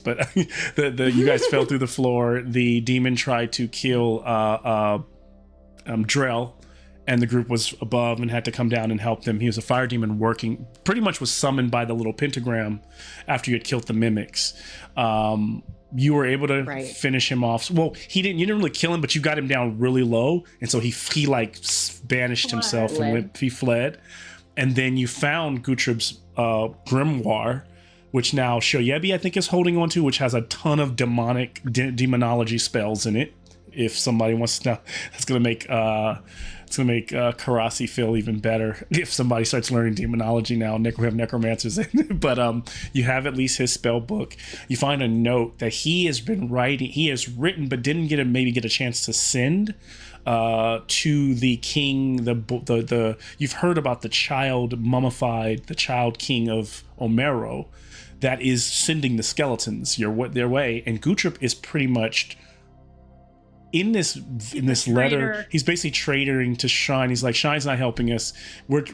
but the you guys fell through the floor. The demon tried to kill Drell, and the group was above and had to come down and help them. He was a fire demon working, pretty much was summoned by the little pentagram after you had killed the mimics. You were able to finish him off. Well, you didn't really kill him, but you got him down really low, and so he like banished himself and he fled. And then you found Guthrub's grimoire, which now Shoyebi I think is holding on to, which has a ton of demonology spells in it. If somebody wants to know, it's gonna make Karasi feel even better if somebody starts learning demonology now. We have necromancers in it. But you have at least his spell book. You find a note that he has written but didn't get a chance to send to the king. The you've heard about the child mummified, the child king of Omero, that is sending the skeletons their way, and Guthrub is pretty much in this letter. He's basically traitoring to Shine. He's like, Shine's not helping us. We'll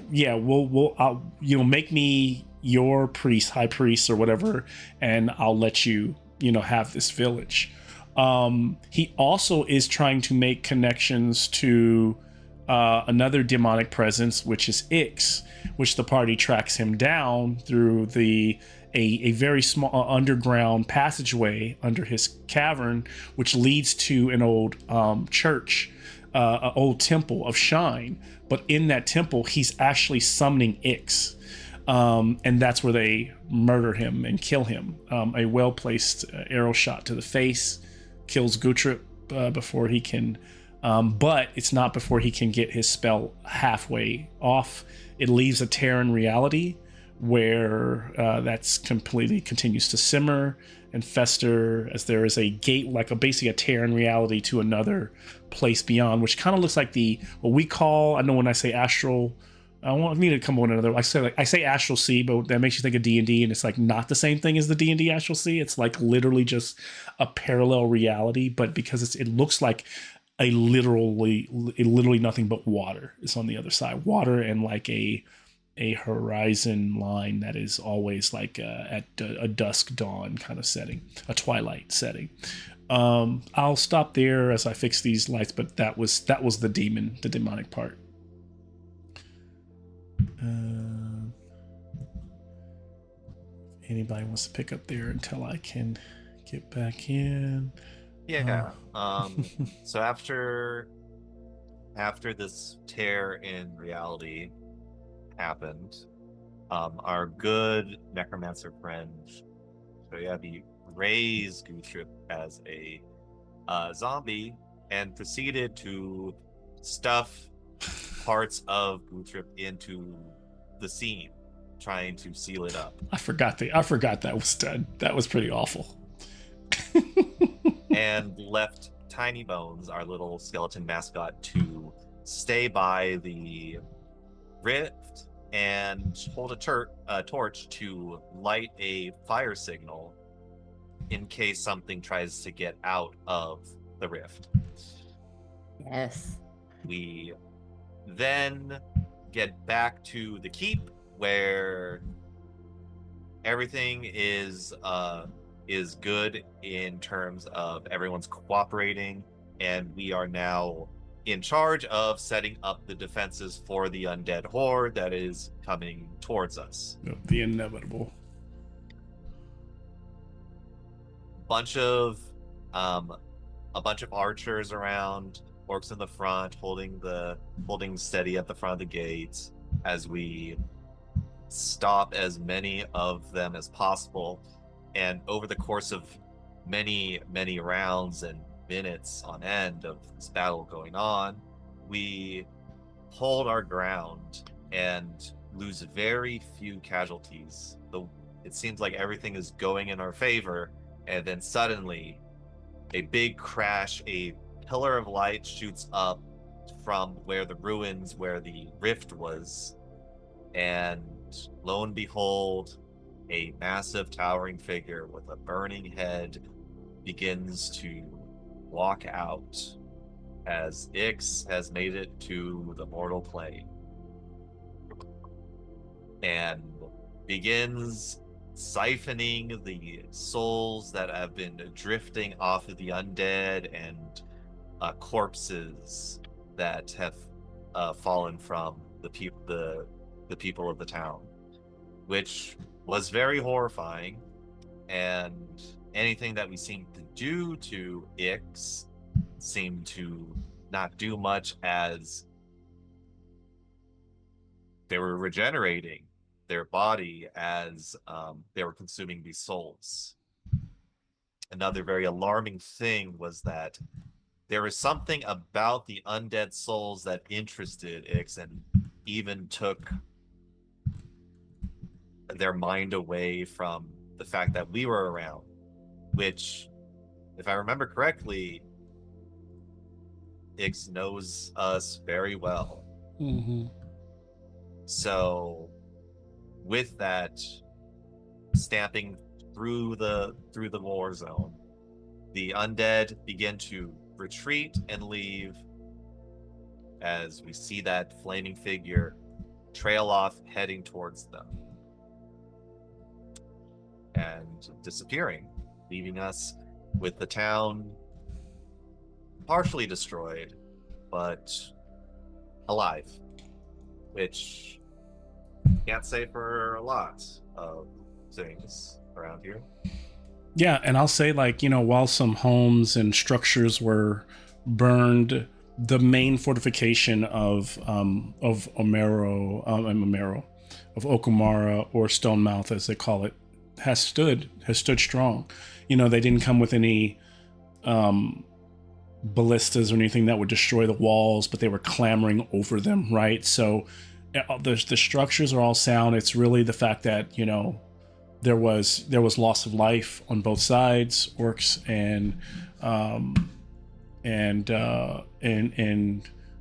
make me your priest, high priest or whatever, and I'll let you have this village. He also is trying to make connections to another demonic presence, which is Ix, which the party tracks him down through a very small underground passageway under his cavern, which leads to an old church, an old temple of Shine. But in that temple, he's actually summoning Ix, and that's where they murder him and kill him. A well-placed arrow shot to the face kills Guthrub before he can, but it's not before he can get his spell halfway off. It leaves a Terran reality where that's completely continues to simmer and fester, as there is a gate, like basically a Terran reality to another place beyond, which kind of looks like what we call, I know when I say astral, I want me to come on another. I say astral sea, but that makes you think of D&D, and it's like not the same thing as the D&D astral sea. It's like literally just a parallel reality, but because it looks like literally nothing but water is on the other side, water and like a horizon line that is always like at a dusk dawn kind of setting, a twilight setting. I'll stop there as I fix these lights, but that was the demonic part. Anybody wants to pick up there until I can get back in? Yeah. So after this tear in reality happened, our good necromancer friend Shoyabi raised Guthrub as a zombie and proceeded to stuff parts of Guthrub into the seam, trying to seal it up. I forgot that was done. That was pretty awful. And left Tiny Bones, our little skeleton mascot, to stay by the rift and hold a torch to light a fire signal in case something tries to get out of the rift. Yes. We then get back to the keep, where everything is good in terms of everyone's cooperating, and we are now in charge of setting up the defenses for the undead horde that is coming towards us. The inevitable. A bunch of archers around, orcs in the front, holding steady at the front of the gates as we stop as many of them as possible. And over the course of many rounds and minutes on end of this battle going on, we hold our ground and lose very few casualties. It seems like everything is going in our favor, and then suddenly a big crash, a pillar of light shoots up from where the rift was, and lo and behold, a massive towering figure with a burning head begins to walk out as Ix has made it to the mortal plane and begins siphoning the souls that have been drifting off of the undead and corpses that have fallen from the people of the town, which was very horrifying. And anything that we seemed to do to Ix seemed to not do much, as they were regenerating their body as they were consuming these souls. Another very alarming thing was that there was something about the undead souls that interested Ix and even took their mind away from the fact that we were around, which, if I remember correctly, Ix knows us very well. Mm-hmm. So with that stamping through the war zone, the undead begin to retreat and leave as we see that flaming figure trail off heading towards them and disappearing, leaving us with the town partially destroyed but alive, which can't say for a lot of things around here. Yeah, and I'll say, like, you know, while some homes and structures were burned, the main fortification of Okumara, or Stonemouth as they call it, has stood strong. You know, they didn't come with any ballistas or anything that would destroy the walls, but they were clambering over them, right? So the structures are all sound. It's really the fact that, you know, there was loss of life on both sides, orcs and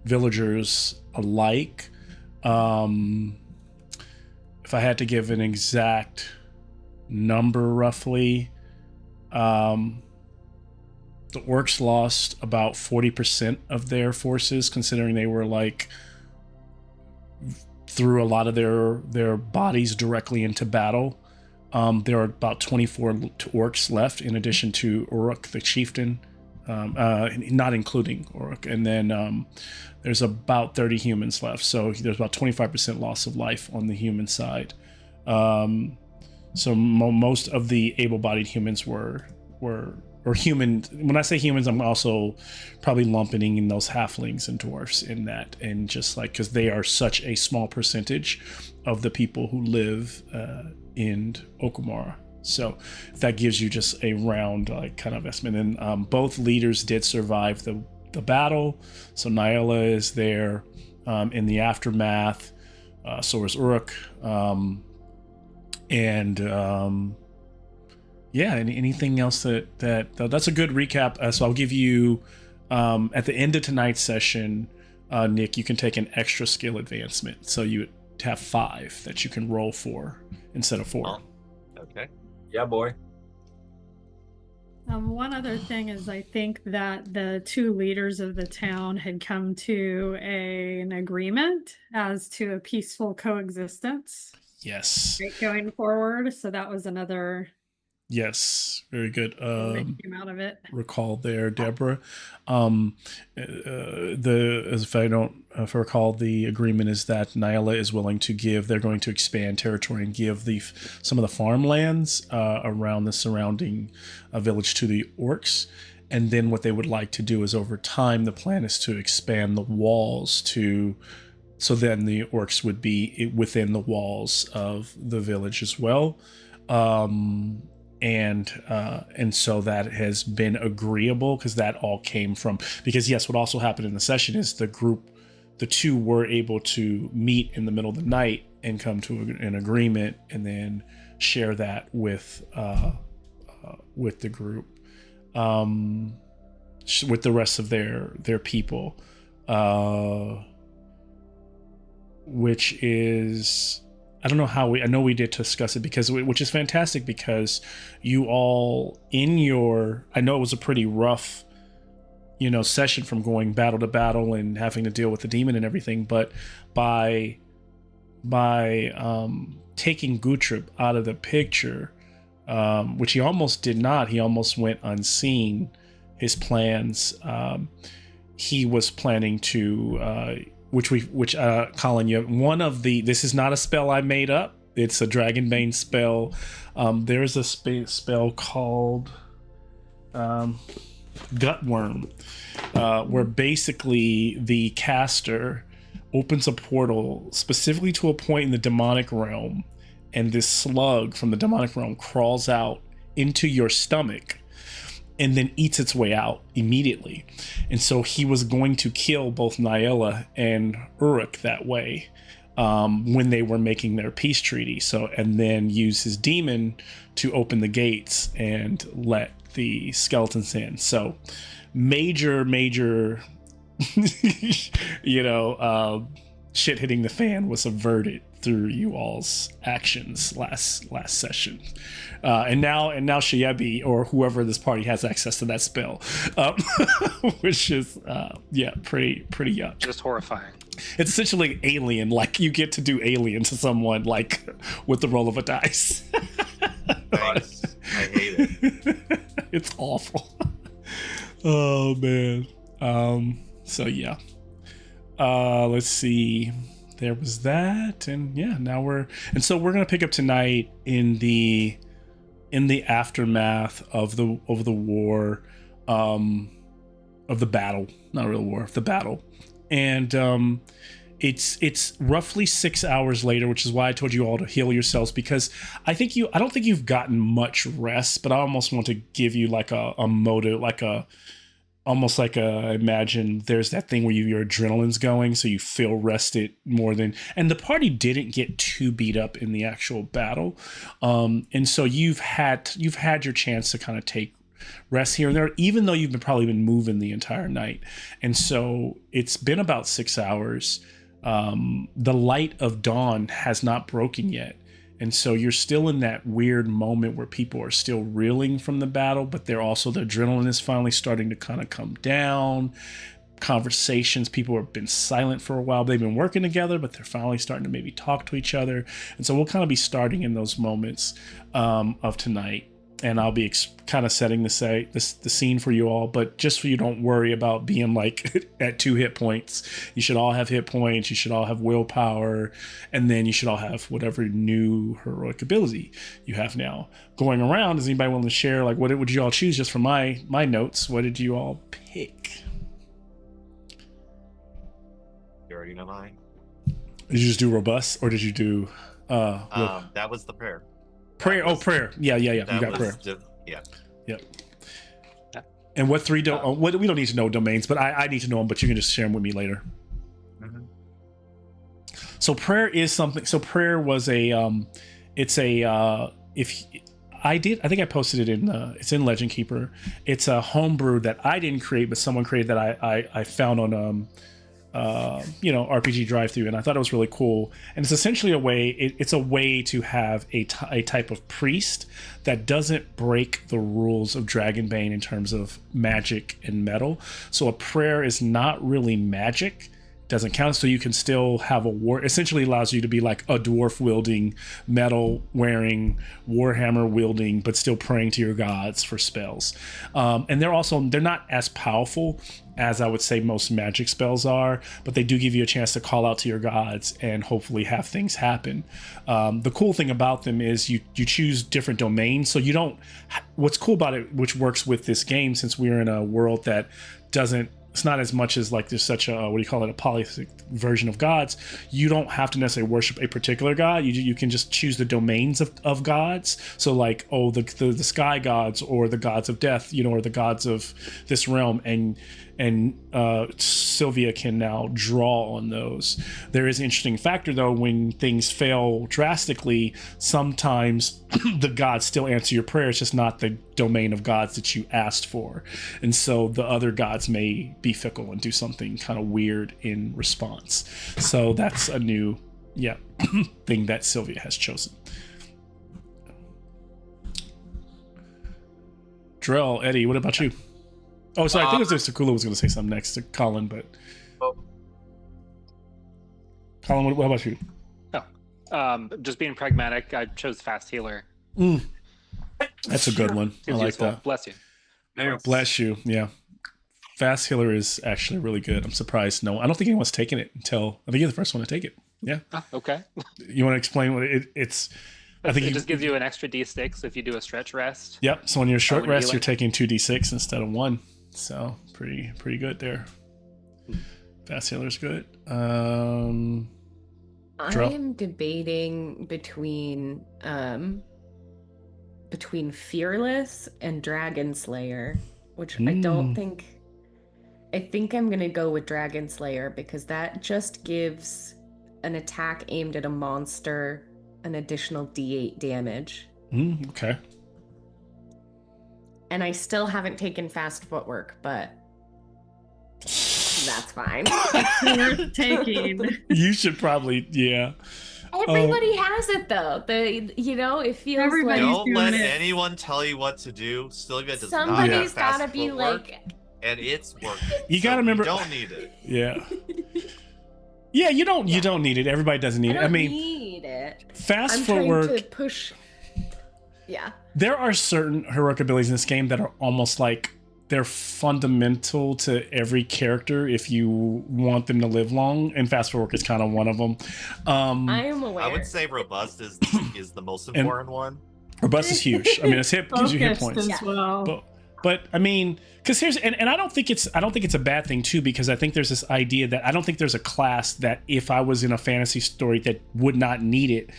villagers alike. If I had to give an exact number, roughly, the orcs lost about 40% of their forces, considering they were like threw a lot of their bodies directly into battle. There are about 24 orcs left, in addition to Uruk the chieftain, not including Uruk. And then there's about 30 humans left. So there's about 25% loss of life on the human side. So most of the able-bodied humans were human. When I say humans, I'm also probably lumping in those halflings and dwarfs in that, and just like, because they are such a small percentage of the people who live in Okumara. So that gives you just a round like kind of estimate. And both leaders did survive the battle. So Nyla is there in the aftermath. So is Uruk. Yeah, anything else that's a good recap. So I'll give you at the end of tonight's session, Nick, you can take an extra skill advancement. So you have 5 that you can roll for instead of 4. Oh, okay. Yeah, boy. One other thing is, I think that the 2 leaders of the town had come to an agreement as to a peaceful coexistence. Yes. Right, going forward. So that was another. Yes, very good. That came out of it. Recall there, Deborah. If I recall, the agreement is that Nyla is willing to give. They're going to expand territory and give some of the farmlands around the surrounding village to the orcs. And then what they would like to do is, over time, the plan is to expand the walls so then the orcs would be within the walls of the village as well. And so that has been agreeable, because that all came from, because yes, what also happened in the session is the 2 were able to meet in the middle of the night and come to an agreement, and then share that with the group, with the rest of their people, which is, I don't know how I know we did discuss it, which is fantastic, because you all I know it was a pretty rough, session from going battle to battle and having to deal with the demon and everything, but by taking Gutrip out of the picture, which he almost did not. He almost went unseen. His plans. He was planning to, Colin, this is not a spell I made up. It's a Dragonbane spell. There's a spell called Gutworm, where basically the caster opens a portal specifically to a point in the demonic realm, and this slug from the demonic realm crawls out into your stomach and then eats its way out immediately. And so he was going to kill both Nyella and Uruk that way, when they were making their peace treaty. So, and then use his demon to open the gates and let the skeletons in. So major shit hitting the fan was averted through you all's actions last session. And now Sheyebi or whoever this party has access to that spell, which is pretty yuck. Just horrifying. It's essentially alien, like you get to do alien to someone like with the roll of a dice. Nice. I hate it. It's awful. Oh man. So yeah. Let's see. There was that, and yeah, so we're gonna pick up tonight in the aftermath of the war, of the battle, not real war, of the battle. And it's roughly 6 hours later, which is why I told you all to heal yourselves, because I don't think you've gotten much rest, but I almost want to give you like a motive, imagine there's that thing where your adrenaline's going, so you feel rested more than, and the party didn't get too beat up in the actual battle. And so you've had your chance to kind of take rest here and there, even though you've probably been moving the entire night. And so it's been about 6 hours. The light of dawn has not broken yet. And so you're still in that weird moment where people are still reeling from the battle, but the adrenaline is finally starting to kind of come down. Conversations, people have been silent for a while. They've been working together, but they're finally starting to maybe talk to each other. And so we'll kind of be starting in those moments of tonight. And I'll be kind of setting the scene for you all, but just so you don't worry about being like at 2 hit points. You should all have hit points, you should all have willpower, and then you should all have whatever new heroic ability you have now. Going around, is anybody willing to share, like, what would you all choose? Just from my notes, what did you all pick? You already know mine. Did you just do robust, or did you do that was the prayer. Prayer. Prayer. Yeah. You got prayer. Yeah. Yep. And what three don't? We don't need to know domains, but I need to know them. But you can just share them with me later. Mm-hmm. So prayer is something. So prayer was I think I posted it in. It's in Legend Keeper. It's a homebrew that I didn't create, but someone created that I found on RPG drive-through, and I thought it was really cool. And it's essentially it's a way to have a type of priest that doesn't break the rules of Dragonbane in terms of magic and metal. So a prayer is not really magic, doesn't count, so you can still have a war. Essentially allows you to be like a dwarf wielding, metal wearing, warhammer wielding, but still praying to your gods for spells. And they're not as powerful as I would say most magic spells are, but they do give you a chance to call out to your gods and hopefully have things happen. The cool thing about them is you choose different domains, so you don't. What's cool about it, which works with this game, since we're in a world that doesn't. It's not as much as like there's such a a polytheistic version of gods. You don't have to necessarily worship a particular god. You can just choose the domains of gods. So like, the sky gods, or the gods of death, or the gods of this realm, and Sylvia can now draw on those. There is an interesting factor though, when things fail drastically, sometimes the gods still answer your prayer. It's just not the domain of gods that you asked for, and so the other gods may be fickle and do something kind of weird in response. So that's a new thing that Sylvia has chosen. Drell, Eddie, what about you? Oh, sorry, I think it was Sakula was going to say something next to Colin, but... Oh. Colin, what about you? Just being pragmatic, I chose fast healer. That's a good one. I Seems like useful. that. Bless you. Bless you. Yeah. Fast healer is actually really good. I'm surprised. No, I don't think anyone's taken it until I think you're the first one to take it. Yeah. Okay. You want to explain what it's? I think it just gives you an extra d6 if you do a stretch rest. Yep. So on your short when you're rest, you're healing. taking 2d6 instead of 1. So pretty good there. Fast healer's good. I Drill. am debating between Fearless and Dragon Slayer, which I don't think. I think I'm gonna go with Dragon Slayer because that just gives an attack aimed at a monster an additional D8 damage. Okay. And I still haven't taken fast footwork, but that's fine. Worth taking. You should probably, yeah. Everybody has it though. It feels Everybody's like Don't doing let it. anyone tell you what to do. Sylvia does not have somebody's fast gotta be footwork, like, and it's working. You gotta remember- You don't need it. Yeah. Yeah, you don't need it. Everybody doesn't need I it. don't I mean, need it. fast I'm footwork. trying to push. Yeah. There are certain heroic abilities in this game that are almost like they're fundamental to every character if you want them to live long, and fast footwork is kind of one of them. I am aware. I would say robust is the most important one. Robust is huge. I mean, it's hit gives you hit Focused points. as well. But I mean, because here's and I don't think it's a bad thing too, because I think there's this idea that I don't think there's a class that if I was in a fantasy story that would not need it,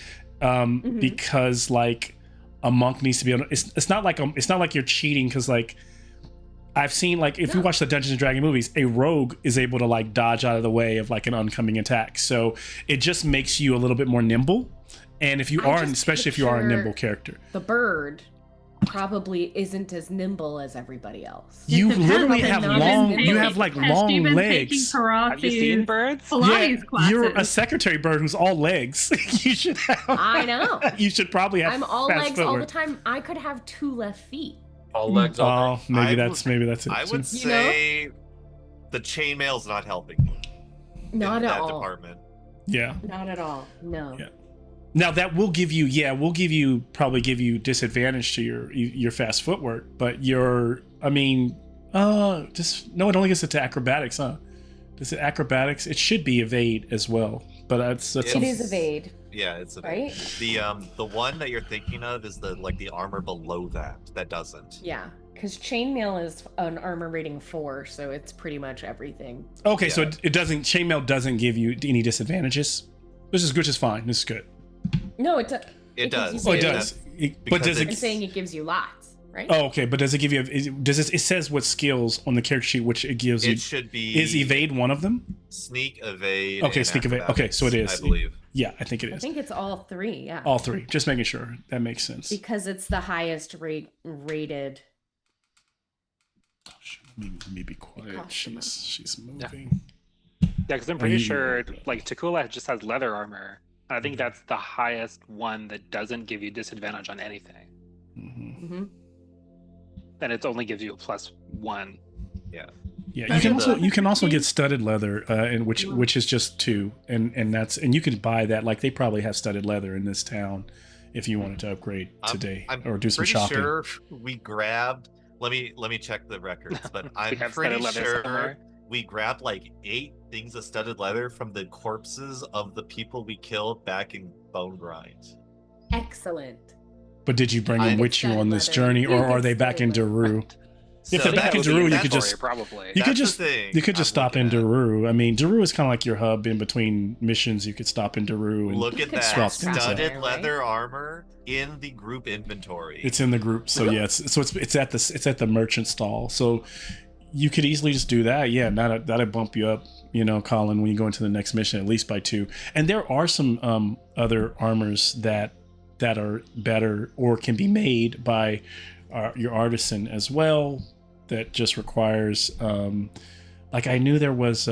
because like a monk needs to be able. It's not like you're cheating because like I've seen like if you watch the Dungeons and Dragons movies, a rogue is able to like dodge out of the way of like an oncoming attack, so it just makes you a little bit more nimble. And if you I are, just especially if you are a picture nimble character, the bird probably isn't as nimble as everybody else. you Depends. literally I've have been long. taking- You have like Has she long been legs. taking Have you seen birds? Pilates classes. You're a secretary bird who's all legs. You should have. I know. You should probably have. I'm all fast legs all the footwork. time. I could have 2 left feet. All legs all Oh, maybe I that's it. I would You know? say the chainmail's not helping you Not in at that all. department. Yeah. Not at all. No. Yeah. Now that will give you probably give you disadvantage to your fast footwork, but just no, it only gets it to acrobatics, huh? Does it acrobatics? It should be evade as well, but that's It is evade, Yeah, it's a right? the one that you're thinking of is the armor below that doesn't. Yeah, because chainmail is an armor rating 4, so it's pretty much everything. Okay, so Yeah. it doesn't chainmail doesn't give you any disadvantages. Which is fine. This is good. No, it It gives does. you Oh, it big. does. But because does I'm it? saying it gives you lots, right? Oh, okay. But does it give you? It says what skills on the character sheet, which it gives you. It should be Is evade one of them? sneak, evade. Okay, and sneak, evade. Okay, acrobatics, so it is. I believe. Yeah, I think it I is. think it's all 3, yeah. All 3. Just making sure that makes sense. Because it's the highest rated. Let me be quiet. Customer. She's moving. Yeah, because I'm pretty you- sure like Takula just has leather armor. I think that's the highest one that doesn't give you disadvantage on anything. Mm-hmm. And it only gives you a +1. Yeah. Yeah, But you can also it- get studded leather, and which is just 2, and you can buy that. Like they probably have studded leather in this town, if you wanted to upgrade today I'm or do some pretty shopping. sure we grabbed. Let me check the records, but I'm have pretty studded leather sure somewhere. we grabbed like 8 things of studded leather from the corpses of the people we killed back in Bone Grind. Excellent. But did you bring them I- with you on this Studded leather. journey, You or can are they back in studded Daru? If So they're back that in would be Daru, you that could just probably. you could That's just the thing you could just I'm stop in looking at. Daru. I mean, Daru is kind of like your hub in between missions. You could stop in Daru and Look You at could that swap things out. studded Right? leather armor in the group inventory. it's in the group. So yeah, it's at the merchant stall. So you could easily just do that. Yeah, that'll bump you up, Colin, when you go into the next mission at least by 2. And there are some other armors that are better or can be made by your artisan as well. That just requires, like I knew there was.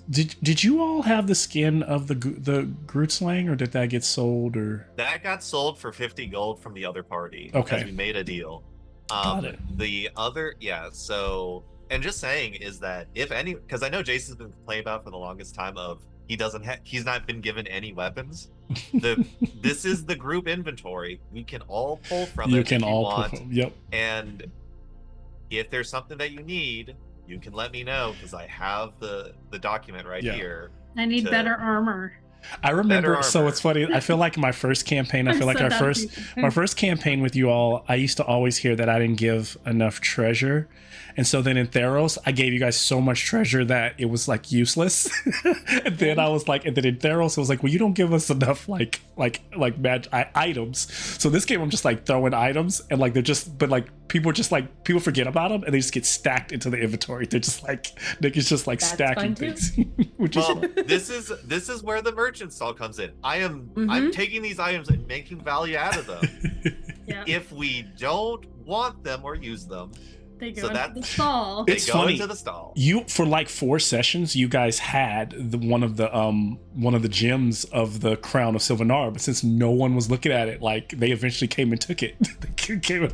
Did you all have the skin of the Grootslang, or did that get sold? Or That got sold for 50 gold from the other party. Okay. As we made a deal. Got it. The other, so, and just saying is that if any, because I know Jason's been complaining about for the longest time of He's not been given any weapons. This is the group inventory. We can all pull from You it can if you all want. perform. Yep. And if there's something that you need, you can let me know, because I have the document right here. I need to- better armor. I remember. So armor. it's funny. I feel like my first campaign. I feel like said that my first campaign with you all. I used to always hear that I didn't give enough treasure, and so then in Theros, I gave you guys so much treasure that it was like useless. And then I was like, and then in Theros, it was like, well, you don't give us enough like items. So this game, I'm just like throwing items, and like they're just, but like people forget about them, and they just get stacked into the inventory. They're just like Nick is just like That's stacking fun, things. Which Well, is this is where the merchant stall comes in. I'm taking these items and making value out of them. Yeah, If we don't want them or use them, they go so into that- the stall. they It's go funny. into the stall. you for like 4 sessions, you guys had one of the gems of the crown of Sylvanar, but since no one was looking at it, like they eventually came and took it. They came up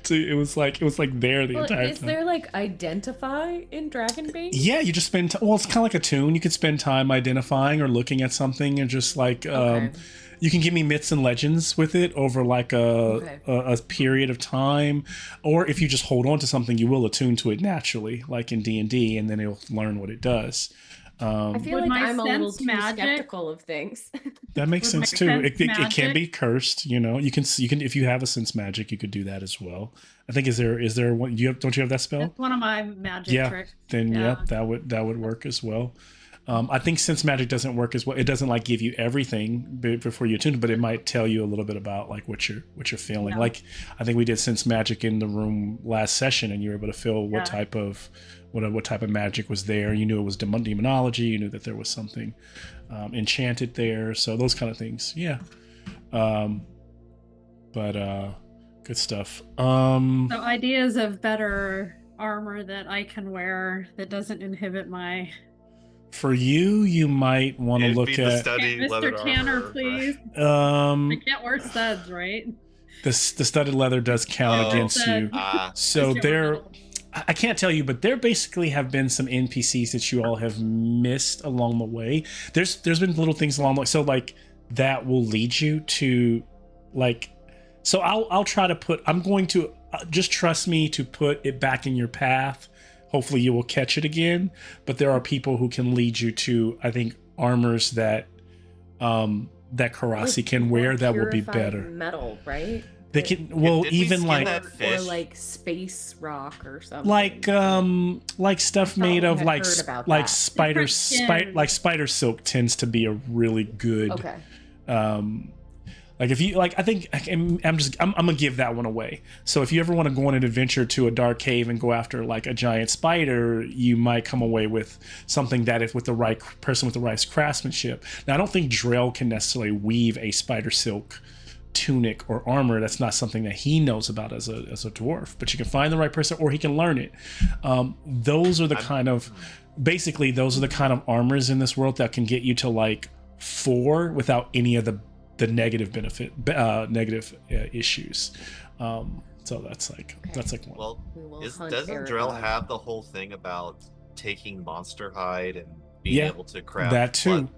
it was like there the Well, entire is time. there like identify in Dragonbane? Yeah, you just spend well, it's kind of like a tune. You could spend time identifying or looking at something, and just like Okay. you can give me myths and legends with it over like a period of time, or if you just hold on to something, you will attune to it naturally, like in D&D, and then it'll learn what it does. I feel Would like my I'm a little sense too magic- skeptical of things. That makes Would sense my too. sense It can magic- be cursed, you know. You can if you have a sense magic, you could do that as well. I think is there one don't you have that spell? That's one of my magic Yeah, tricks. then Yeah. yep, that would work as well. I think sense magic doesn't work as well. It doesn't like give you everything before you attune, but it might tell you a little bit about like what you're feeling. Yeah. Like I think we did sense magic in the room last session, and you were able to feel what Yeah. type of magic was there. You knew it was demonology. You knew that there was something enchanted there. So those kind of things, yeah. But good stuff. So ideas of better armor that I can wear that doesn't inhibit my. For you might want to It'd look be the at study leather Mr. Tanner, armor, please. um I can't wear studs, right? the studded leather does count Oh. against you. So Just there, your- I can't tell you, but there basically have been some NPCs that you all have missed along the way. There's been little things along the way. So like that will lead you to like. So I'll try to put. I'm going to just trust me to put it back in your path. Hopefully you will catch it again. But there are people who can lead you to, I think, armors that that Karasi can wear that will be Purified better. metal, right? They can well Did we even skin like that Or fish? like space rock or something. like stuff made I of had like heard about like that. spider Different skins. like spider silk tends to be a really good Okay. like if you like I think I'm gonna give that one away. So if you ever want to go on an adventure to a dark cave and go after like a giant spider, you might come away with something that if with the right person with the right craftsmanship. Now I don't think Drell can necessarily weave a spider silk tunic or armor. That's not something that he knows about as a dwarf, but you can find the right person or he can learn it. Those are the kind of armors in this world that can get you to like 4 without any of the negative issues. So that's like one. Well, We will doesn't hunt Drell Aragorn. have the whole thing about taking monster hide and being Yeah, able to craft that too. blood?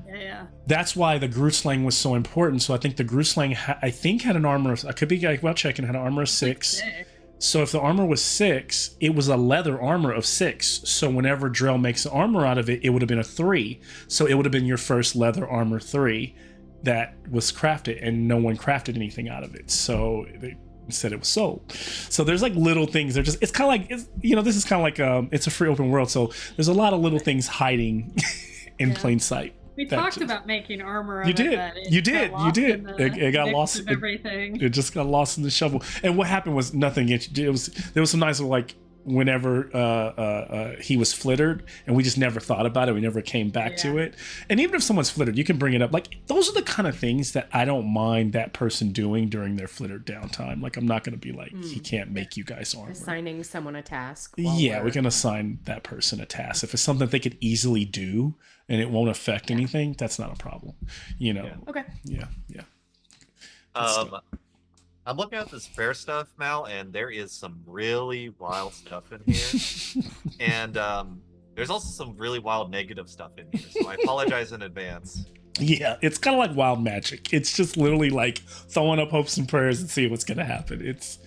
Yeah. That's why the Grootslang was so important. So I think the Grootslang I think had an armor of, I could be like well checking, had an armor of 6. Sick. So if the armor was 6, it was a leather armor of 6. So whenever Drell makes the armor out of it, it would have been a 3. So it would have been your first leather armor 3 that was crafted, and no one crafted anything out of it. So they said it was sold. So there's like little things. They're just, it's kind of like, this is kind of like, it's a free open world. So there's a lot of little things hiding in Yeah. plain sight. We That talked just- about making armor. Of You it, did. but it You got did. You lost did. in the It got mix lost of in- everything. It just got lost in the shovel. And what happened was nothing. There was some nice like whenever he was flittered, and we just never thought about it. We never came back to Yeah. it. And even if someone's flittered, you can bring it up. Like those are the kind of things that I don't mind that person doing during their flittered downtime. Like I'm not going to be like he can't make you guys armor. Assigning someone a task. Yeah, we can assign that person a task. If it's something that they could easily do and it won't affect anything, that's not a problem. You know. Okay. Yeah. Good I'm looking at this fair stuff, Mal, and there is some really wild stuff in here. And There's also some really wild negative stuff in here, so I apologize in advance. Yeah, it's kind of like wild magic. It's just literally like throwing up hopes and prayers and seeing what's gonna happen. It's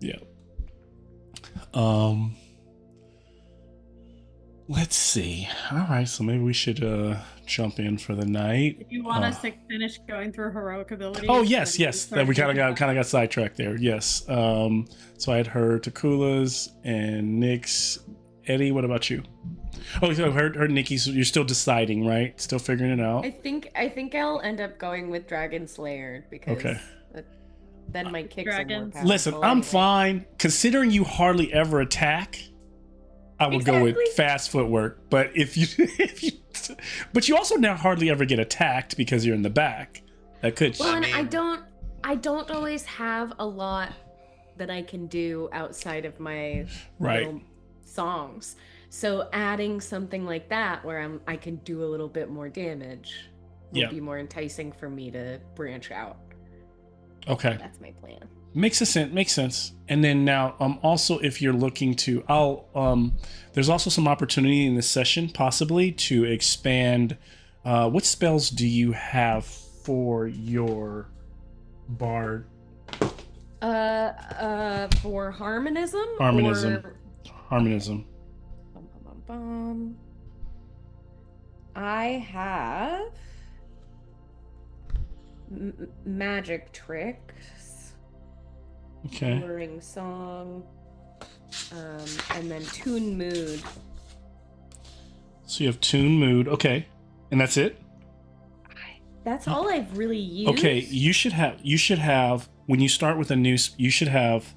yeah. Let's see. All right, so maybe we should jump in for the night. If you want us to finish going through heroic abilities. Oh yes, then yes. start That we kind thinking of got sidetracked there. Yes. So I had heard Takula's and Nick's. Eddie, what about you? Oh, so I heard Nikki's. You're still deciding, right? Still figuring it out. I think I'll end up going with Dragon Slayer because Okay. then my kicks are more Dragons. powerful. Listen, I'm anyway. fine. Considering you hardly ever attack, I would go with Exactly. fast footwork. But but you also now hardly ever get attacked because you're in the back. That could. Well, and I I don't always have a lot that I can do outside of my Right. little songs. So adding something like that where I can do a little bit more damage will Yeah. be more enticing for me to branch out. Okay. That's my plan. Makes sense. And then now, also if you're looking to, there's also some opportunity in this session possibly to expand. What spells do you have for your bard? For harmonism. Harmonism. Harmonism. I have magic tricks. Okay. Luring song, and then tune mood. So you have tune mood. Okay. And that's it? That's all I've really used. Okay, you should have when you start with a new you should have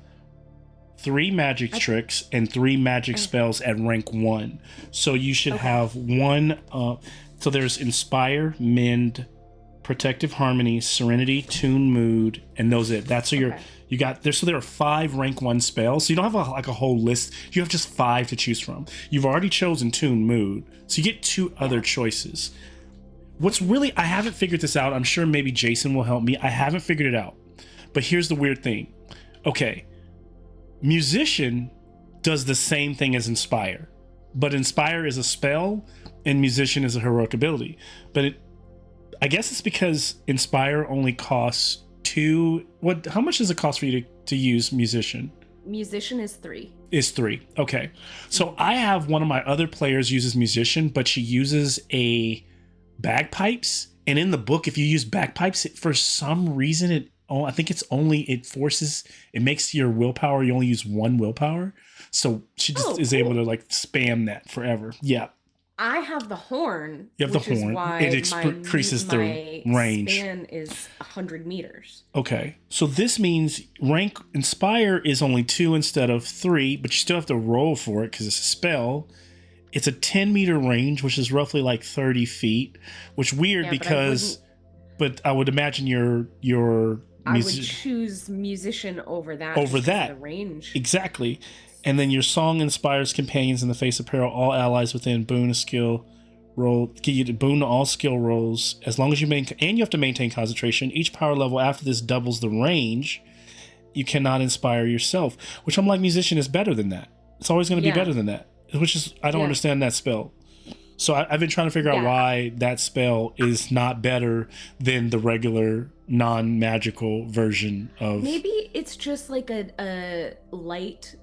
3 magic tricks and 3 magic spells at rank 1. So you should have one so there's inspire, mend, protective harmony, serenity, tune mood, and those it. That's so you got there. So there are 5 rank 1 spells. So you don't have a whole list. You have just 5 to choose from. You've already chosen tune mood. So you get 2 other choices. What's really, I haven't figured this out. I'm sure maybe Jason will help me. I haven't figured it out. But here's the weird thing. Okay. Musician does the same thing as inspire. But inspire is a spell and musician is a heroic ability. But I guess it's because inspire only costs 2. How much does it cost for you to use musician? Musician is 3. Is 3. Okay. So I have one of my other players uses musician, but she uses a bagpipes, and in the book if you use bagpipes for some reason I think it makes your willpower, you only use 1 willpower, so she just is able to like spam that forever. Yeah, I have the horn. You have the which is horn. why It increases the my range. span is 100 meters. Okay, so this means rank inspire is only 2 instead of 3, but you still have to roll for it because it's a spell. It's a 10-meter range, which is roughly like 30 feet, which weird because, but I would imagine your I would choose musician over that. Over that. The range. Exactly. And then your song inspires companions in the face of peril, all allies within boon a skill roll, give you to boon to all skill rolls, as long as you maintain, and you have to maintain concentration. Each power level after this doubles the range. You cannot inspire yourself, which I'm like, musician is better than that. It's always going to be better than that. Which is, I don't understand that spell. So I've been trying to figure out why that spell is not better than the regular non-magical version of. Maybe it's just like a light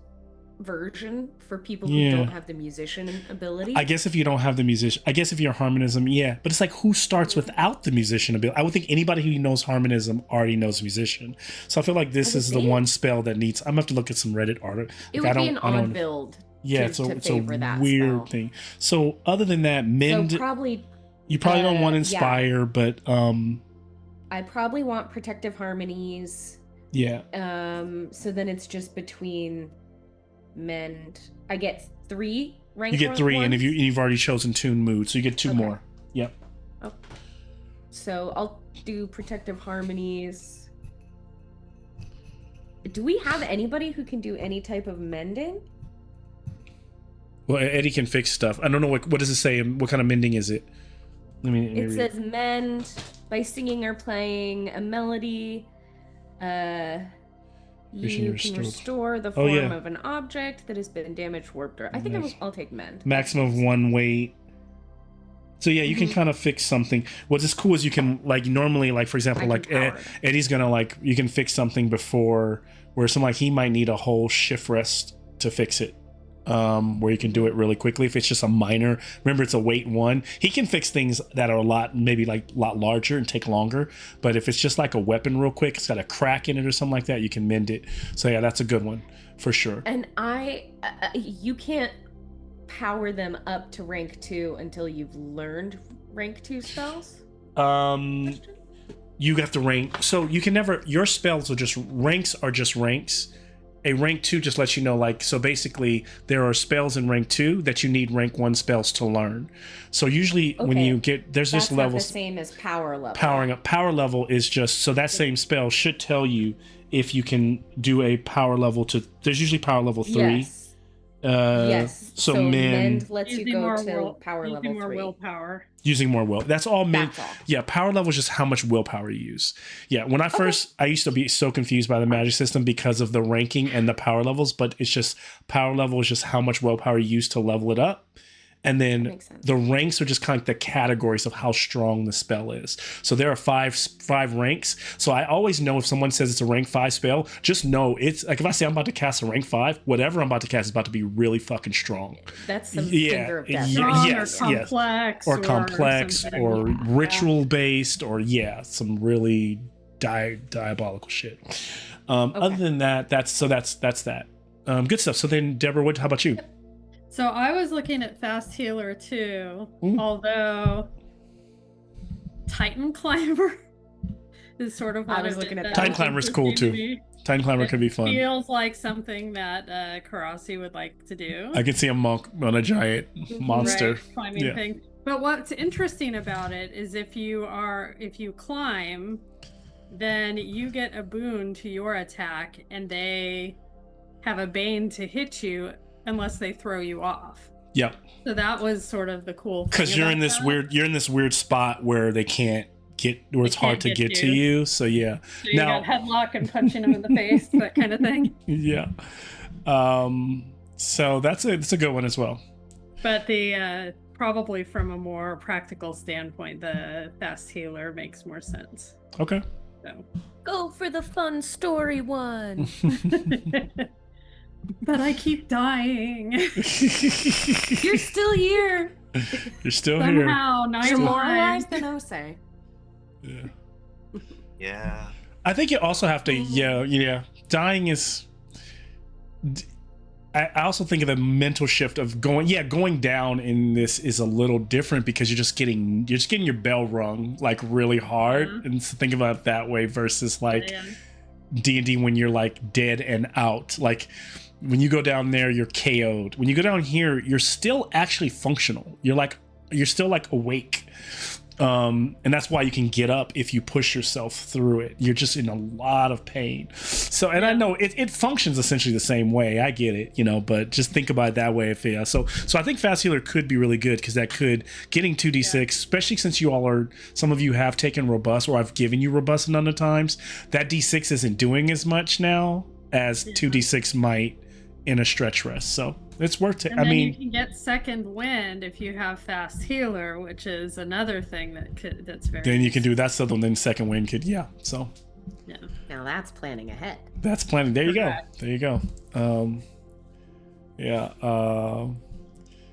version for people who don't have the musician ability. I guess if you don't have the musician, I guess if you're harmonism, but it's like, who starts without the musician ability? I would think anybody who knows harmonism already knows musician. So I feel like this is the one spell that needs. I'm gonna have to look at some Reddit article. It would be an odd build. Yeah, to it's a that weird spell. thing. So other than that, mend. So probably you probably don't want inspire, but I probably want protective harmonies. Yeah. So then it's just between mend. I get 3 rank. You get 3, and if you've already chosen tune mood, so you get 2 more. Yep. Oh. So I'll do protective harmonies. Do we have anybody who can do any type of mending? Well, Eddie can fix stuff. I don't know what does it say. What kind of mending is it? It says mend by singing or playing a melody. You can can restore the Oh, form yeah. of an object that has been damaged, warped, or I think I'll take mend. Maximum of 1 weight. So yeah, you can Mhm. kind of fix something. What's is cool is you can like normally like for example I can like power them. Eddie's gonna like you can fix something before where some like he might need a whole shift rest to fix it. Where you can do it really quickly if it's just a minor. Remember, it's a weight 1. He can fix things that are a lot maybe like a lot larger and take longer. But if it's just like a weapon real quick, it's got a crack in it or something like that, you can mend it. So yeah, that's a good one for sure. And you can't power them up to rank 2 until you've learned rank 2 spells. You have to rank, so you can never, your spells are just ranks. A rank 2 just lets you know, like, so basically there are spells in rank 2 that you need rank 1 spells to learn. So usually when Okay. you get, there's That's just not levels. the same as power level. Powering up, power level is just, so that same spell should tell you if you can do a power level to, there's usually power level 3. Yes. Yes. So mend lets you Using go more to power using level more 3. willpower. using more will. That's all mend. That's all. Yeah, power level is just how much willpower you use. Yeah, when I used to be so confused by the magic system because of the ranking and the power levels, but it's just power level is just how much willpower you use to level it up. And then makes sense. the ranks are just kind of like the categories of how strong the spell is. So there are five ranks. So I always know if someone says it's a rank 5 spell, just know it's like if I say I'm about to cast a rank 5, whatever I'm about to cast is about to be really fucking strong. That's some Yeah, finger of death. yeah, Strong yes, or yes. complex. Or something. or Yeah. ritual based or some really diabolical shit. Other than that, that's that. Good stuff. So then, Deborah, how about you? So I was looking at Fast Healer too, Mm. although Titan Climber is sort of I was looking at that. Titan Climber is cool too. Titan Climber could be fun. Feels like something that Karasi would like to do. I can see a monk on a giant monster. Right, climbing Yeah. thing. But what's interesting about it is if you climb, then you get a boon to your attack, and they have a bane to hit you unless they throw you off. Yep. So that was sort of the cool thing. Because you're in this weird spot where they can't get, where it's hard to get to you. So yeah. So you got headlock and punching them in the face, that kind of thing. Yeah. So that's a good one as well. But the probably from a more practical standpoint, the Fast Healer makes more sense. Okay. So. Go for the fun story one. But I keep dying. You're still here. You're still Somehow, now You're you're more alive. alive than Osei. here. Yeah. Yeah. I think you also have to, dying is. I also think of the mental shift of going down in this is a little different because you're just getting your bell rung like really hard, and so think about it that way versus like D&D when you're like dead and out. Like when you go down there, you're KO'd. When you go down here, you're still actually functional. You're still like awake. And that's why you can get up if you push yourself through it. You're just in a lot of pain. So, and I know it functions essentially the same way. I get it, but just think about it that way. So I think Fast Healer could be really good because that could getting 2d6, especially since some of you have taken Robust or I've given you Robust a number of times. That d6 isn't doing as much now as 2d6 might in a stretch rest. So it's worth it. And then you can get Second Wind if you have Fast Healer, which is another thing that's very. Then you can do that stuff, and then Second Wind could, So. Yeah. Now that's planning ahead. That's planning. There you go. Correct. There you go.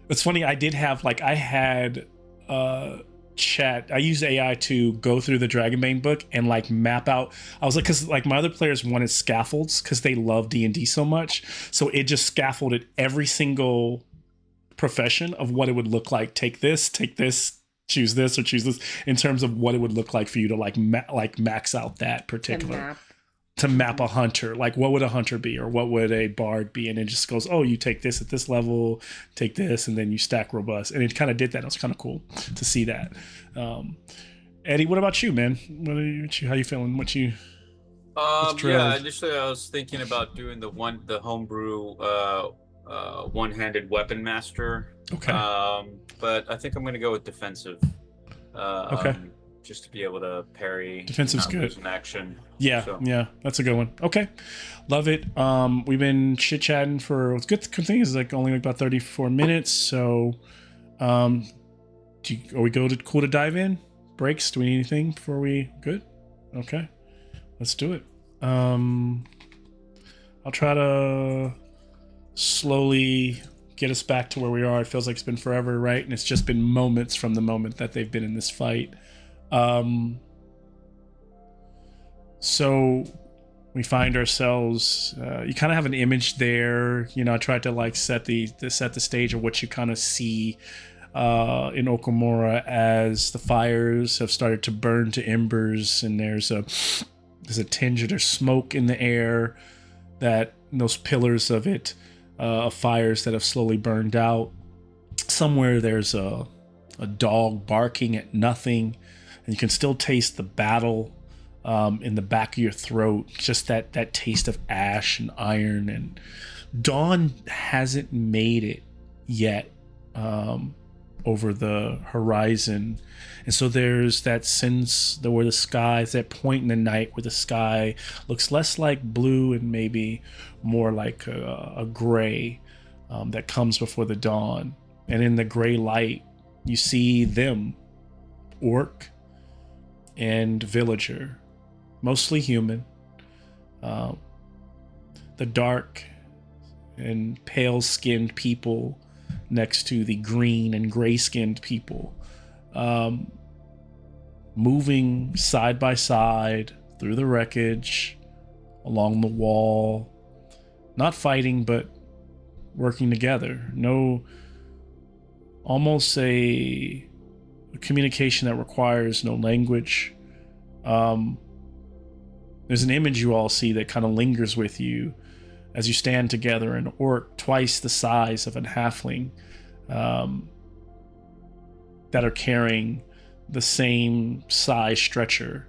It's funny. I had chat. I used AI to go through the Dragonbane book and like map out. I was like, because like my other players wanted scaffolds because they love D&D so much. So it just scaffolded every single profession of what it would look like. Take this, choose this, or choose this in terms of what it would look like for you to like max out that particular. To map a hunter, like what would a hunter be or what would a bard be, and it just goes, oh, you take this at this level, take this, and then you stack Robust, and it kind of did that. It was kind of cool to see that. Eddie, what about you, man? How you feeling? Initially I was thinking about doing the homebrew one-handed weapon master. Okay. But I think I'm gonna go with defensive. Okay. just to be able to parry. Defensive's not good. lose an action. Yeah, So- yeah, that's a good one. Okay, love it. We've been chit chatting for what's good thing is like only like about 34 minutes. So, are we cool to dive in? Breaks? Do we need anything before we good? Okay, let's do it. I'll try to slowly get us back to where we are. It feels like it's been forever, right? And it's just been moments from the moment that they've been in this fight. So we find ourselves, you kind of have an image there. You know, I tried to like set the stage of what you kind of see in Okamura as the fires have started to burn to embers, and there's a tinge of smoke in the air, that those pillars of it, of fires that have slowly burned out. Somewhere there's a dog barking at nothing, and you can still taste the battle in the back of your throat, just that taste of ash and iron. And dawn hasn't made it yet over the horizon, and so there's that sense where the sky is that point in the night where the sky looks less like blue and maybe more like a gray that comes before the dawn. And in the gray light you see them, orc and villager, mostly human, the dark and pale skinned people next to the green and gray skinned people, moving side by side through the wreckage, along the wall, not fighting but working together. Almost a communication that requires no language. There's an image you all see that kind of lingers with you as you stand together, an orc twice the size of a halfling, that are carrying the same size stretcher,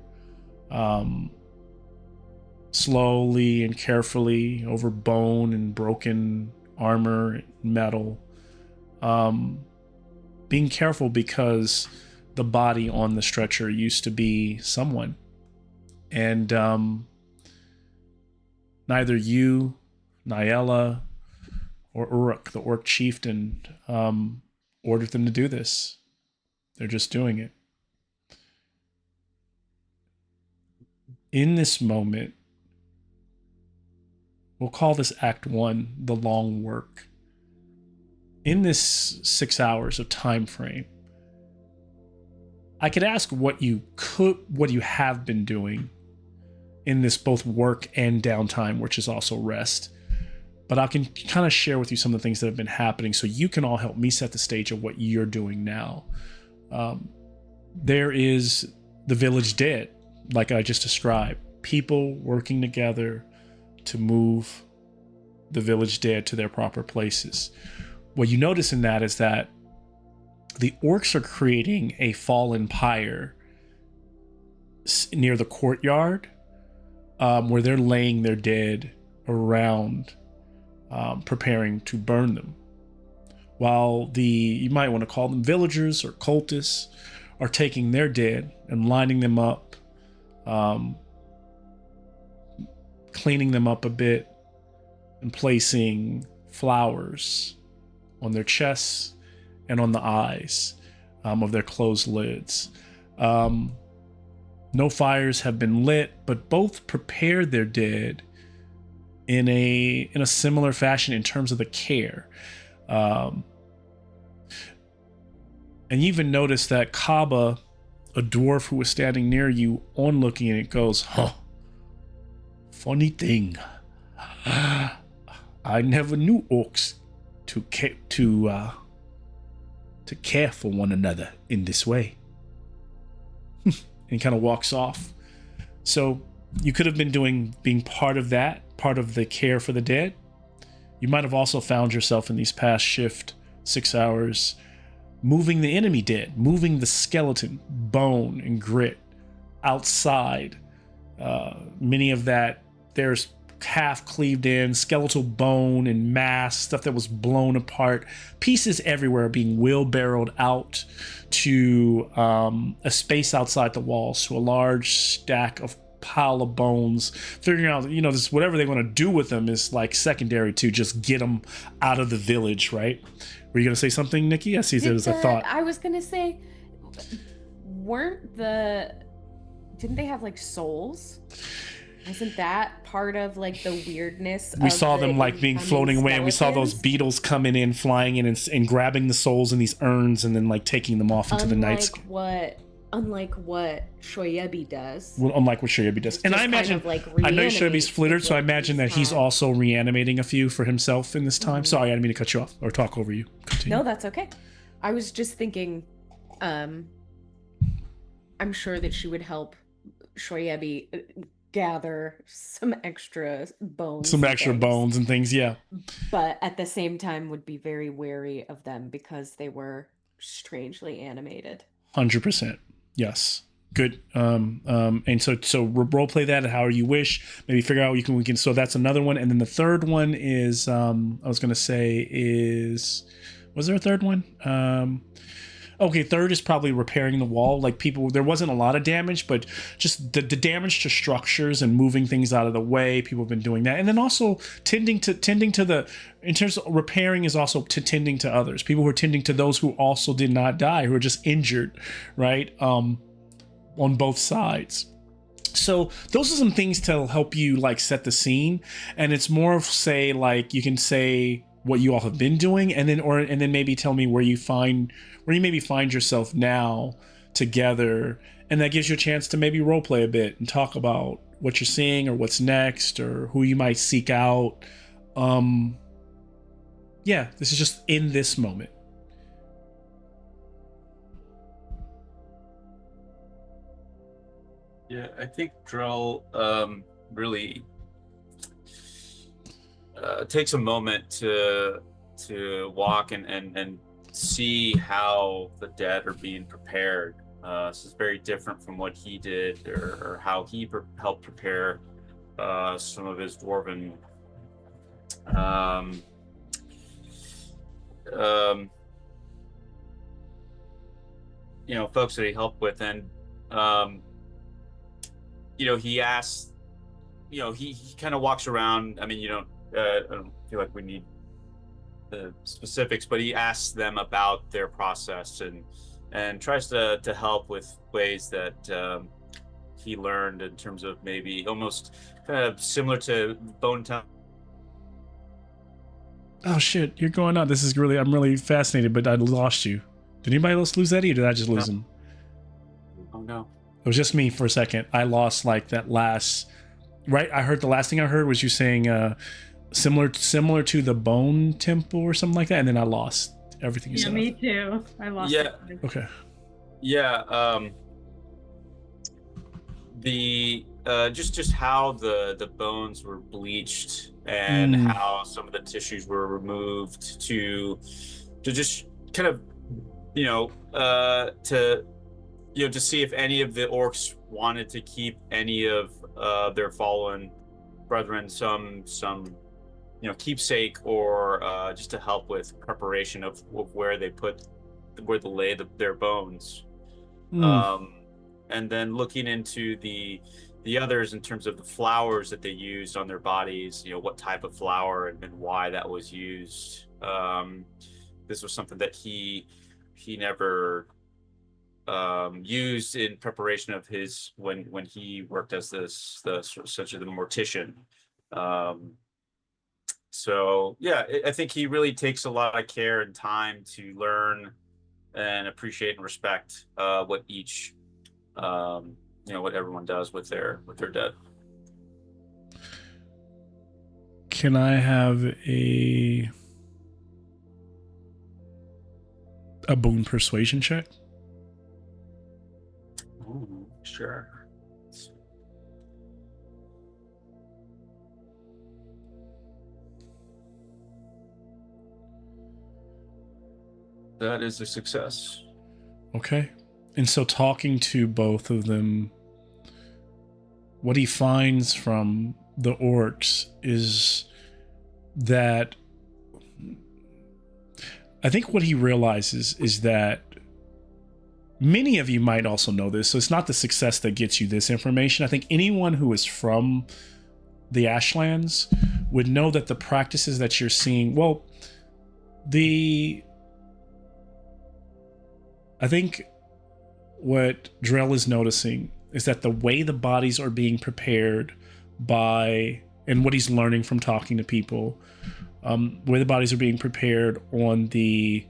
slowly and carefully over bone and broken armor and metal, being careful because the body on the stretcher used to be someone. And neither you, Nyella, or Uruk, the orc chieftain, ordered them to do this. They're just doing it. In this moment, we'll call this Act 1 the long work. In this 6 hours of time frame, I could ask what you have been doing in this both work and downtime, which is also rest. But I can kind of share with you some of the things that have been happening so you can all help me set the stage of what you're doing now. There is the village dead, like I just described. People working together to move the village dead to their proper places. What you notice in that is that the orcs are creating a fallen pyre near the courtyard, where they're laying their dead around, preparing to burn them. While you might want to call them villagers or cultists, are taking their dead and lining them up, cleaning them up a bit, and placing flowers on their chests and on the eyes of their closed lids. No fires have been lit, but both prepared their dead in a similar fashion in terms of the care. And you even notice that Kaba, a dwarf who was standing near you, on looking at it, goes, "Huh, funny thing. I never knew orcs to care for one another in this way." And he kind of walks off. So you could have been being part of that, part of the care for the dead. You might have also found yourself in these past 6 hours, moving the enemy dead, moving the skeleton, bone, and grit outside. Many of that, there's half cleaved in, skeletal bone and mass, stuff that was blown apart, pieces everywhere being wheelbarrowed out to a space outside the walls, to a large stack of pile of bones. Figuring out, this whatever they want to do with them is like secondary to just get them out of the village, right? Were you gonna say something, Nikki? I see there's a thought. I was gonna say, didn't they have like souls? Wasn't that part of like the weirdness? We saw them like being floating away, and we saw those beetles coming in, flying in, and grabbing the souls in these urns, and then like taking them off into the night sky. Unlike what Shoyebi does. Well, unlike what Shoyebi does. And I imagine, I know Shoyebi's flittered, so I imagine that he's also reanimating a few for himself in this time. Sorry, I didn't mean to cut you off or talk over you. Continue. No, that's okay. I was just thinking, I'm sure that she would help Shoyebi gather some extra bones. Some extra bones and things, yeah. But at the same time would be very wary of them because they were strangely animated. 100%. Yes. Good. And so role play that how you wish. Maybe figure out we can. So that's another one. And then the third one is I was gonna say was there a third one? Okay, third is probably repairing the wall. Like there wasn't a lot of damage, but just the damage to structures and moving things out of the way. People have been doing that, and then also tending to in terms of repairing is also tending to others. People who are tending to those who also did not die, who are just injured, right? On both sides. So those are some things to help you like set the scene, and it's more of say like you can say what you all have been doing, and then maybe tell me where you maybe find yourself now together, and that gives you a chance to maybe role play a bit and talk about what you're seeing or what's next or who you might seek out. Yeah, this is just in this moment. Yeah, I think Drell really takes a moment to walk and see how the dead are being prepared. This is very different from what he did or how he helped prepare some of his dwarven folks that he helped with. And he asks, he kind of walks around. I mean, I don't feel like we need the specifics, but he asks them about their process and tries to help with ways that he learned in terms of maybe almost kind of similar to Bone Town. Oh shit, you're going on. I'm really fascinated, but I lost you. Did anybody else lose Eddie, or did I just lose him? Oh no. It was just me for a second. I lost like that last, right? I heard the last thing I heard was you saying similar to the Bone Temple or something like that, and then I lost everything you said. Me too. I lost it. Okay. Yeah, the just how the bones were bleached and how some of the tissues were removed to just kind of to see if any of the orcs wanted to keep any of their fallen brethren some keepsake or just to help with preparation of where they lay their bones. And then looking into the others in terms of the flowers that they used on their bodies, what type of flower and why that was used. This was something that he never used in preparation of his when he worked as such a mortician. So yeah, I think he really takes a lot of care and time to learn and appreciate and respect what each what everyone does with their dead. Can I have a boon persuasion check? Ooh, sure. That is a success. Okay. And so talking to both of them, what he finds from the orcs is that I think what he realizes is that many of you might also know this, so it's not the success that gets you this information. I think anyone who is from the Ashlands would know that the practices that you're seeing, well, I think what Drell is noticing is that the way the bodies are being prepared by, and what he's learning from talking to people, where the bodies are being prepared on the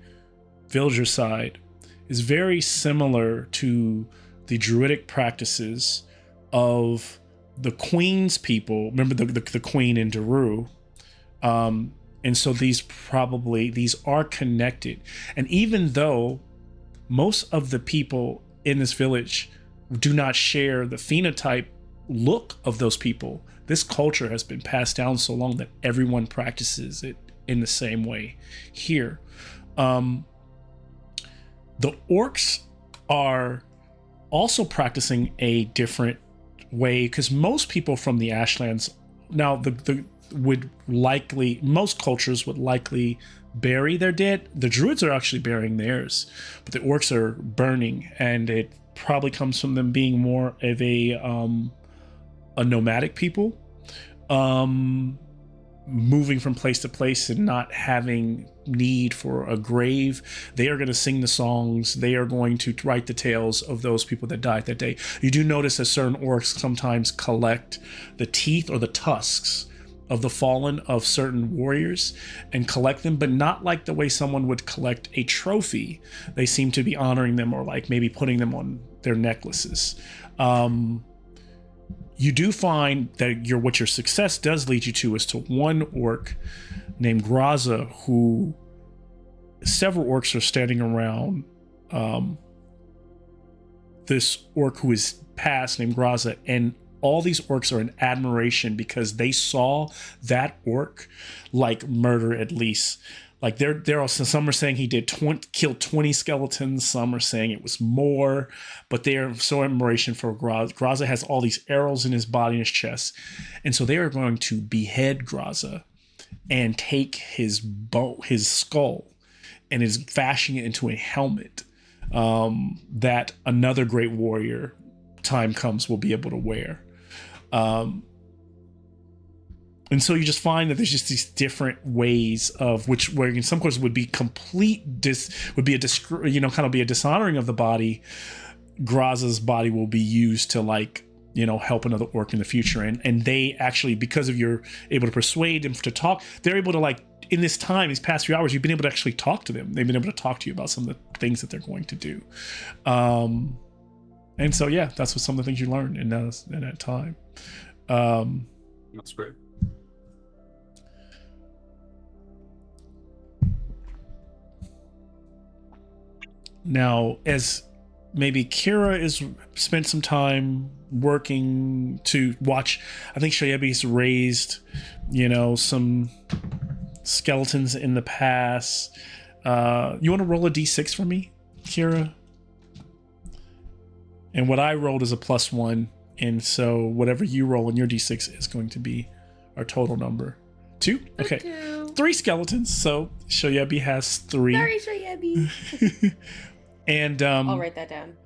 villager side is very similar to the druidic practices of the Queen's people. Remember the Queen in Daru. And so these are connected. And even though most of the people in this village do not share the phenotype look of those people, this culture has been passed down so long that everyone practices it in the same way here. The orcs are also practicing a different way, because most people from the Ashlands now most cultures would likely bury their dead. The druids are actually burying theirs, but the orcs are burning, and it probably comes from them being more of a nomadic people, moving from place to place and not having need for a grave. They are going to sing the songs. They are going to write the tales of those people that died that day. You do notice that certain orcs sometimes collect the teeth or the tusks of the fallen of certain warriors and collect them, but not like the way someone would collect a trophy. They seem to be honoring them, or like maybe putting them on their necklaces. You do find that what your success does lead you to is to one orc named Graza, who several orcs are standing around this orc who is passed named Graza, and all these orcs are in admiration because they saw that orc like murder at least. Like there are some are saying he killed 20 skeletons. Some are saying it was more, but they are so admiration for Graza. Graza has all these arrows in his body and his chest, and so they are going to behead Graza and take his skull, and is fashioning it into a helmet that another great warrior, time comes, will be able to wear. And so you just find that there's just these different ways of where in some cases would be be a dishonoring of the body. Graza's body will be used to help another orc in the future. And they actually, because of you're able to persuade them to talk, they're able to in this time, these past few hours, you've been able to actually talk to them. They've been able to talk to you about some of the things that they're going to do. And so, yeah, that's what some of the things you learned in that time. That's great. Now, as maybe Kira is spent some time working to watch, I think Shoyebi's raised, some skeletons in the past. You want to roll a d6 for me, Kira? And what I rolled is a +1, and so whatever you roll in your d6 is going to be our total number. 2? Okay. 2. 3 skeletons, so Shoyebi has 3. Sorry, Shoyebi. And I'll write that down.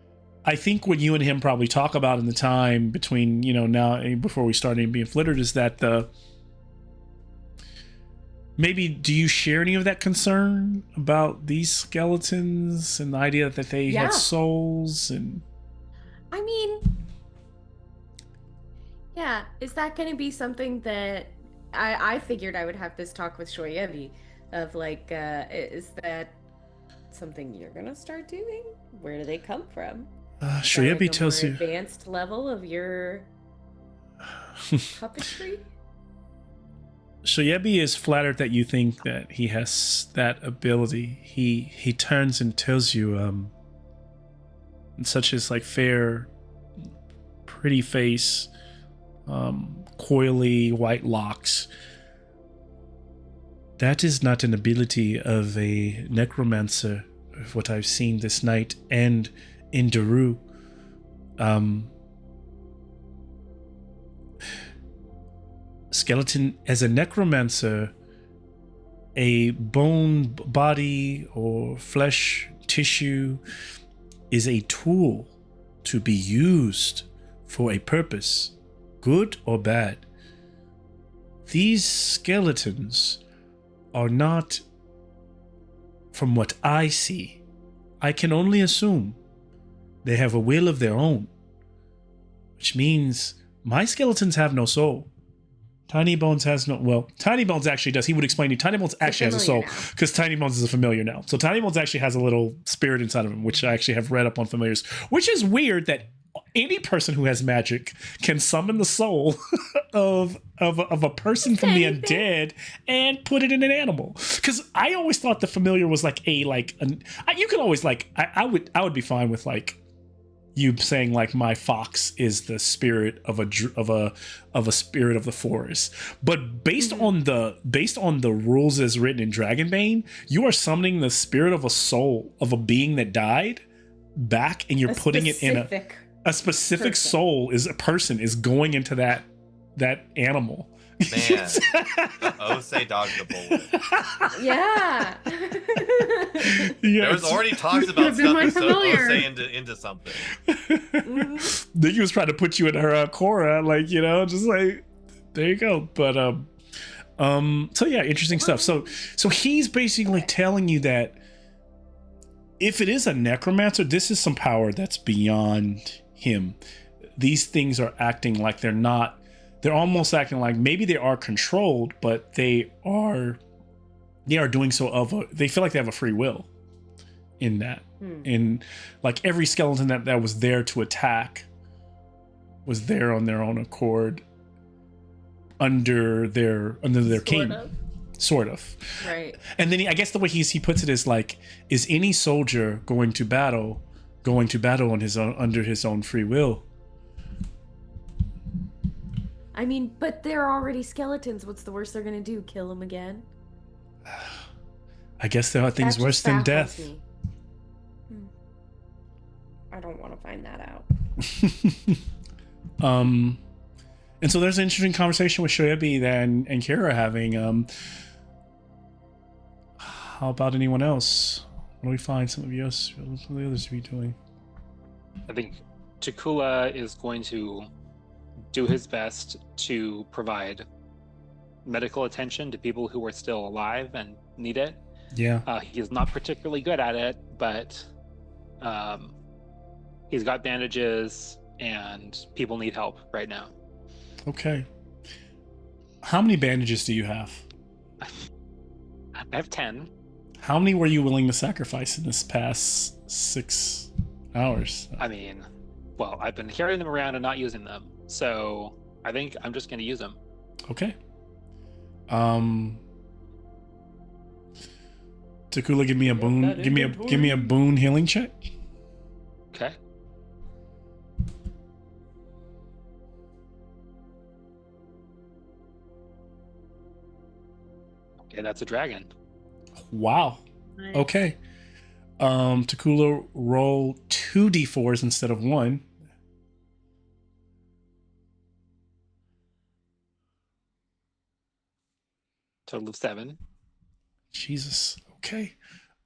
I think what you and him probably talk about in the time between, now and before we started being flittered, is that maybe do you share any of that concern about these skeletons and the idea that they had souls? And I mean, yeah, is that going to be something that I figured I would have this talk with Shoyebi of is that something you're going to start doing? Where do they come from? Shoyebi tells you advanced level of your puppetry. Shoyebi is flattered that you think that he has that ability. He turns and tells you, such as fair, pretty face, coily white locks. That is not an ability of a necromancer, of what I've seen this night and in Daru. Skeleton, as a necromancer, a bone body or flesh tissue is a tool to be used for a purpose, good or bad. These skeletons are not, from what I see, I can only assume they have a will of their own, which means my skeletons have no soul. Tiny Bones has no, well, Tiny Bones actually does. He would explain to you, Tiny Bones actually has a soul because Tiny Bones is a familiar now. So Tiny Bones actually has a little spirit inside of him, which I actually have read up on familiars, which is weird that any person who has magic can summon the soul of a person from the undead and put it in an animal. Because I always thought the familiar was like you could always I would be fine with like you saying like my fox is the spirit of a spirit of the forest, but based on the rules as written in Dragonbane, you are summoning the spirit of a soul of a being that died back, and you're putting it in a specific person. Soul is a person is going into that animal. Man, the Osei dodged a bullet. Yeah. Yeah, there was already talks about stuffing Osei into something. Nikki was trying to put you in her Korra, like, you know, just like, there you go. But so yeah, interesting stuff. So he's basically telling you that if it is a necromancer, this is some power that's beyond him. These things are acting like they're not. They're almost acting like maybe they are controlled, but they are doing so they feel like they have a free will in that. In like every skeleton that was there to attack was there on their own accord under their king. Sort of. Right. And then I guess the way he puts it is like, is any soldier going to battle on his own under his own free will? I mean, but they're already skeletons. What's the worst they're gonna do? Kill them again? I guess there are things worse than death. I don't want to find that out. And so there's an interesting conversation with Shoyabi and Kira are having. How about anyone else? What do we find some of the others to be doing? I think Takula is going to do his best to provide medical attention to people who are still alive and need it. Yeah. He is not particularly good at it, but he's got bandages and people need help right now. Okay. How many bandages do you have? I have 10. How many were you willing to sacrifice in this past 6 hours? I mean, well, I've been carrying them around and not using them. So I think I'm just going to use them. Okay. Takula, give me a boon. Give me a boon healing check. Okay. Okay, that's a dragon. Wow. Nice. Okay. Takula, roll 2d4s instead of 1. Total of 7. Jesus. Okay.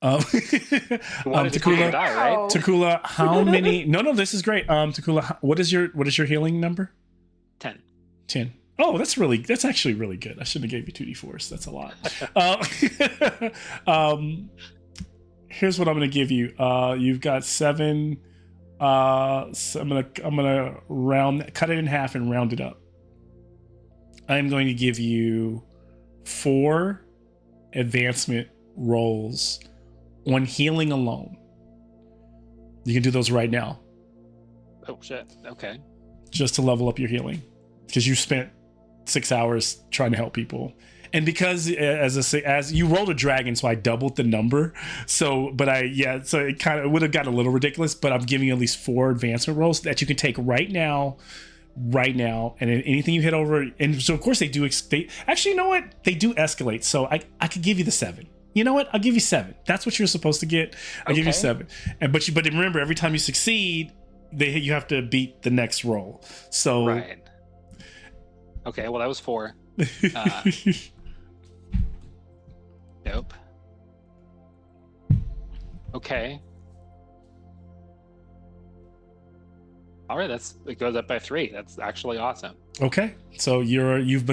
Takula, die, right? Takula, how many? No, this is great. Takula, what is your healing number? 10. 10. Oh, that's actually really good. I shouldn't have gave you 2d4s. That's a lot. Here's what I'm gonna give you. You've got 7. So I'm gonna cut it in half and round it up. I'm going to give you 4 advancement rolls on healing alone. You can do those right now. Oh shit. Okay. Just to level up your healing, because you spent 6 hours trying to help people, and because as you rolled a dragon, so I doubled the number. So it kind of would have gotten a little ridiculous. But I'm giving you at least 4 advancement rolls that you can take right now, and then anything you hit over. And so of course they do. Actually, you know what? They do escalate. So I could give you the 7. You know what? I'll give you 7. That's what you're supposed to get. I'll give you 7. But remember, every time you succeed, you have to beat the next roll. So right. Okay, well that was 4. Nope. Okay. All right, it goes up by 3. That's actually awesome. Okay, so you've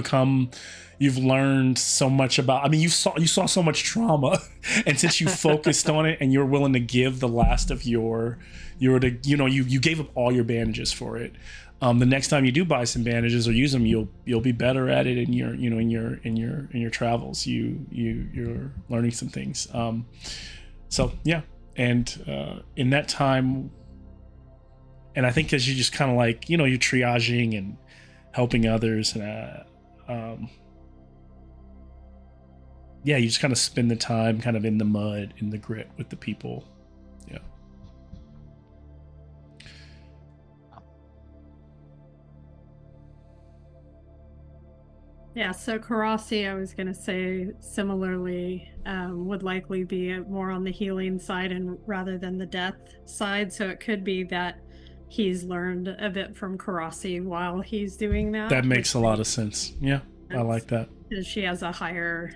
learned so much about. I mean, you saw so much trauma, and since you focused on it, and you're willing to give the last of you gave up all your bandages for it. The next time you do buy some bandages or use them, you'll be better at it in your travels. You're learning some things. So yeah, and in that time. And I think because you just kind of like, you're triaging and helping others. And yeah, you just kind of spend the time kind of in the mud, in the grit with the people. Yeah. Yeah, so Karasi, I was going to say similarly, would likely be more on the healing side and rather than the death side. So it could be that he's learned a bit from Karasi while he's doing that. That makes a lot of sense. Yeah, I like that. Because she has a higher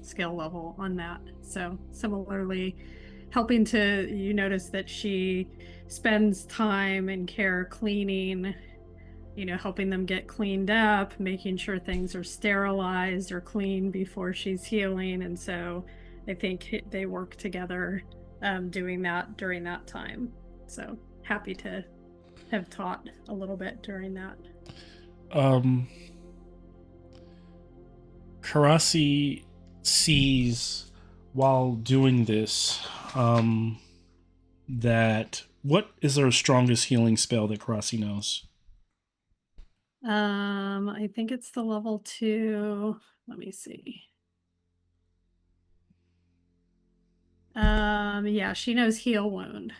skill level on that. So similarly, helping to, you notice that she spends time and care cleaning, helping them get cleaned up, making sure things are sterilized or clean before she's healing. And so I think they work together doing that during that time. So happy to have taught a little bit during that. Karasi sees while doing this that what is their strongest healing spell that Karasi knows? I think it's the level 2. Let me see. Yeah, she knows heal wound.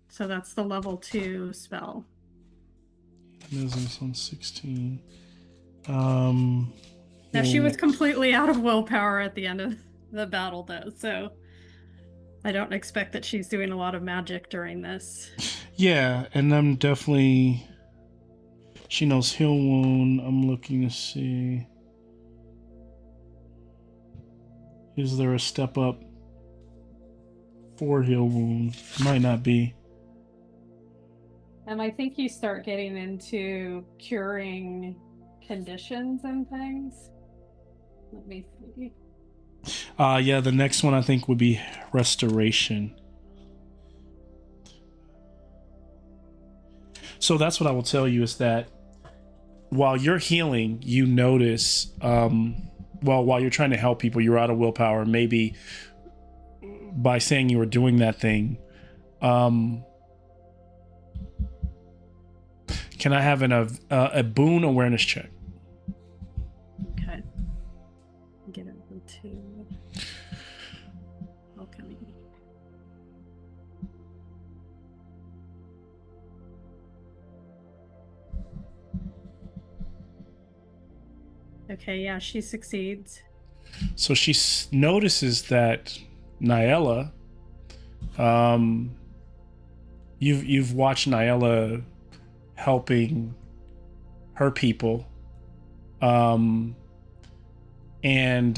So that's the level 2 spell. Mechanisms on 16. Now she was completely out of willpower at the end of the battle though, so I don't expect that she's doing a lot of magic during this. Yeah, and I'm definitely. She knows heal wound. I'm looking to see. Is there a step up for heal wound? Might not be. And I think you start getting into curing conditions and things. Let me see. Yeah, the next one I think would be restoration. So that's what I will tell you is that while you're healing, you notice, while you're trying to help people, you're out of willpower. Maybe by saying you were doing that thing, can I have a boon awareness check? Okay. Get over to alchemy. Okay, yeah, she succeeds. So she notices that Nyella, you've watched Nyella helping her people, and in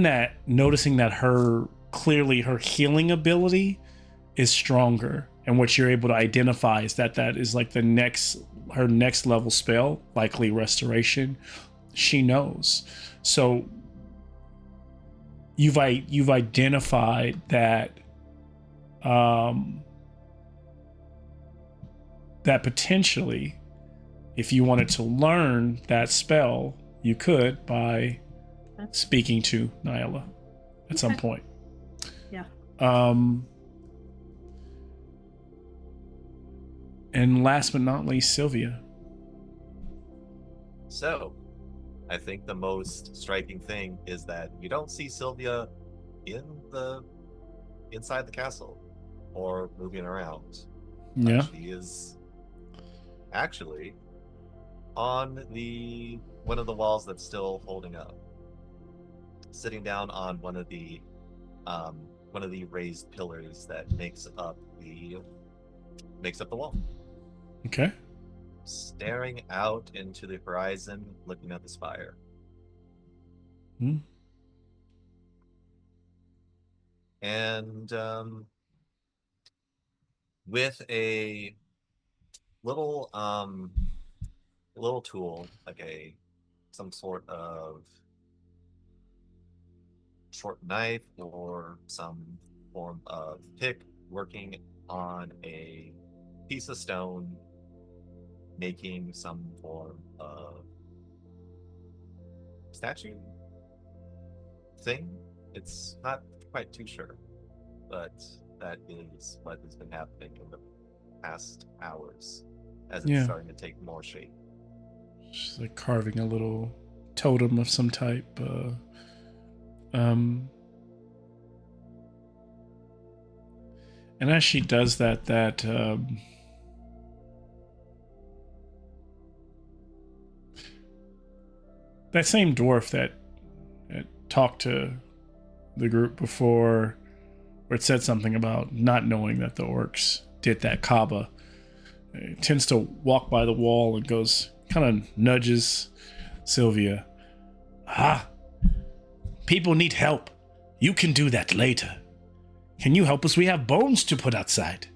that, noticing that her healing ability is stronger, and what you're able to identify is that is like her next level spell, likely restoration. She knows. So you've identified that that potentially, if you wanted to learn that spell, you could by speaking to Nyla at some point. Yeah. And last but not least, Sylvia. So, I think the most striking thing is that you don't see Sylvia inside the castle or moving around. Yeah. She is actually on one of the walls that's still holding up, sitting down on one of the raised pillars that makes up the wall. Okay. Staring out into the horizon, looking at the spire. And with a little little tool, like some sort of short knife or some form of pick, working on a piece of stone, making some form of statue thing. It's not quite too sure, but that is what has been happening in the past hours as it's starting to take more shape. She's like carving a little totem of some type. And as she does that, that same dwarf that talked to the group before, where it said something about not knowing that the orcs did that Kaba, tends to walk by the wall and goes, kind of nudges Sylvia. People need help. You can do that later. Can you help us? We have bones to put outside.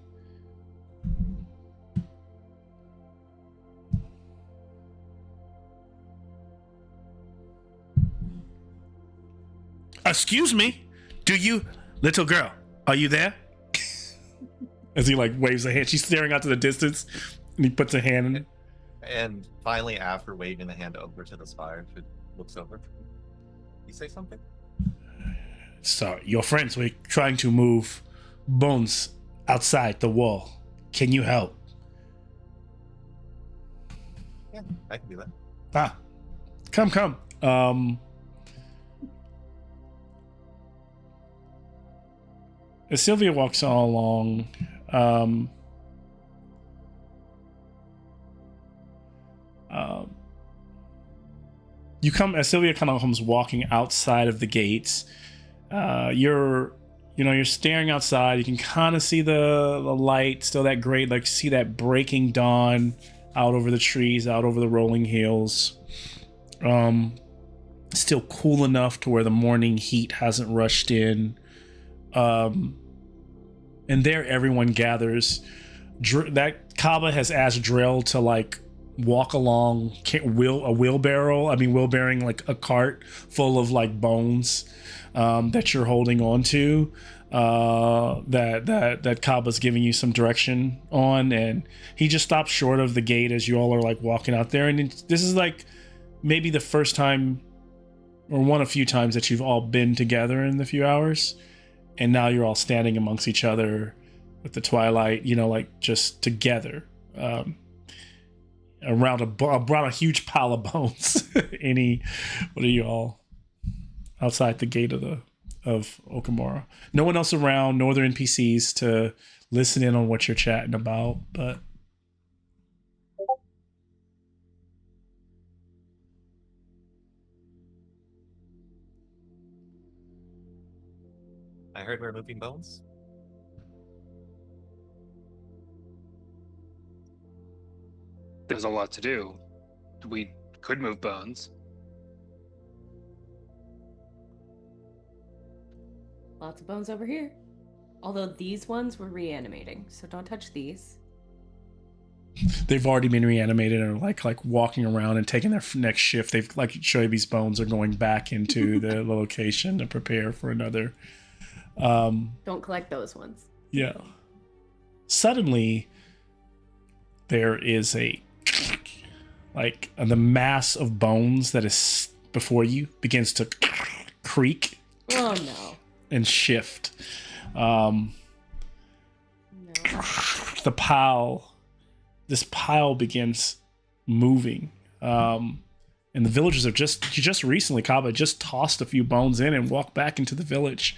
Excuse me? Do you... Little girl, are you there? As he like waves a hand. She's staring out to the distance and he puts a hand in it. And finally, after waving the hand over to the spire, she looks over. You say something? So, your friends were trying to move bones outside the wall. Can you help? Yeah, I can do that. Come. As Sylvia walks all along, as Sylvia kind of comes walking outside of the gates, you're staring outside. You can kind of see the light, still that great, like see that breaking dawn out over the trees, out over the rolling hills. Still cool enough to where the morning heat hasn't rushed in. And there everyone gathers. That Kaba has asked Drill to like walk along wheelbarrowing like a cart full of like bones that you're holding on to, that Kaba's giving you some direction on, and he just stops short of the gate as you all are like walking out there. And this is like maybe the first time or one of a few times that you've all been together in the few hours, and now you're all standing amongst each other with the twilight, like just together, around a huge pile of bones. What are you all outside the gate of Okamura? No one else around, no other NPCs to listen in on what you're chatting about, but I heard we're moving bones. There's a lot to do. We could move bones. Lots of bones over here. Although these ones were reanimating, so don't touch these. They've already been reanimated and are like walking around and taking their next shift. They've like Shoaib's bones are going back into the location to prepare for another. Don't collect those ones. Yeah. Suddenly, there is the mass of bones that is before you begins to creak. Oh no. And shift. No. This pile begins moving. And the villagers have just recently, Kaba just tossed a few bones in and walked back into the village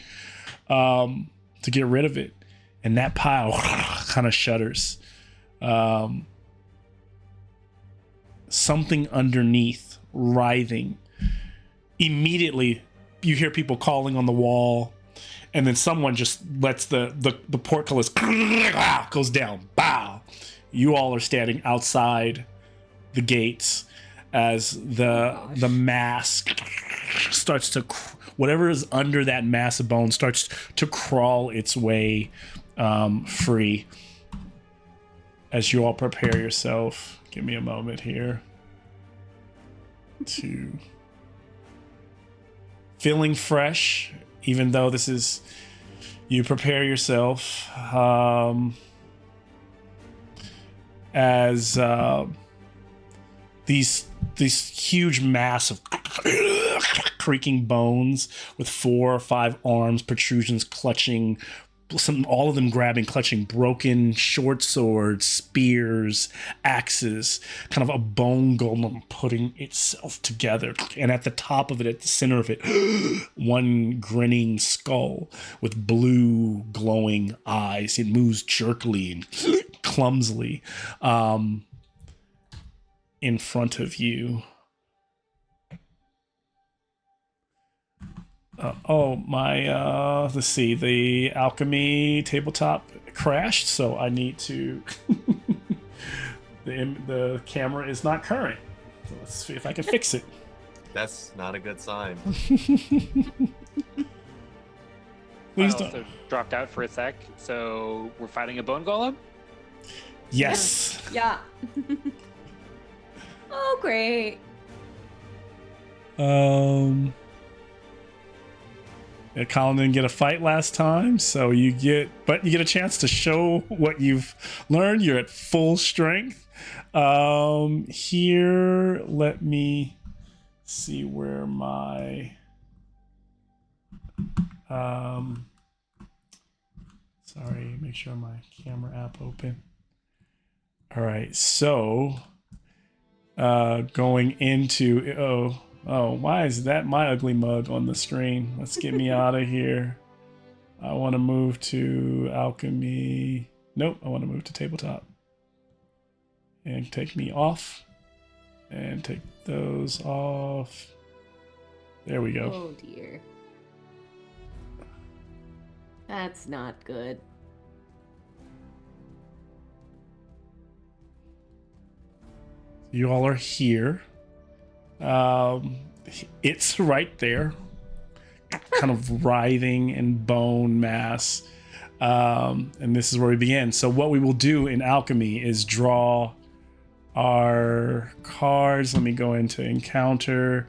to get rid of it. And that pile kind of shudders. Something underneath, writhing. Immediately, you hear people calling on the wall, and then someone just lets the portcullis goes down. Bow. You all are standing outside the gates as the mass starts to, whatever is under that mass of bones starts to crawl its way free. as you all prepare yourself, give me a moment here to feeling fresh, even though this is, you prepare yourself as these huge mass of creaking bones with 4 or 5 arms, protrusions clutching, all of them grabbing, clutching broken short swords, spears, axes, kind of a bone golem putting itself together. And at the top of it, at the center of it, one grinning skull with blue glowing eyes. It moves jerkily and clumsily in front of you. Let's see, the alchemy tabletop crashed, so I need to the camera is not current, so let's see if I can fix it. That's not a good sign. Please I don't. also dropped out for a sec, so we're fighting a bone golem? Yes. Yeah. Oh, great. Yeah, Colin didn't get a fight last time, so you get a chance to show what you've learned. You're at full strength. Here, let me see where my sorry, make sure my camera app open. All right, so going into why is that my ugly mug on the screen? Let's get me out of here. I want to move to alchemy. Nope, I want to move to tabletop. And take me off. And take those off. There we go. Oh dear. That's not good. You all are here. It's right there, kind of writhing in bone mass. And this is where we begin. So what we will do in alchemy is draw our cards. Let me go into encounter.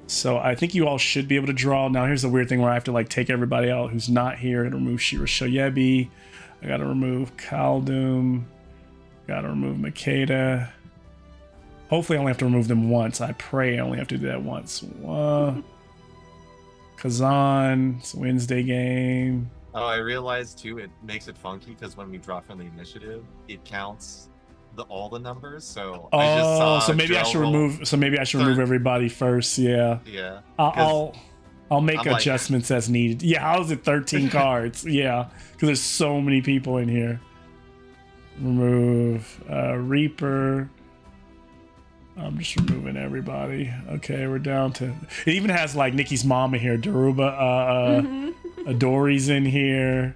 So I think you all should be able to draw. Now here's the weird thing where I have to like take everybody out who's not here and remove Shira Shoyebi. I gotta remove Khaldun. Gotta remove Makeda. Hopefully I only have to remove them once. I pray I only have to do that once. Kazan, it's a Wednesday game. Oh, I realized too, it makes it funky because when we draw from the initiative, it counts all the numbers. So I just saw so maybe I should remove. So maybe I should remove everybody first. Yeah. Yeah. I'll make I'm like- adjustments as needed. Yeah, I was at 13 cards. Yeah, because there's so many people in here. Remove Reaper. I'm just removing everybody. Okay, we're down to. It even has like Nikki's mama here. Daruba, Adori's in here.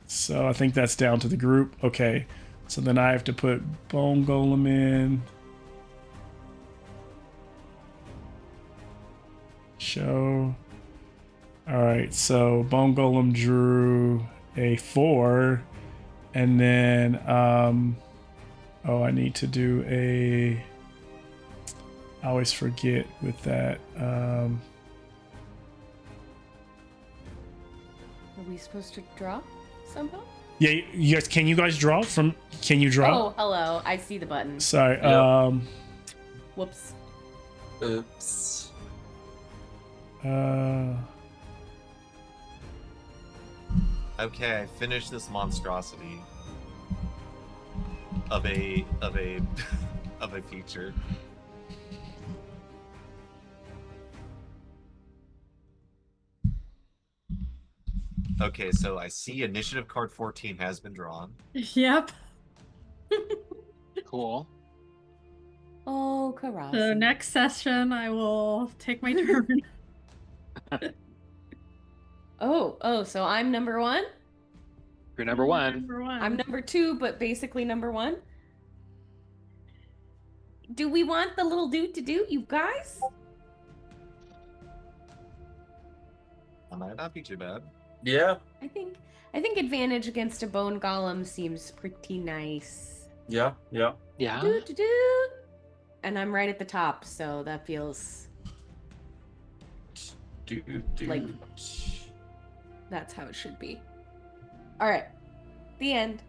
So I think that's down to the group. Okay, so then I have to put Bone Golem in. Show. All right, so Bone Golem drew a 4, and then I need to do a. I always forget with that. Are we supposed to draw somehow? Yeah, you guys. Can you guys draw from? Can you draw? Oh, hello. I see the button. Sorry. Yep. Whoops. Oops. Okay, I finished this monstrosity of a of a feature. Okay, so I see initiative card 14 has been drawn. Yep. Cool. Oh, Karasi. So next session, I will take my turn. Oh, so I'm number 1? You're number 1. Number 1. I'm number 2, but basically number 1? Do we want the little dude to do, you guys? That might not be too bad. Yeah. I think advantage against a bone golem seems pretty nice. Yeah. Yeah. Do. And I'm right at the top, so that feels like that's how it should be. All right. The end.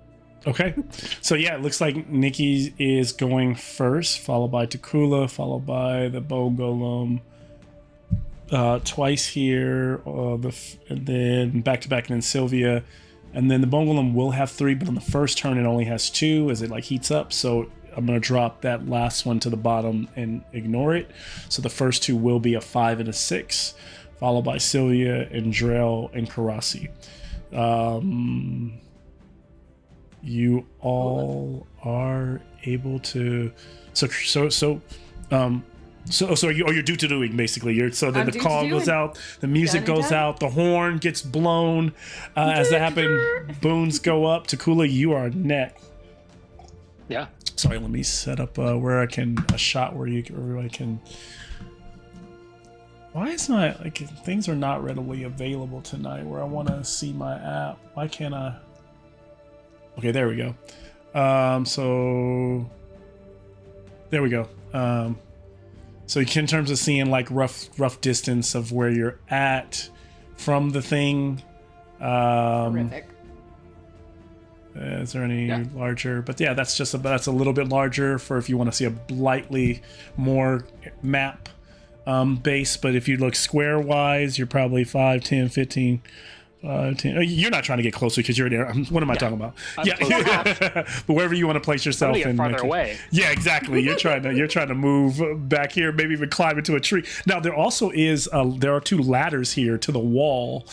Okay. So yeah, it looks like Nikki is going first, followed by Takula, followed by the Bow Golem. Twice here, and then back to back, and then Sylvia. And then the Bow Golem will have 3, but on the first turn it only has 2 as it like heats up. So I'm going to drop that last one to the bottom and ignore it. So the first 2 will be a 5 and a 6, followed by Sylvia and Drell and Karasi. You all are able to. So you're due to doing basically. The call goes out, the music goes out, the horn gets blown. As that happens, boons go up. Takula, you are next. Yeah. Sorry, let me set up where I can a shot where everybody can. Why is my things are not readily available tonight? Where I want to see my app. Why can't I? Okay, there we go. So there we go. So you can, in terms of seeing like rough distance of where you're at from the thing. Terrific. Is there any larger? But yeah, that's a little bit larger for if you want to see a slightly more map base. But if you look square wise, you're probably 5, 10, 15. 10. You're not trying to get closer because you're there. What am I talking about? But wherever you want to place yourself in, farther away. Yeah, exactly. You're trying to move back here, maybe even climb into a tree. Now there also is there are 2 ladders here to the wall.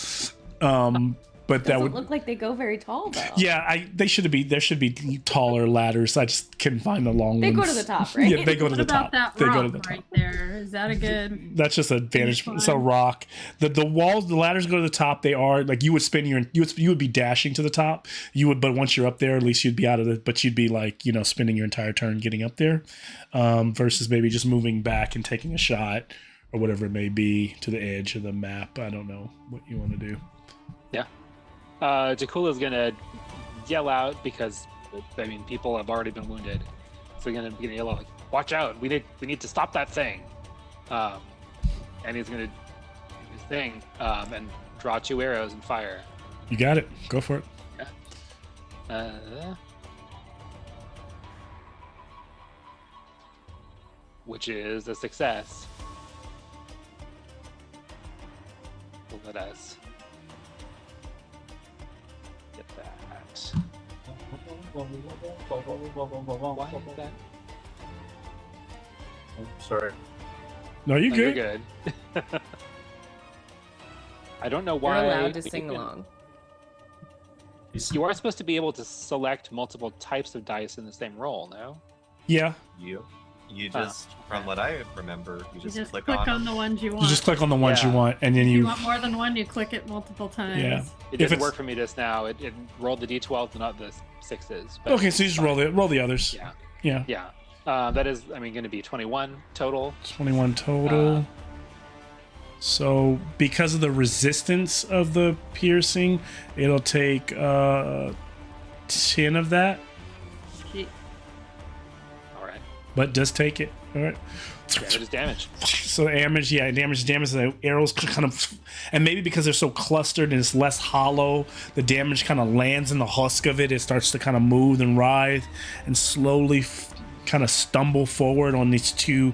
But that would look like they go very tall though. Yeah, there should be taller ladders. I just couldn't find the long ones. They go to the top, right? Yeah, they go to the top. That they rock go to the top. right there. Is that a good? That's just a vantage. It's a rock. The walls, the ladders go to the top. They are like you would spin you would be dashing to the top. But once you're up there, at least you'd be out of it. But you'd be like spinning your entire turn getting up there, versus maybe just moving back and taking a shot or whatever it may be to the edge of the map. I don't know what you want to do. Yeah. Takula's gonna yell out because people have already been wounded, so he's gonna yell out, like, "Watch out! We need to stop that thing!" And he's gonna do his thing and draw 2 arrows and fire. You got it. Go for it. Yeah. Which is a success. Let us get that. Why is that? Sorry. No, you're good. You're good. I don't know why. You're allowed to sing along. You are supposed to be able to select multiple types of dice in the same roll, no? Yeah. You just, from what I remember, you just click on the ones you want. You just click on the ones you want, and then if you want more than one, you click it multiple times. Yeah. It didn't work for me just now. It rolled the d12, not the 6s. But okay, so you just roll the others. Yeah. That is, going to be 21 total. 21 total. So because of the resistance of the piercing, it'll take 10 of that. But does take it. All right. Damage is damage. So damage. The arrows kind of, and maybe because they're so clustered and it's less hollow, the damage kind of lands in the husk of it. It starts to kind of move and writhe and slowly kind of stumble forward on these two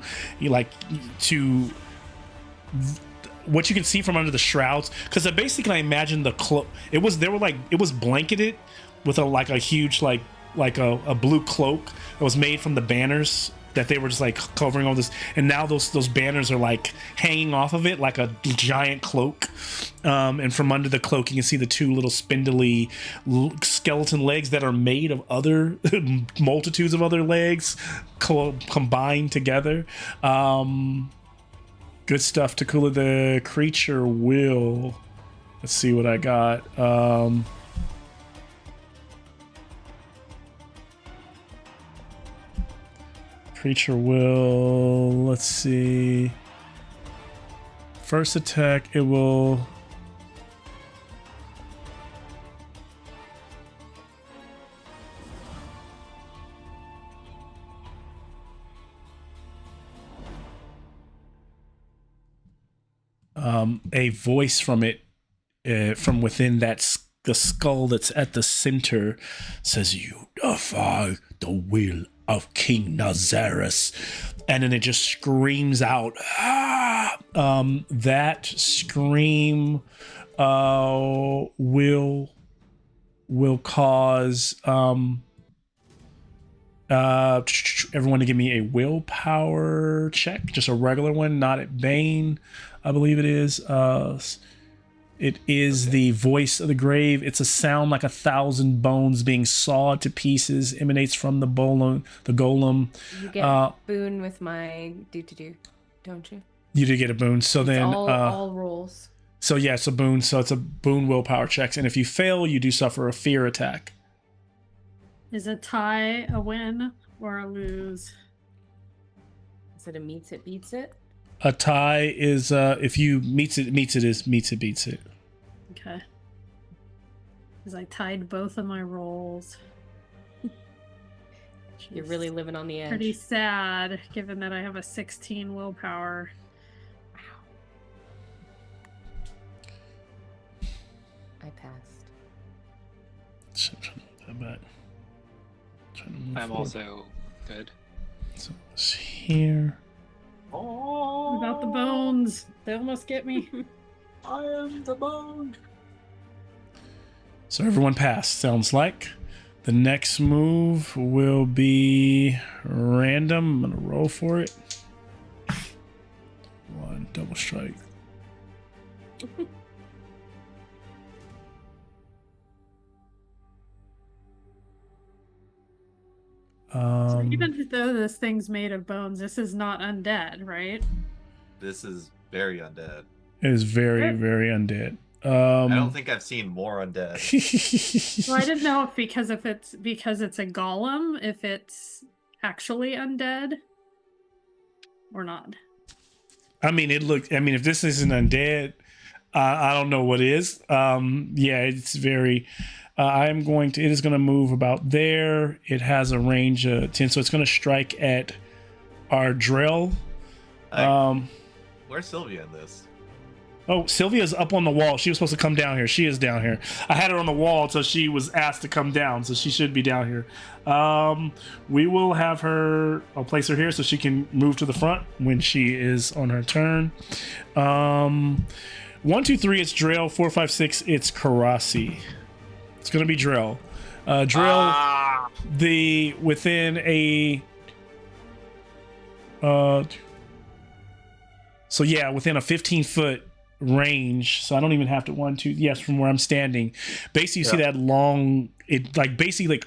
what you can see from under the shrouds. Because basically, I imagine the cloak. It was blanketed with a huge a blue cloak that was made from the banners that they were just like covering all this, and now those banners are like hanging off of it like a giant cloak, and from under the cloak you can see the 2 little spindly skeleton legs that are made of other multitudes of other legs combined together. Good stuff. Takula, the creature will, let's see what I got. Creature will, let's see. First attack, it will a voice from it, from within the skull that's at the center, says, "You defy the will of King Nazarus," and then it just screams out. Ah! That scream will cause everyone to give me a willpower check, just a regular one, not at Bane, I believe it is. It is the voice of the grave. It's a sound like 1,000 bones being sawed to pieces, emanates from the golem. You get boon with my do, don't you? You did get a boon. So It's then all rolls. so yeah, it's a boon. So it's a boon willpower checks, and if you fail, you do suffer a fear attack. Is a tie a win or a lose? Is it a meets it beats it? A tie is if you meets it beats it. Okay. Because I tied both of my rolls. You're really living on the edge. Pretty sad, given that I have a 16 willpower. I passed. I'm also good. So it's here. Oh, Without the bones, they almost get me. I am the bone. So everyone passed, sounds like. The next move will be random. I'm gonna roll for it. One double strike. So even though this thing's made of bones, this is not undead, right? This is very undead. It is very, very undead. I don't think I've seen more undead. Well, I didn't know if because it's a golem, if it's actually undead or not. I mean, if this isn't undead, I don't know what is. Yeah, it's very. It is going to move about there. It has a range of 10, so it's going to strike at our drill. Where's Sylvia in this? Oh, Sylvia's up on the wall. She was supposed to come down here. She is down here. I had her on the wall until she was asked to come down, so she should be down here. We will have her. I'll place her here so she can move to the front when she is on her turn. 1, 2, 3, it's Drill. 4, 5, 6, it's Karasi. It's gonna be Drill. Drill. Within a. So yeah, within a 15-foot range, so I don't even have to 1, 2. Yes, from where I'm standing, basically you see that long. It like basically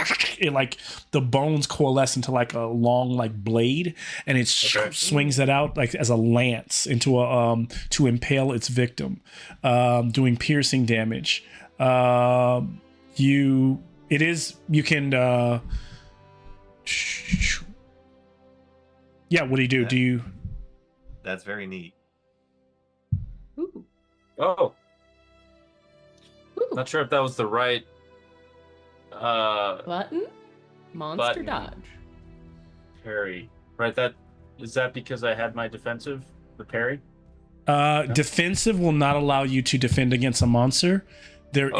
like the bones coalesce into like a long like blade, and it swings that out like as a lance into a to impale its victim, doing piercing damage. You can. Yeah, what do you do? Do you? That's very neat. Ooh. Oh. Ooh. Not sure if that was the right Button? Monster Button. dodge. parry. Right, is that because I had my defensive, the parry? Defensive will not allow you to defend against a monster. There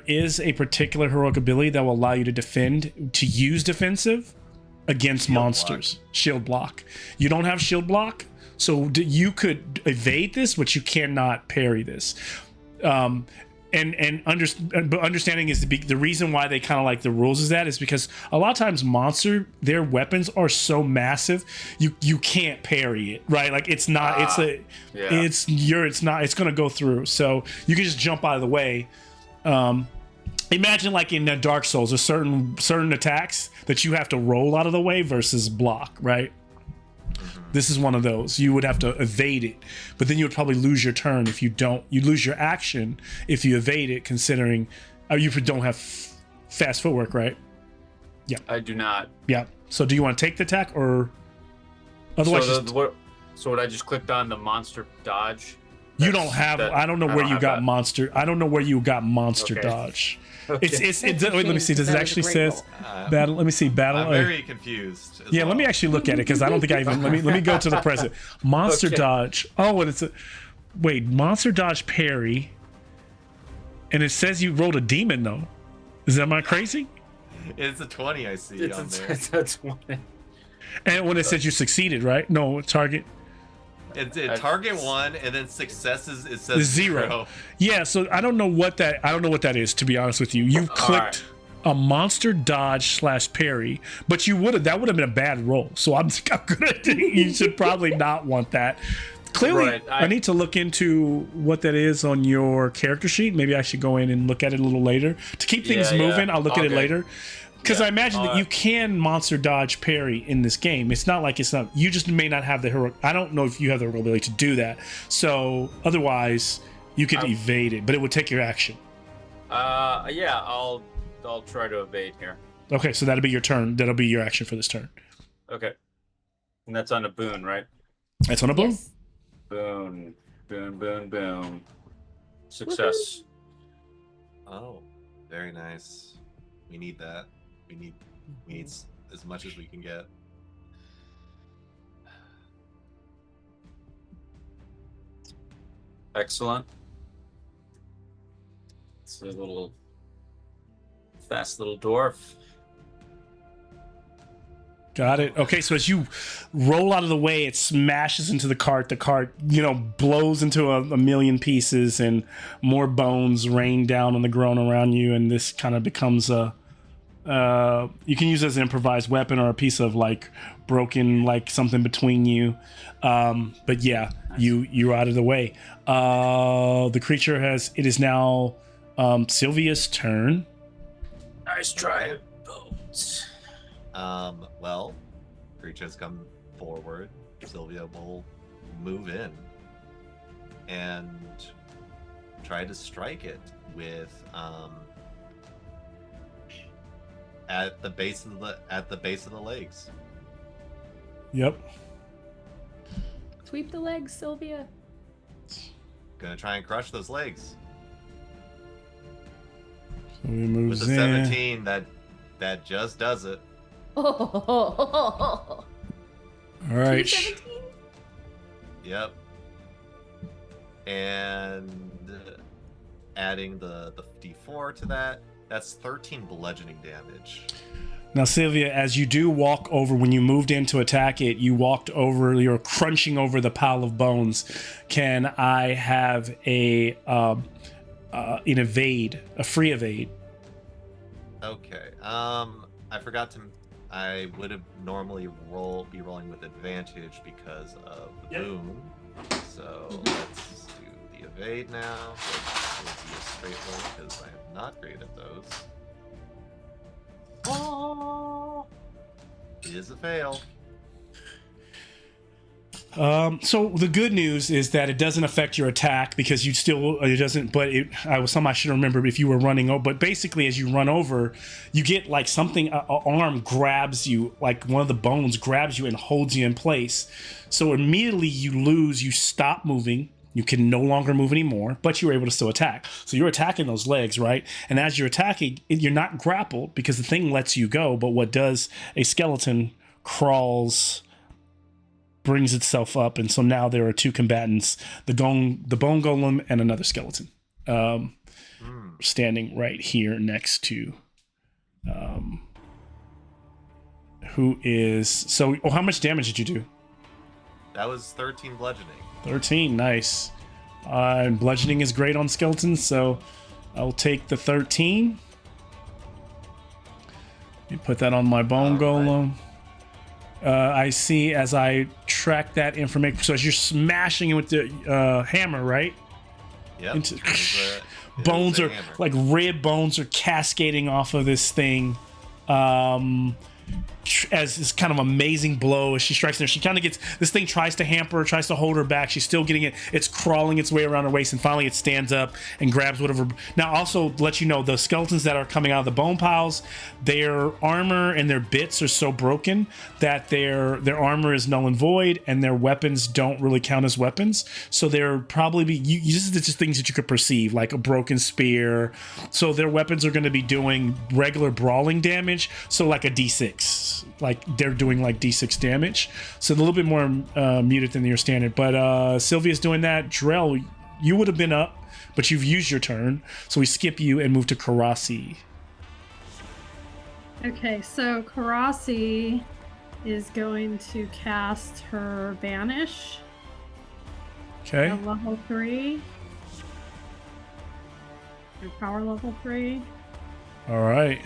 is a particular heroic ability that will allow you to use defensive against monsters. Shield block. You don't have shield block, so you could evade this, but you cannot parry this. Understanding is the reason why they kind of like the rules is because a lot of times their weapons are so massive you can't parry it, right? Like it's not it's gonna go through, so you can just jump out of the way. Imagine like in Dark Souls, there's certain attacks that you have to roll out of the way versus block, right? This is one of those. You would have to evade it, but then you would probably lose your turn if you don't. You lose your action if you evade it, considering you don't have fast footwork, right? Yeah, I do not. Yeah. So do you want to take the attack or otherwise? So would I just clicked on the monster dodge? You don't have. I don't know where you got monster. I don't know where you got monster dodge. Okay. It's wait, let me see. Does it actually says battle? Let me see battle. I'm very confused. Yeah, let me actually look at it because I don't think I even. Let me go to the present. Monster dodge. Oh, and it's a. wait, monster dodge parry, and it says you rolled a demon though. Is that am I crazy? It's a 20 I see on there. That's one. And when it says you succeeded, right? No, target It's target 1, and then successes it says 0. Yeah, so I don't know what that is, to be honest with you. You clicked a monster dodge / parry, but that would have been a bad roll. So I'm gonna you should probably not want that. Clearly, Right, I need to look into what that is on your character sheet. Maybe I should go in and look at it a little later. To keep things moving, I'll look at it later. Because I imagine that you can monster dodge parry in this game. It's not like you just may not have the heroic. I don't know if you have the ability to do that. So otherwise, you could evade it, but it would take your action. Yeah, I'll try to evade here. Okay, so that'll be your turn. That'll be your action for this turn. Okay. And that's on a boon, right? That's on a boom. Yes. Boon. Success. Oh, very nice. We need that. We need as much as we can get. Excellent. It's a fast little dwarf. Got it. Okay, so as you roll out of the way, it smashes into the cart. The cart, blows into a million pieces, and more bones rain down on the ground around you. And this kind of becomes you can use it as an improvised weapon or a piece of broken something between you. But yeah, you're out of the way. The creature it is now Sylvia's turn. Nice try, bones. Well, creatures come forward. Sylvia will move in and try to strike it with at the base of the legs. Yep. Sweep the legs, Sylvia. Gonna try and crush those legs. So he moves With a in. 17, that just does it. Oh. All right. 217? Yep. And adding the D4 to that, that's 13 bludgeoning damage. Now, Sylvia, as you do walk over, when you moved in to attack it, you're crunching over the pile of bones. Can I have an evade, a free evade? Okay. I forgot to. I would have normally be rolling with advantage because of the boon. So let's do the evade now. It will be a straight roll because I am not great at those. Oh, it is a fail. So the good news is that it doesn't affect your attack because it doesn't, but I should remember if you were running over, but basically as you run over, you get something, an arm grabs you, one of the bones grabs you and holds you in place. So immediately you stop moving. You can no longer move anymore, but you were able to still attack. So you're attacking those legs, right? And as you're attacking, you're not grappled because the thing lets you go, but what does a skeleton brings itself up, and so now there are two combatants, the bone golem and another skeleton, standing right here next to how much damage did you do? That was 13 bludgeoning. 13, nice. And bludgeoning is great on skeletons, so I'll take the 13. Let me put that on my bone golem. I see as I track that information. So as you're smashing it with the hammer, right? Yep. Bones are red bones are cascading off of this thing. As this kind of amazing blow as she strikes there, she kind of gets this thing, tries to hamper her, tries to hold her back. She's still getting it. It's crawling its way around her waist, and finally it stands up and grabs whatever. Now, also let you know, the skeletons that are coming out of the bone piles, their armor and their bits are so broken that their armor is null and void, and their weapons don't really count as weapons. So they're probably this is just things that you could perceive, like a broken spear. So their weapons are going to be doing regular brawling damage, so like a D6. is like they're doing like d6 damage, so a little bit more muted than your standard. But Sylvia's doing that. Drell, you would have been up, but you've used your turn, so we skip you and move to Karasi. Okay, so Karasi is going to cast her Banish Okay. at level 3. Her power level 3. All right.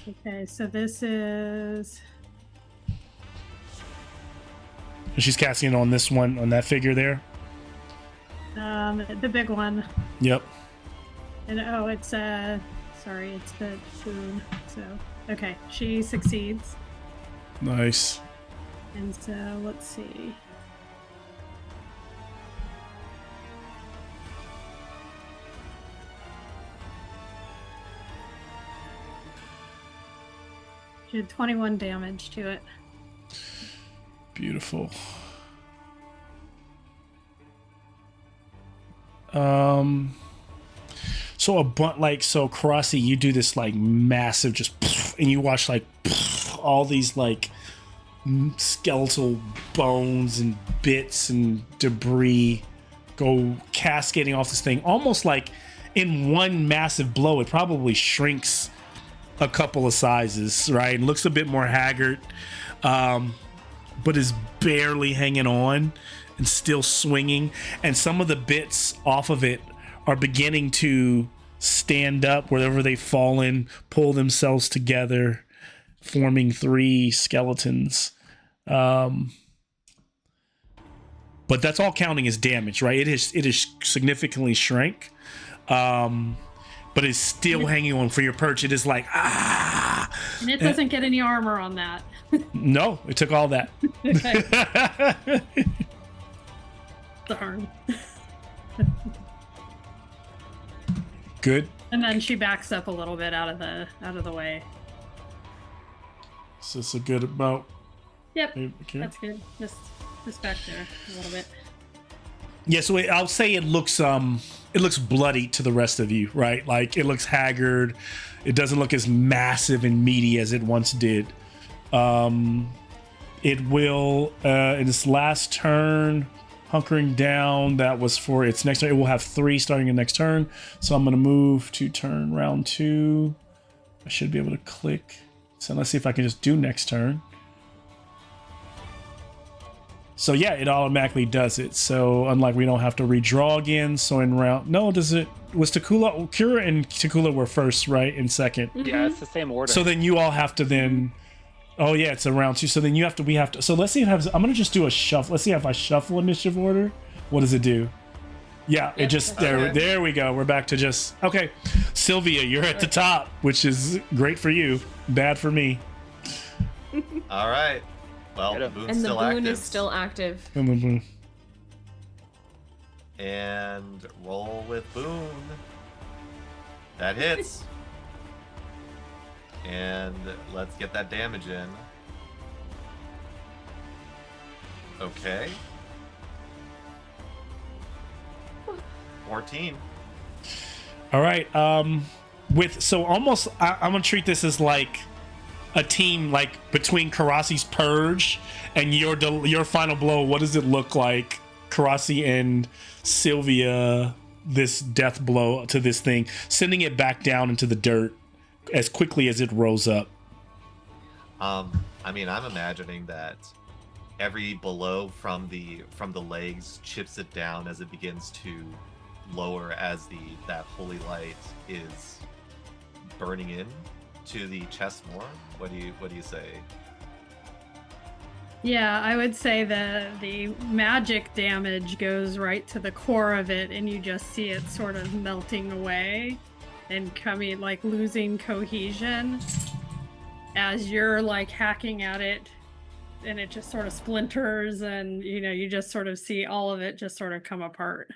Okay, so this is... And she's casting it on this one, on that figure there. the big one. Yep. And oh, it's sorry, it's the boon. So okay, she succeeds. Nice. And so let's see. She did 21 damage to it. Beautiful. So so Karasi, you do this like massive just, and you watch like all these like skeletal bones and bits and debris go cascading off this thing, almost like in one massive blow. It probably shrinks a couple of sizes, right? And looks a bit more haggard, but is barely hanging on and still swinging. And some of the bits off of it are beginning to stand up wherever they've fallen, pull themselves together, forming three skeletons. But that's all counting as damage, right? It is significantly shrank, but it's still hanging on for your perch. It is like, ah! And it doesn't get any armor on that. No, it took all that. Darn. Good. And then she backs up a little bit out of the way. So it's a good amount. Yep, Okay. that's good. Just back there a little bit. Yeah, so I'll say it looks bloody to the rest of you, right? Like it looks haggard. It doesn't look as massive and meaty as it once did. It will in its last turn, hunkering down. That was for its next turn. It will have 3 starting in next turn. So I'm gonna move to turn round 2. I should be able to click. So let's see if I can just do next turn. So yeah, it automatically does it. So unlike we don't have to redraw again. So in round, no, does it? Was Takula, Kira and Takula were first, right? In second. Yeah, it's the same order. So then you all have to then. Oh yeah, it's a round 2. So then you have to. We have to. So let's see if I'm gonna just do a shuffle. Let's see if I shuffle initiative order. What does it do? Yeah, it just there we go. We're back to just okay. Sylvia, you're at the top, which is great for you, bad for me. All right. Well, the boon's And the still boon active. is still active. And roll with boon. That hits. And let's get that damage in. Okay. 14. All right. With so almost, I'm gonna treat this as like a team, like between Karasi's purge and your final blow. What does it look like, Karasi and Sylvia? This death blow to this thing, sending it back down into the dirt as quickly as it rose up. I mean, I'm imagining that every blow from the legs chips it down as it begins to lower, as that holy light is burning in to the chest more. What do you say? Yeah, I would say the magic damage goes right to the core of it, and you just see it sort of melting away and coming, like losing cohesion as you're like hacking at it, and it just sort of splinters, and you just sort of see all of it just sort of come apart.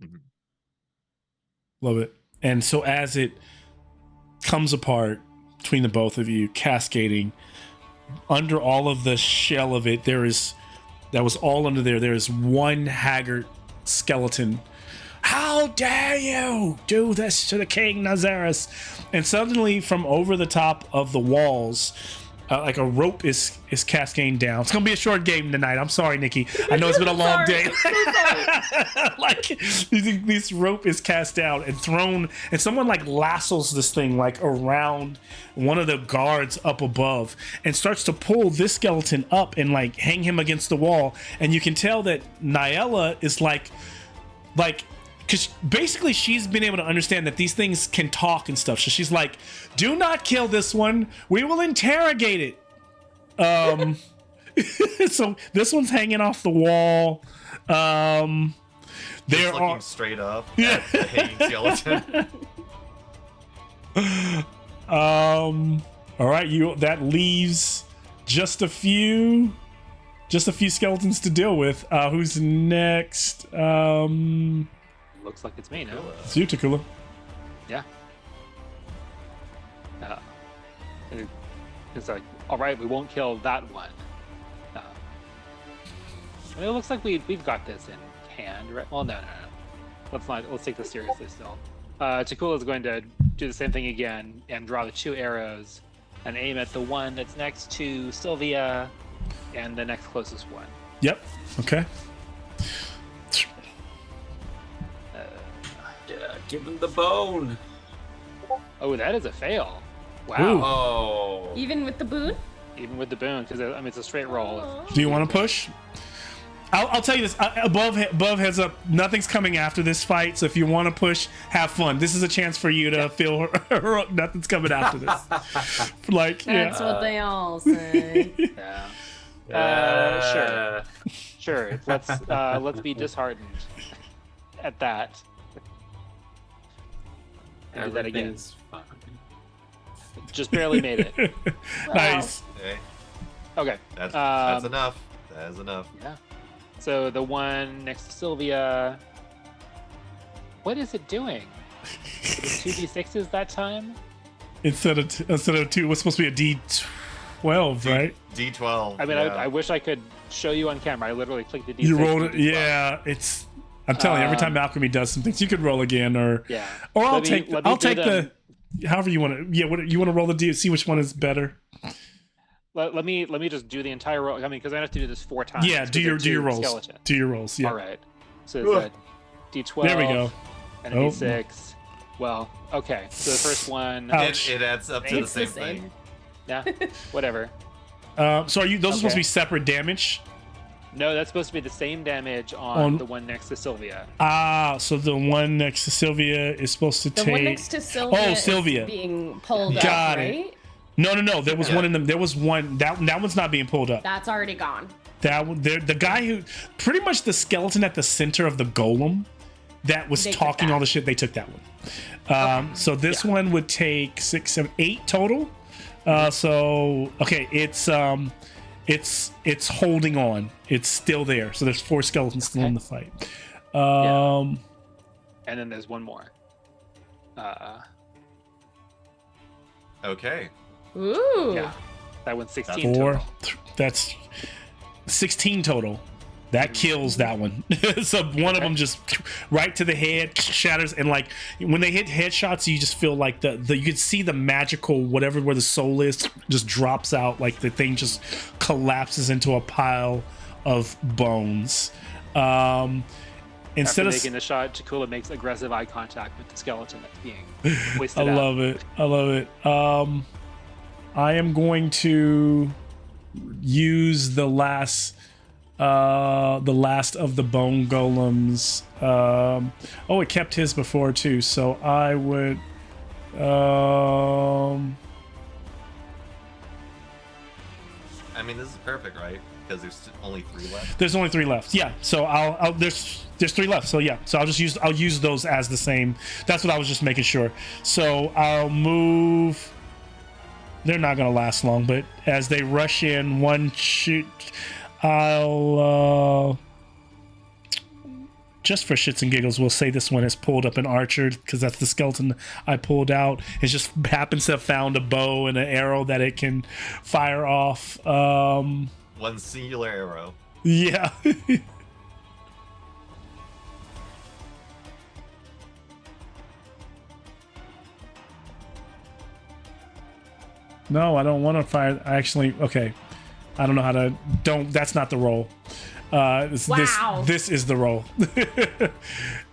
Mm-hmm. Love it. And so as it comes apart between the both of you, cascading under all of the shell of it, that was all under there is one haggard skeleton how dare you do this to the king Nazaris? And suddenly from over the top of the walls, like a rope is cascading down. It's gonna be a short game tonight. I'm sorry, Nikki. I know it's been a long day. Like this rope is cast down and thrown, and someone like lassos this thing like around one of the guards up above and starts to pull this skeleton up and like hang him against the wall. And you can tell that Nyella is like because basically she's been able to understand that these things can talk and stuff. So she's like, do not kill this one. We will interrogate it. So this one's hanging off the wall. Just looking straight up at the hanging skeleton. All right, that leaves just a few skeletons to deal with. Who's next? Looks like it's me now. It's you, Takula. Yeah. It's like, all right, we won't kill that one. It looks like we've got this in hand, right? Well, no. Let's take this seriously still. Takula is going to do the same thing again and draw the 2 arrows and aim at the one that's next to Sylvia and the next closest one. Yep. Okay. Yeah, give him the bone. Oh, that is a fail. Wow. Ooh. Oh. Even with the boon? Even with the boon, because I mean it's a straight roll. Do you want to push? I'll tell you this. Above heads up, nothing's coming after this fight. So if you want to push, have fun. This is a chance for you to feel her. Nothing's coming after this. Like That's what they all say. Yeah. Sure. Let's be disheartened at that. And do that again. Everything's fine. Just barely made it. Nice. Okay, Okay. that's enough. That is enough. Yeah. So the one next to Sylvia, what is it doing? Is it 2d6s that time? Instead of 2, what's supposed to be a D12, right? D12. I mean, yeah. I wish I could show you on camera. I literally clicked the D6. You rolled it. D12. Yeah, it's. I'm telling you, every time Alchemy does some things, you could roll again, or Yeah. or I'll Let me take do the. However you want to. Yeah, what you want to roll the D? See which one is better. Let me just do the entire roll. I mean, because I have to do this 4 times. Yeah, do your rolls. Skeleton. Do your rolls. Yeah. All right. So it's a D12. There we go. And a D6. Well, okay. So the first one. Ouch. It adds up to the It's the same same. thing. Yeah. Whatever. So are you? Those are supposed to Okay. be separate damage. No, that's supposed to be the same damage on the one next to Sylvia. So the one next to Sylvia is supposed to The take. one next to Sylvia, Oh, Sylvia. is being pulled Got up, it. right? No. There was one in them. There was one that one's not being pulled up. That's already gone. That one, the guy who pretty much the skeleton at the center of the golem that was They took talking that. all the shit. They took that one. So this one would take 6, 7, 8 total. So okay, it's holding on. It's still there. So there's 4 skeletons still in the fight. And then there's one more. Okay. Ooh. Yeah. That one's 16 4. total. That's 16 total. That kills that one. So one of them just right to the head, shatters, and like when they hit headshots, you just feel like the you can see the magical whatever where the soul is just drops out, like the thing just collapses into a pile of bones. After Instead of making the shot, Takula makes aggressive eye contact with the skeleton that's being wasted I out. love it. I am going to use the last of the bone golems. It kept his before too, so I would I mean, this is perfect, right? Because there's only 3 left. there's only 3 left. Yeah, so I'll there's 3 left. So yeah, so I'll use those as the same. That's what I was just making sure. So I'll move. They're not gonna last long, but as they rush in, one shoot. I'll just for shits and giggles, we'll say this one is pulled up an archer because that's the skeleton I pulled out. It just happens to have found a bow and an arrow that it can fire off. One singular arrow. Yeah. No, I don't want to fire. Actually, okay. I don't know how to. That's not the roll. Wow. This is the roll.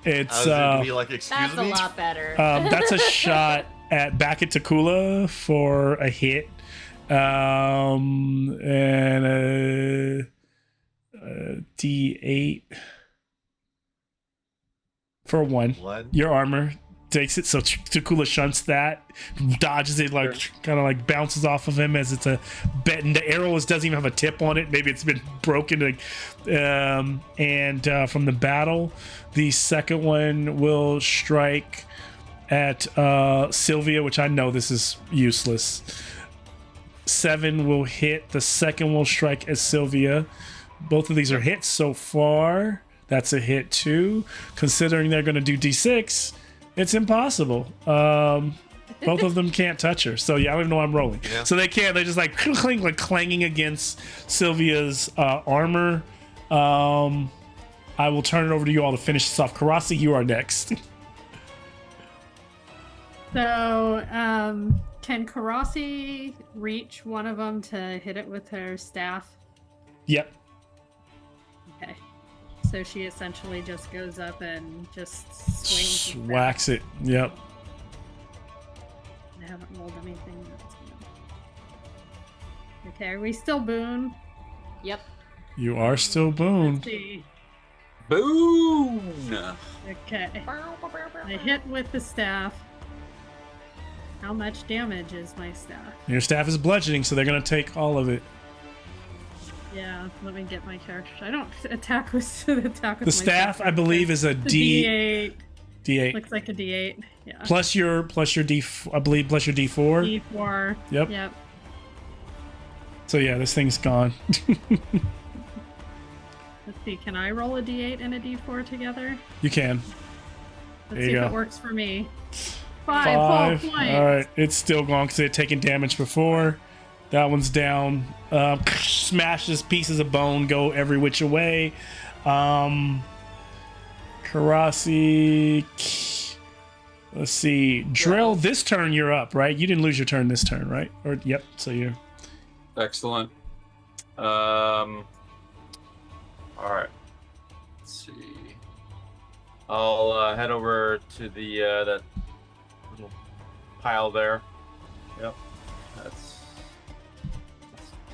It's to be like, excuse That's a me. lot better. that's a shot back at Takula for a hit, and a D8 for 1. Your armor takes it, so Takula shunts that, dodges it, like kind of like bounces off of him as it's a bet, and the arrow doesn't even have a tip on it. Maybe it's been broken. And from the battle, the second one will strike at Sylvia, which I know this is useless. 7 will hit. The second will strike at Sylvia. Both of these are hits so far. That's a hit too. Considering they're going to do D6, it's impossible. Both of them can't touch her. So yeah, I don't even know I'm rolling. Yeah. So they can't. They're just like cling, like clanging against Sylvia's armor. I will turn it over to you all to finish this off. Karasi, you are next. So, can Karasi reach one of them to hit it with her staff? Yep. Okay. So she essentially just goes up and just swings. Whacks it. Yep. I haven't rolled anything. Okay, are we still Boone? Yep. You are still Boone. Let's see. Boone. Okay. I hit with the staff. How much damage is my staff? Your staff is bludgeoning, so they're going to take all of it. Yeah, let me get my character. I don't attack with the The staff, I believe, is a D8. D8. Looks like a D8. Yeah. Plus your D, I believe, plus your D4. D4. Yep. Yep. So yeah, this thing's gone. Let's see. Can I roll a D8 and a D4 together? You can. Let's There see you if go. it works for me. 5 points. All right, it's still gone because it had taken damage before. That one's down. Smashes, pieces of bone go every which way. Karasi. Let's see. Drill, this turn you're up, right? You didn't lose your turn this turn, right? Or yep. So you're. Excellent. All right. Let's see. I'll head over to the that little pile there. Yep. Let's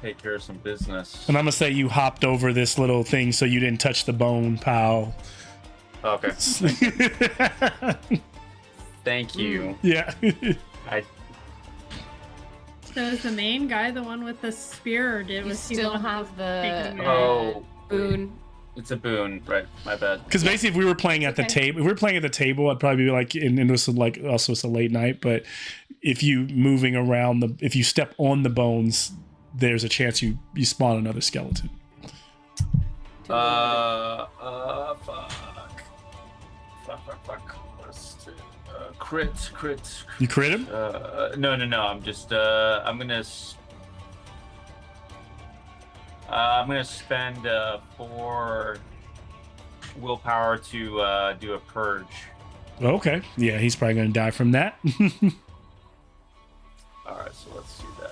take care of some business. And I'm gonna say you hopped over this little thing so you didn't touch the bone pile. Okay. Thank you. Yeah. So is the main guy the one with the spear, or You was he still the one have taking the it? Oh, Boone. it's a boon, right? My bad. Because basically, if we were playing at the table, if we were playing at the table, I'd probably be like, and this is like also it's a late night. But if you moving around if you step on the bones, there's a chance you spawn another skeleton. Fuck. Crit. You crit him? No. I'm just. I'm gonna spend 4 willpower to do a purge. Okay. Yeah, he's probably gonna die from that. All right, so let's do that.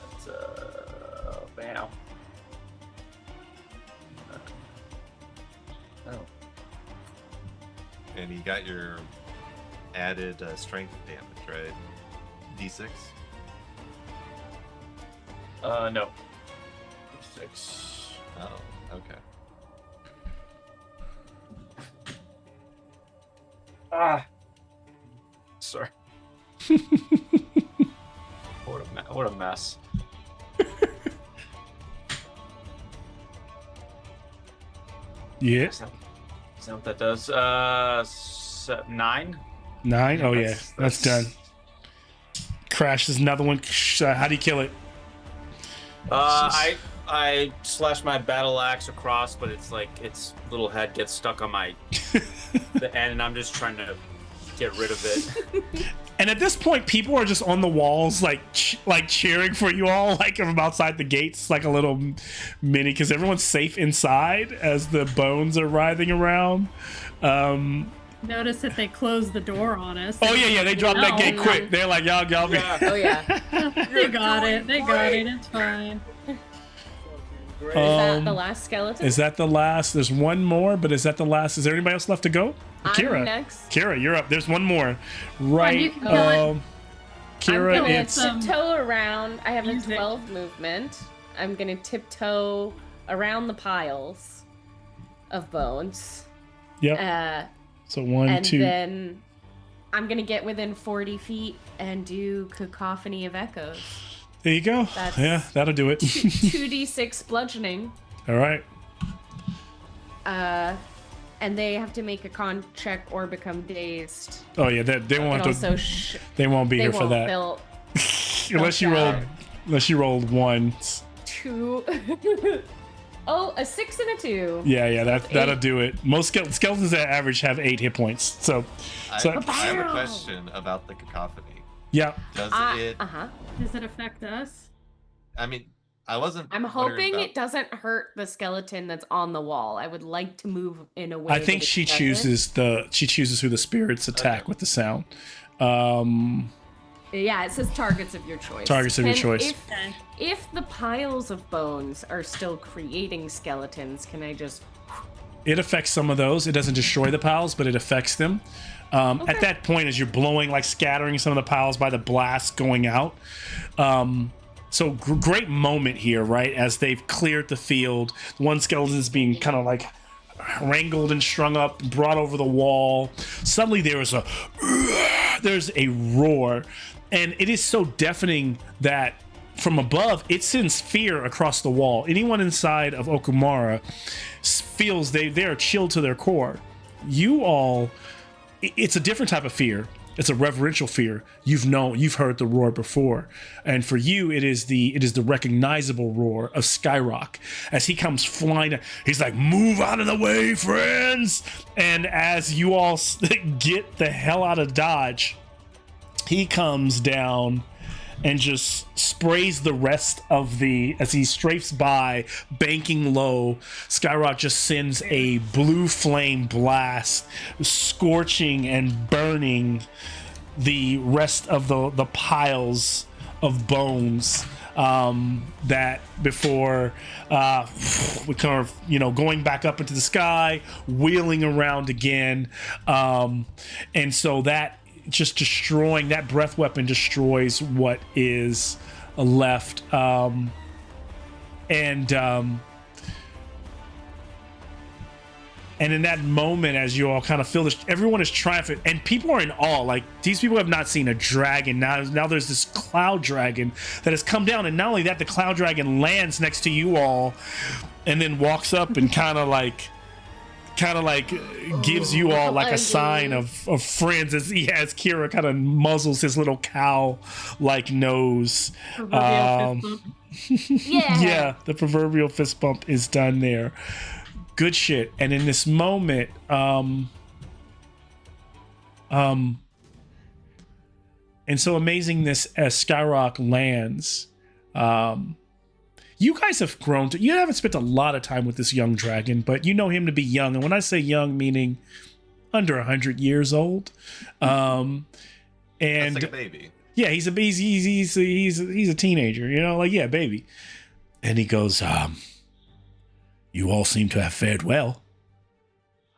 Bam. Oh. And you got your added strength damage, right? D6? No. 6. Oh, okay. Ah. Sorry. What a mess. Yeah. Is that what that does? 9? 9? Oh yeah, that's done. Crashes another one. How do you kill it? I slash my battle axe across, but it's like its little head gets stuck on my the end, and I'm just trying to get rid of it. And at this point, people are just on the walls, like cheering for you all, like from outside the gates, like a little mini, because everyone's safe inside as the bones are writhing around. Notice that they closed the door on us. Oh yeah, they dropped that gate No. quick. They're like, y'all be. Yeah. Oh yeah. They got it. They got it. It's fine. Is that the last skeleton? Is that the last? There's one more, but is that the last? Is there anybody else left to go? I'm next. Kira, you're up. There's one more. you Right. can kill it. Kira, I'm gonna it's tiptoe around. I have a Use it. 12 movement. I'm gonna tiptoe around the piles of bones. yep. So 1, And 2. then I'm gonna get within 40 feet and do Cacophony of Echoes. There you go. That's- Yeah, that'll do it. 2d6 bludgeoning. All right. And they have to make a con check or become dazed. Oh yeah, they And won't. also, They won't be they here for won't that. build Unless you rolled once. 2. Oh, a 6 and a 2. Yeah, that'll do it. Most skeletons that average have 8 hit points. So I have a question about the cacophony. yeah. Does it? Does it affect us? I mean, I wasn't. I'm wondering hoping about- it doesn't hurt the skeleton that's on the wall. I would like to move in a way. I think that it she doesn't. chooses who the spirits attack Okay. with the sound. Yeah, it says targets of your choice. Targets of your Can- choice. If the piles of bones are still creating skeletons, can I just? It affects some of those. It doesn't destroy the piles, but it affects them. At that point, as you're blowing, like scattering some of the piles by the blast going out. So great moment here, right? As they've cleared the field, one skeleton is being kind of like wrangled and strung up, brought over the wall. Suddenly there's a roar, and it is so deafening that from above it sends fear across the wall. Anyone inside of Okumara feels they are chilled to their core. You all, it's a different type of fear. It's a reverential fear. You've heard the roar before, and for you, it is the recognizable roar of Skyrock as he comes flying. He's like, "Move out of the way, friends!" And as you all get the hell out of Dodge, he comes down and just sprays the rest of as he strafes by, banking low. Skyrock just sends a blue flame blast, scorching and burning the rest of the piles of bones that before we kind of going back up into the sky, wheeling around again, and so that just destroying that breath weapon destroys what is left, and in that moment, as you all kind of feel this, everyone is triumphant and people are in awe. Like, these people have not seen a dragon. Now there's this cloud dragon that has come down, and not only that, the cloud dragon lands next to you all and then walks up and kind of like gives you all like a sign of friends as Kira kind of muzzles his little cow like nose. Proverbial fist bump. Yeah, the proverbial fist bump is done there. Good shit. And in this moment, and so amazing this as Skyrock lands, you guys have grown to, you haven't spent a lot of time with this young dragon, but you know him to be young. And when I say young, meaning under 100 years old. And That's like a baby. yeah, he's a teenager, baby. And he goes, you all seem to have fared well.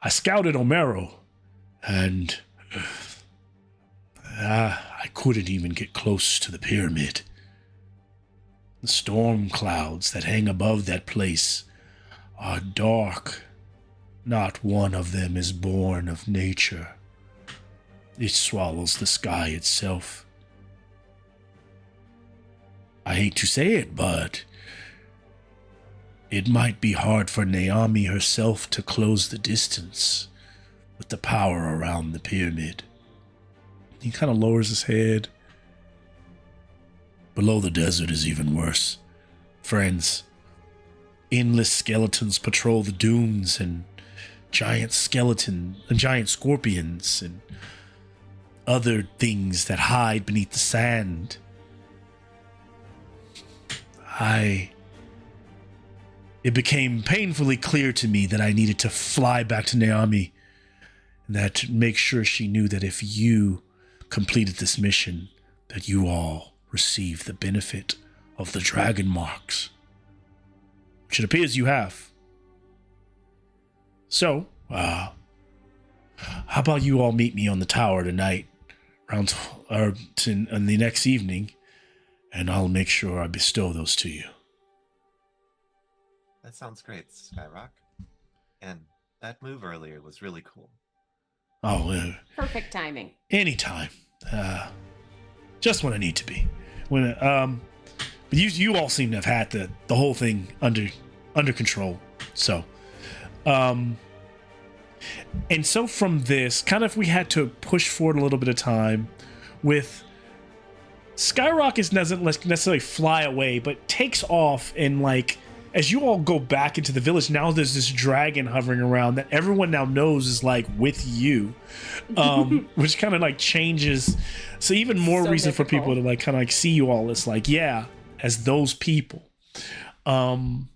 I scouted Omero, and I couldn't even get close to the pyramid. The storm clouds that hang above that place are dark. Not one of them is born of nature. It swallows the sky itself. I hate to say it, but it might be hard for Naomi herself to close the distance with the power around the pyramid. He kind of lowers his head. Below the desert is even worse. Friends, endless skeletons patrol the dunes, and giant scorpions and other things that hide beneath the sand. It became painfully clear to me that I needed to fly back to Naomi And that make sure she knew that if you completed this mission, that you all receive the benefit of the dragon marks, which it appears you have. So, how about you all meet me on the tower tonight, around in the next evening, and I'll make sure I bestow those to you. That sounds great, Skyrock. And that move earlier was really cool. Oh, Perfect timing. anytime. Just when I need to be. But you all seem to have had the whole thing under control. So, and so from this, kind of we had to push forward a little bit of time with Skyrock doesn't necessarily fly away, but takes off and like, as you all go back into the village, now there's this dragon hovering around that everyone now knows is like with you, which kind of like changes. So even more So reason for mythical. people to like kind of like see you all as like, yeah, as those people. And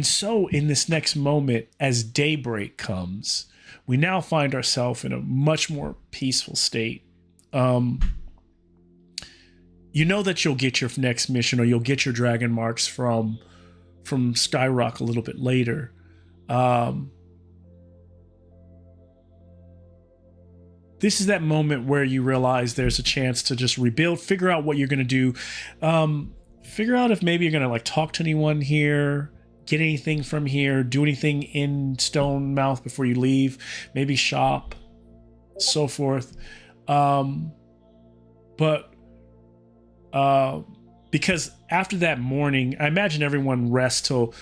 so in this next moment, as daybreak comes, we now find ourselves in a much more peaceful state. You know that you'll get your next mission, or you'll get your dragon marks from Skyrock a little bit later. This is that moment where you realize there's a chance to just rebuild, figure out what you're going to do. Figure out if maybe you're going to like talk to anyone here, get anything from here, do anything in Stone Mouth before you leave, maybe shop, so forth. Because after that morning, I imagine everyone rests till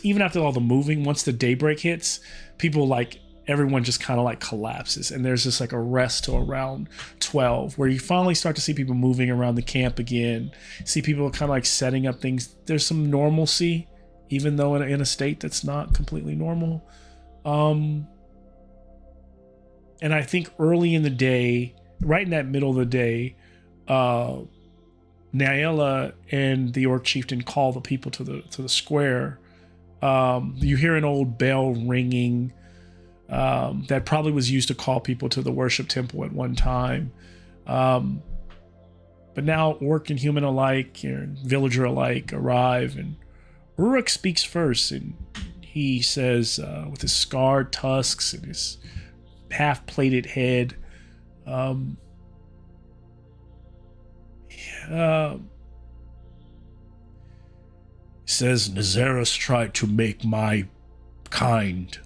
even after all the moving, once the daybreak hits, people like everyone just kind of like collapses, and there's just like a rest till around 12, where you finally start to see people moving around the camp again, see people kind of like setting up things. There's some normalcy, even though in a state that's not completely normal. And I think early in the day, right in that middle of the day, Nyella and the Orc Chieftain call the people to the square. You hear an old bell ringing that probably was used to call people to the worship temple at one time. But now Orc and human alike, and villager alike, arrive, and Uruk speaks first, and he says, with his scarred tusks and his half-plated head, says, Nazarus tried to make my kind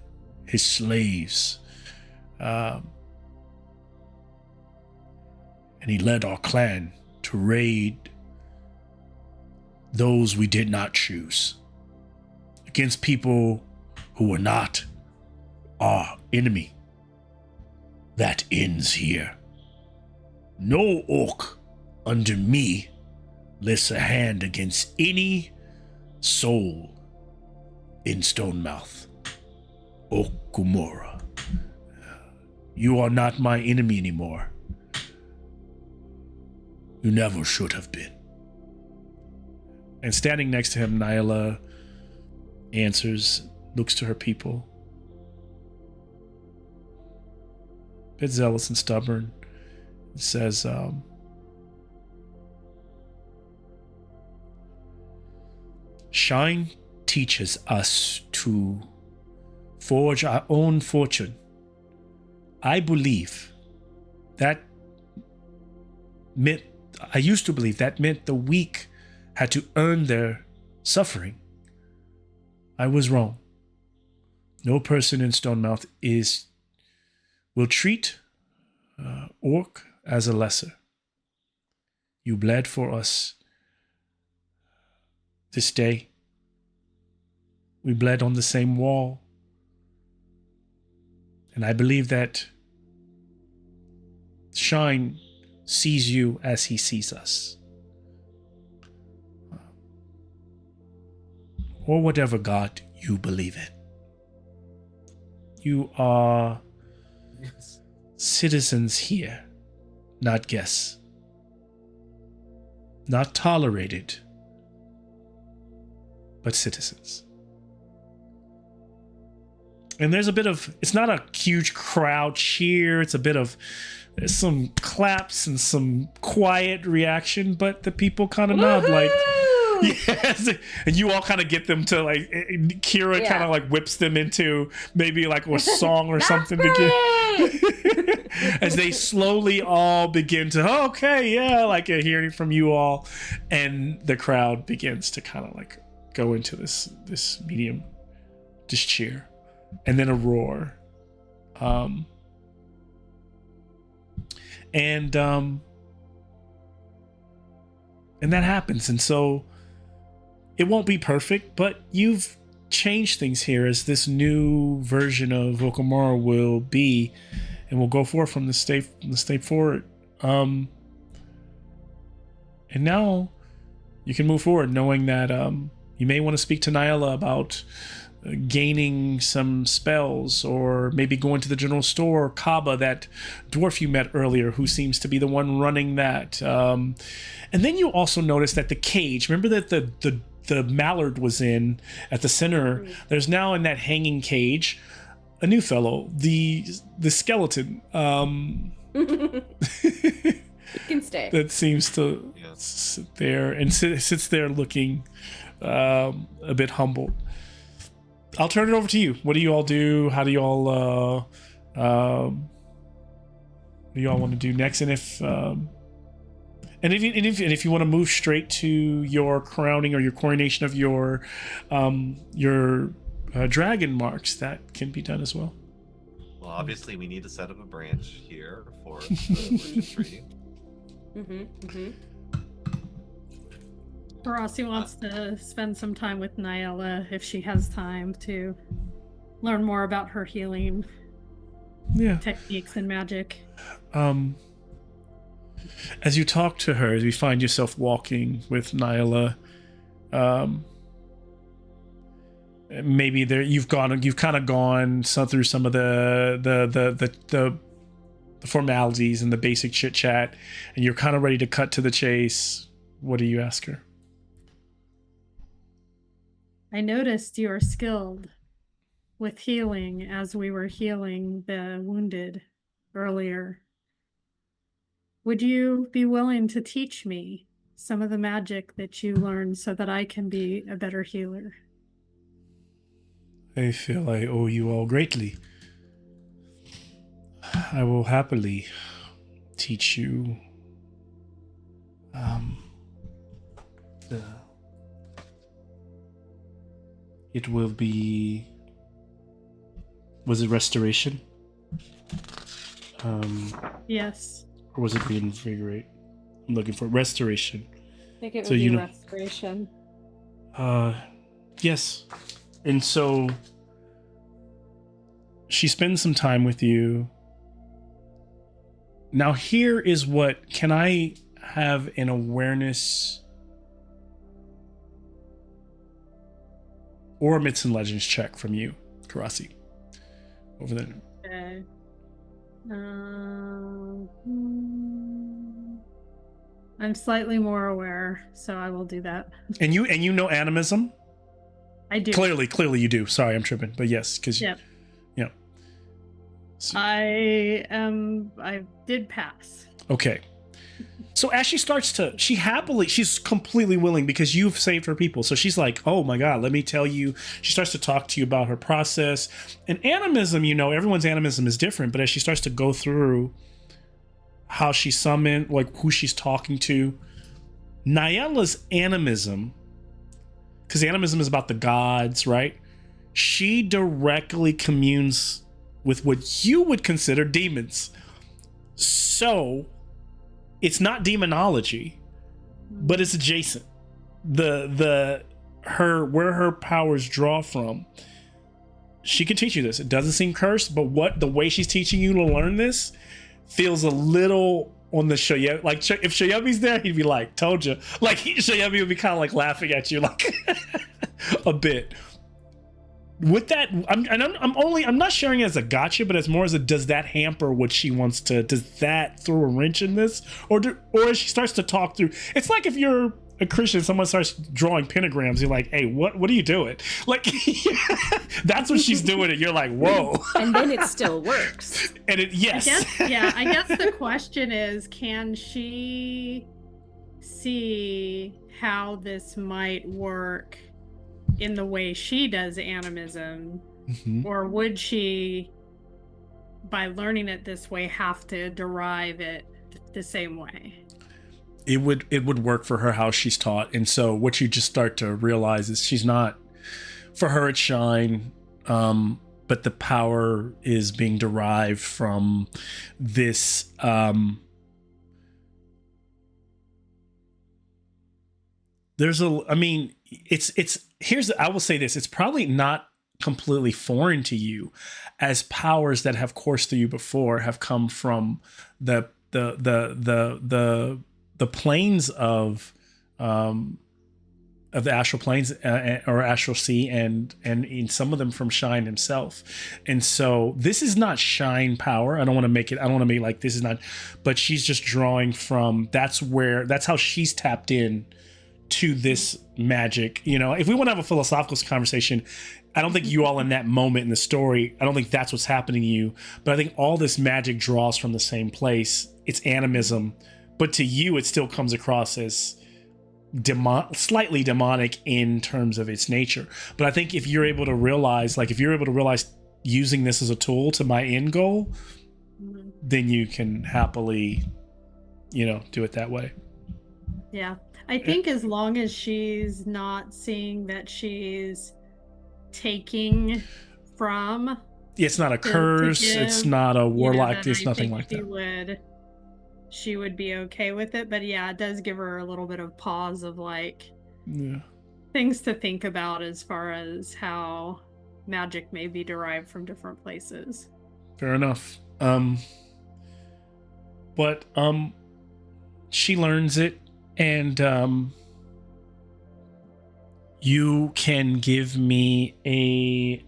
his slaves, and he led our clan to raid those we did not choose, against people who were not our enemy. That ends here. No orc under me lifts a hand against any soul in Stonemouth or Gomorrah. You are not my enemy anymore. You never should have been. And standing next to him, Nyla answers, looks to her people. A bit zealous and stubborn. Says, Shine teaches us to forge our own fortune. I believe that meant, I used to believe that meant the weak had to earn their suffering. I was wrong. No person in Stonemouth will treat orc as a lesser. You bled for us this day. We bled on the same wall. And I believe that Shine sees you as he sees us. Or whatever God you believe in. You are citizens here, not guests. Not tolerated, but citizens. And there's a bit of, it's not a huge crowd cheer. It's a bit of, there's some claps and some quiet reaction, but the people kind of nod like, yes. And you all kind of get them to like, Kira kind of like whips them into maybe like a song or something to get, as they slowly all begin to, oh, okay, yeah, like hearing from you all. And the crowd begins to kind of like go into this medium, just cheer. And then a roar. And that happens. And so it won't be perfect, but you've changed things here as this new version of Okamura will be, and will go forth from the state forward. And now you can move forward knowing that you may want to speak to Nyla about gaining some spells, or maybe going to the general store, or Kaba, that dwarf you met earlier, who seems to be the one running that. And then you also notice that the cage, remember that the mallard was in at the center, there's now in that hanging cage a new fellow, the skeleton. You can stay. That seems to sit there and sits there looking a bit humbled. I'll turn it over to you. What do you all do? How do you all what do you all want to do next? And if you want to move straight to your crowning or your coronation of your dragon marks, that can be done as well. Well, obviously we need to set up a branch here for the Witch's Tree. Barassi wants to spend some time with Nyla if she has time to learn more about her healing techniques and magic. As you talk to her, as you find yourself walking with Nyla, maybe there you've kind of gone through some of the formalities and the basic chit chat, and you're kind of ready to cut to the chase. What do you ask her? I noticed you are skilled with healing as we were healing the wounded earlier. Would you be willing to teach me some of the magic that you learned so that I can be a better healer? I feel I owe you all greatly. I will happily teach you it will be, was it restoration? Yes. Or was it reinvigorate? I'm looking for restoration. I think it would be restoration. Yes. And so she spends some time with you. Now here is what, can I have an awareness or a Myths and Legends check from you, Karasi? Over there. Okay. I'm slightly more aware, so I will do that. And you know animism? I do. Clearly you do. Sorry, I'm tripping. But yes, because Yep. Yeah. So, I did pass. okay. So as she starts to, she's completely willing because you've saved her people. So she's like, oh my God, let me tell you. She starts to talk to you about her process. And animism, everyone's animism is different. But as she starts to go through how she summoned, like who she's talking to, Nyala's animism, because animism is about the gods, right? She directly communes with what you would consider demons. So it's not demonology, but it's adjacent. Where her powers draw from. She can teach you this. It doesn't seem cursed, but the way she's teaching you to learn this feels a little on the Shoyemi. Like if Shoyemi's there, he'd be like, "Told you." Like Shoyemi would be kind of like laughing at you, like a bit. With that, I'm not sharing it as a gotcha, but as more as a, does that hamper what she wants to? Does that throw a wrench in this, or as she starts to talk through? It's like if you're a Christian, someone starts drawing pentagrams, you're like, hey, what are you doing? Like, that's what she's doing, and you're like, whoa. And then it still works. And yes. I guess the question is, can she see how this might work in the way she does animism? Mm-hmm. Or would she, by learning it this way, have to derive it the same way? It would work for her how she's taught. And so what you just start to realize is she's not, for her it's shine, but the power is being derived from this I will say this, it's probably not completely foreign to you, as powers that have coursed through you before have come from the planes of the astral planes or astral sea, and in some of them from Shine himself. And so this is not Shine power. I don't want to make like this is not, but she's just drawing from, that's how she's tapped in to this magic. You know, if we want to have a philosophical conversation, I don't think you all in that moment in the story, I don't think that's what's happening to you, but I think all this magic draws from the same place. It's animism, but to you it still comes across as slightly demonic in terms of its nature. But I think if you're able to realize using this as a tool to my end goal, then you can happily, do it that way. Yeah. I think as long as she's not seeing that she's taking from, it's not a curse, it's not a warlock, it's nothing like that. She would be okay with it, but yeah, it does give her a little bit of pause of things to think about as far as how magic may be derived from different places. Fair enough. But she learns it, and you can give me a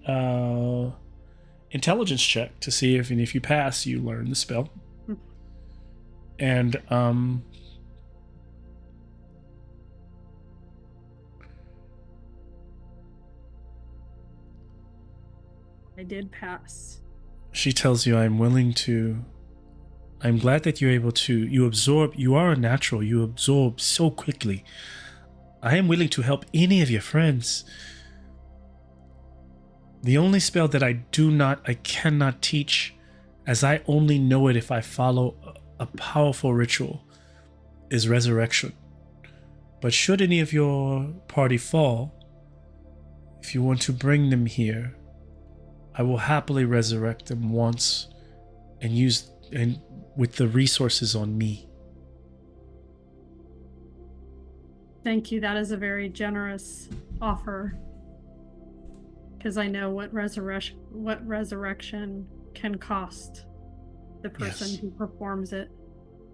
intelligence check to see if you pass, you learn the spell. And I did pass. She tells you, I'm glad that you're able to, you are a natural, you absorb so quickly. I am willing to help any of your friends. The only spell that I cannot teach, as I only know it if I follow a powerful ritual, is resurrection. But should any of your party fall, if you want to bring them here, I will happily resurrect them once and with the resources on me. Thank you. That is a very generous offer, because I know what resurrection can cost the person who performs it.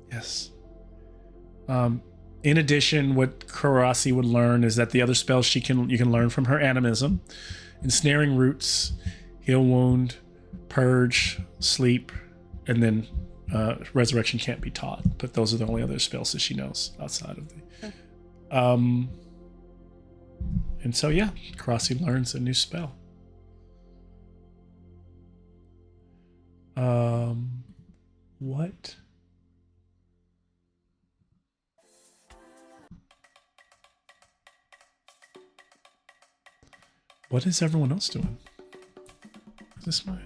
Yes. In addition, what Karasi would learn is that the other spells you can learn from her animism: ensnaring roots, heal wound, purge, sleep, and then resurrection can't be taught. But those are the only other spells that she knows outside of the. And so Karasi learns a new spell. What? What is everyone else doing? Is this my...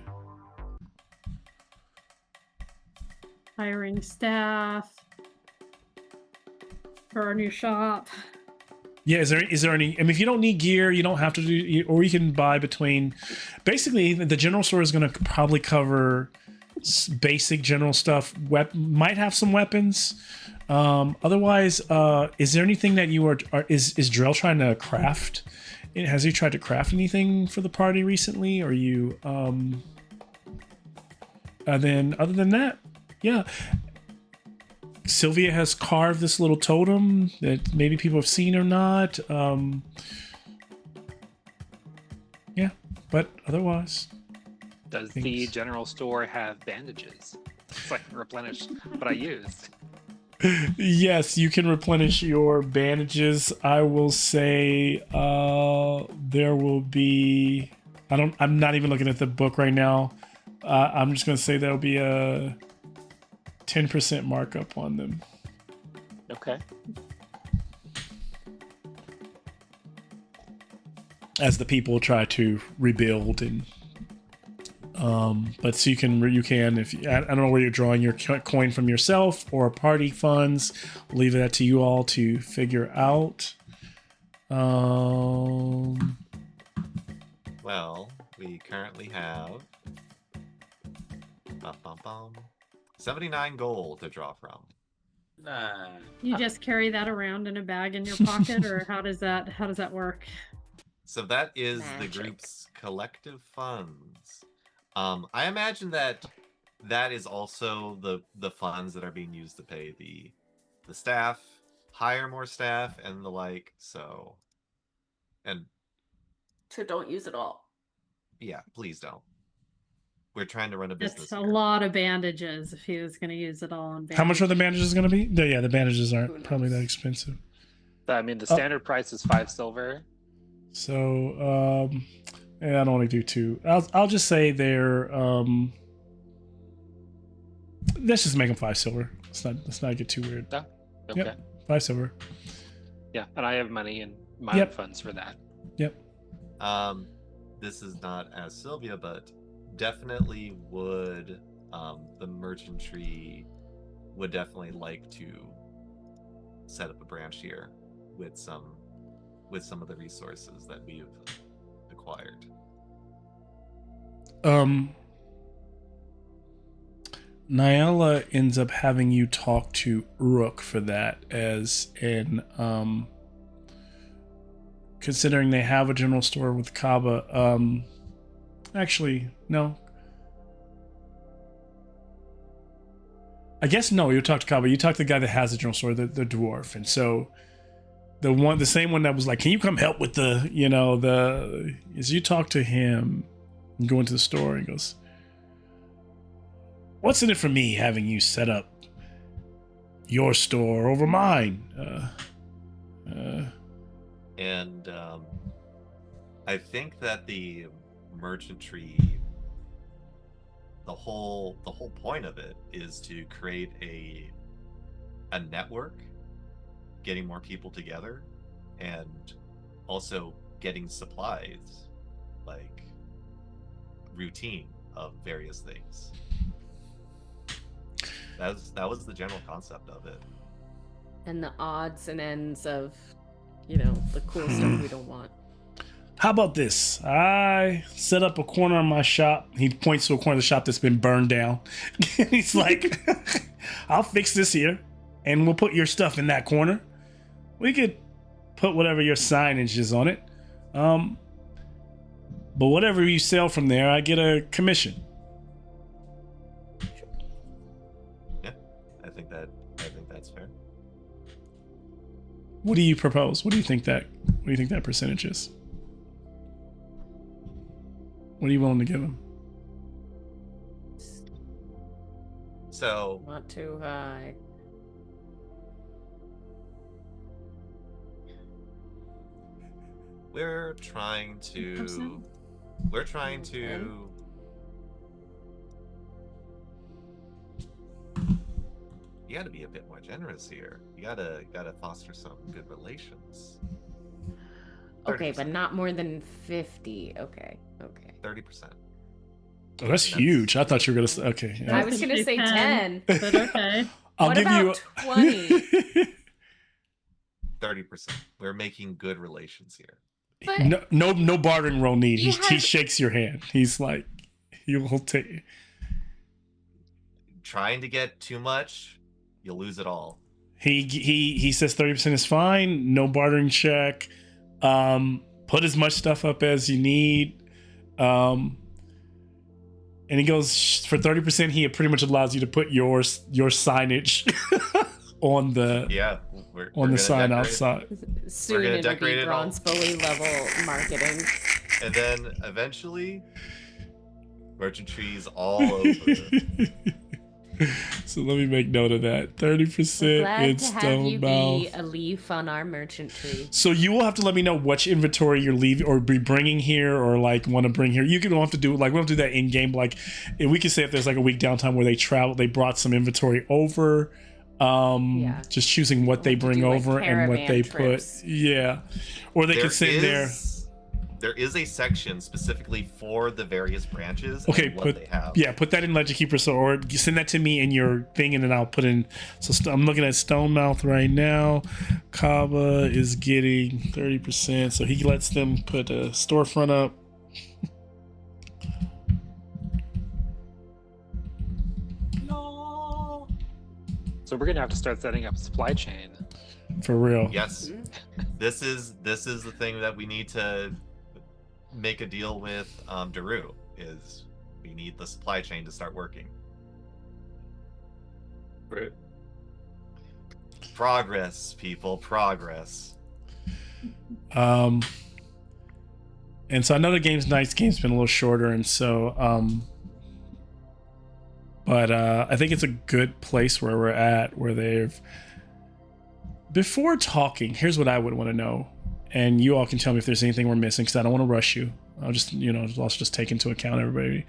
Hiring staff for our new shop. Yeah, is there any? I mean, if you don't need gear, you don't have to do, or you can buy between. Basically, the general store is going to probably cover basic general stuff. Might have some weapons. Otherwise, is there anything that you is Drell trying to craft? Has he tried to craft anything for the party recently? Or you? And then other than that, yeah. Sylvia has carved this little totem that maybe people have seen or not. Yeah, but otherwise. Does the general store have bandages? It's like replenish what I used. Yes, you can replenish your bandages. I will say there will be. I'm not even looking at the book right now. I'm just gonna say there'll be a 10% markup on them. Okay. As the people try to rebuild and but so you can if I don't know where you're drawing your coin from, yourself or party funds. I'll leave that to you all to figure out. Well, we currently have 79 gold to draw from. Nah. You just carry that around in a bag in your pocket, or how does that work? So that is Magic. the group's collective funds. I imagine that is also the funds that are being used to pay the staff, hire more staff, and the like. So don't use it all. yeah, please don't. We're trying to run a business. It's a here. lot of bandages if he was going to use it all on bandages. How much are the bandages going to be? Yeah, the bandages Who aren't knows? probably that expensive. I mean, the standard price is 5 silver. So yeah, I don't want to do 2. I'll just say they're let's just make them 5 silver. Let's not get too weird. Yeah. Okay. Yep. 5 silver. Yeah, and I have money in my Yep. funds for that. Yep. This is not as Sylvia, but definitely would the merchantry would definitely like to set up a branch here with some of the resources that we've acquired. Nyala ends up having you talk to Uruk for that, as in considering they have a general store with Kaba. Actually, no. I guess no. You talk to Kaba. You talk to the guy that has the general store, the dwarf, and so the same one that was like, "Can you come help with the As you talk to him, and go into the store, and he goes, "What's in it for me having you set up your store over mine?" And I think that the merchantry, the whole point of it is to create a network, getting more people together, and also getting supplies, like routine of various things. That was the general concept of it. And the odds and ends of, the cool stuff we don't want. How about this? I set up a corner of my shop. He points to a corner of the shop that's been burned down. He's like, "I'll fix this here, and we'll put your stuff in that corner. We could put whatever your signage is on it. But whatever you sell from there, I get a commission." Yeah, I think that's fair. What do you propose? What do you think that percentage is? What are you willing to give him? So Not too high. we're trying to 10%? You got to be a bit more generous here. You gotta foster some good relations. Okay, 30%. but not more than 50. Okay. 30%. Oh, that's huge. I thought you were gonna say. Okay, I yeah. was gonna say 10. 10. But okay. I'll What give you. about 20? 30%. We're making good relations here. But no bartering roll need. He He has- shakes your hand. He's like, he'll take. Trying to get too much, you'll lose it all. He says 30% is fine. No bartering check. Put as much stuff up as you need. And he goes, for 30%, he pretty much allows you to put your signage on the We're on the gonna sign decorate it. outside. soon gonna it'll decorate be it all. bronze bully level marketing. And then eventually, merchantry's all over. So So let me make note of that. 30% Glad in to have stone you mouth. be a leaf on our merchant tree. So you will have to let me know which inventory you're leaving or be bringing here, or like want to bring here. You can have to do like we'll have to do that in game. Like if we can say if there's like a week downtime where they brought some inventory over. Just choosing what they bring over and what they trips. put. Yeah, or they could send there. There is a section specifically for the various branches. Okay, and what they have. put that in Legend Keeper, so or send that to me in your thing, and then I'll put in. So I'm looking at Stonemouth right now. Kaba is getting 30%, so he lets them put a storefront up. No. So we're gonna have to start setting up a supply chain. For real. Yes, this is the thing that we need to make a deal with Daru. Is we need the supply chain to start working. Right. Progress, people, progress. And so I know the game's been a little shorter, and so but I think it's a good place where we're at, where they've before talking. Here's what I would want to know, and you all can tell me if there's anything we're missing, because I don't want to rush you. I'll just also just take into account everybody.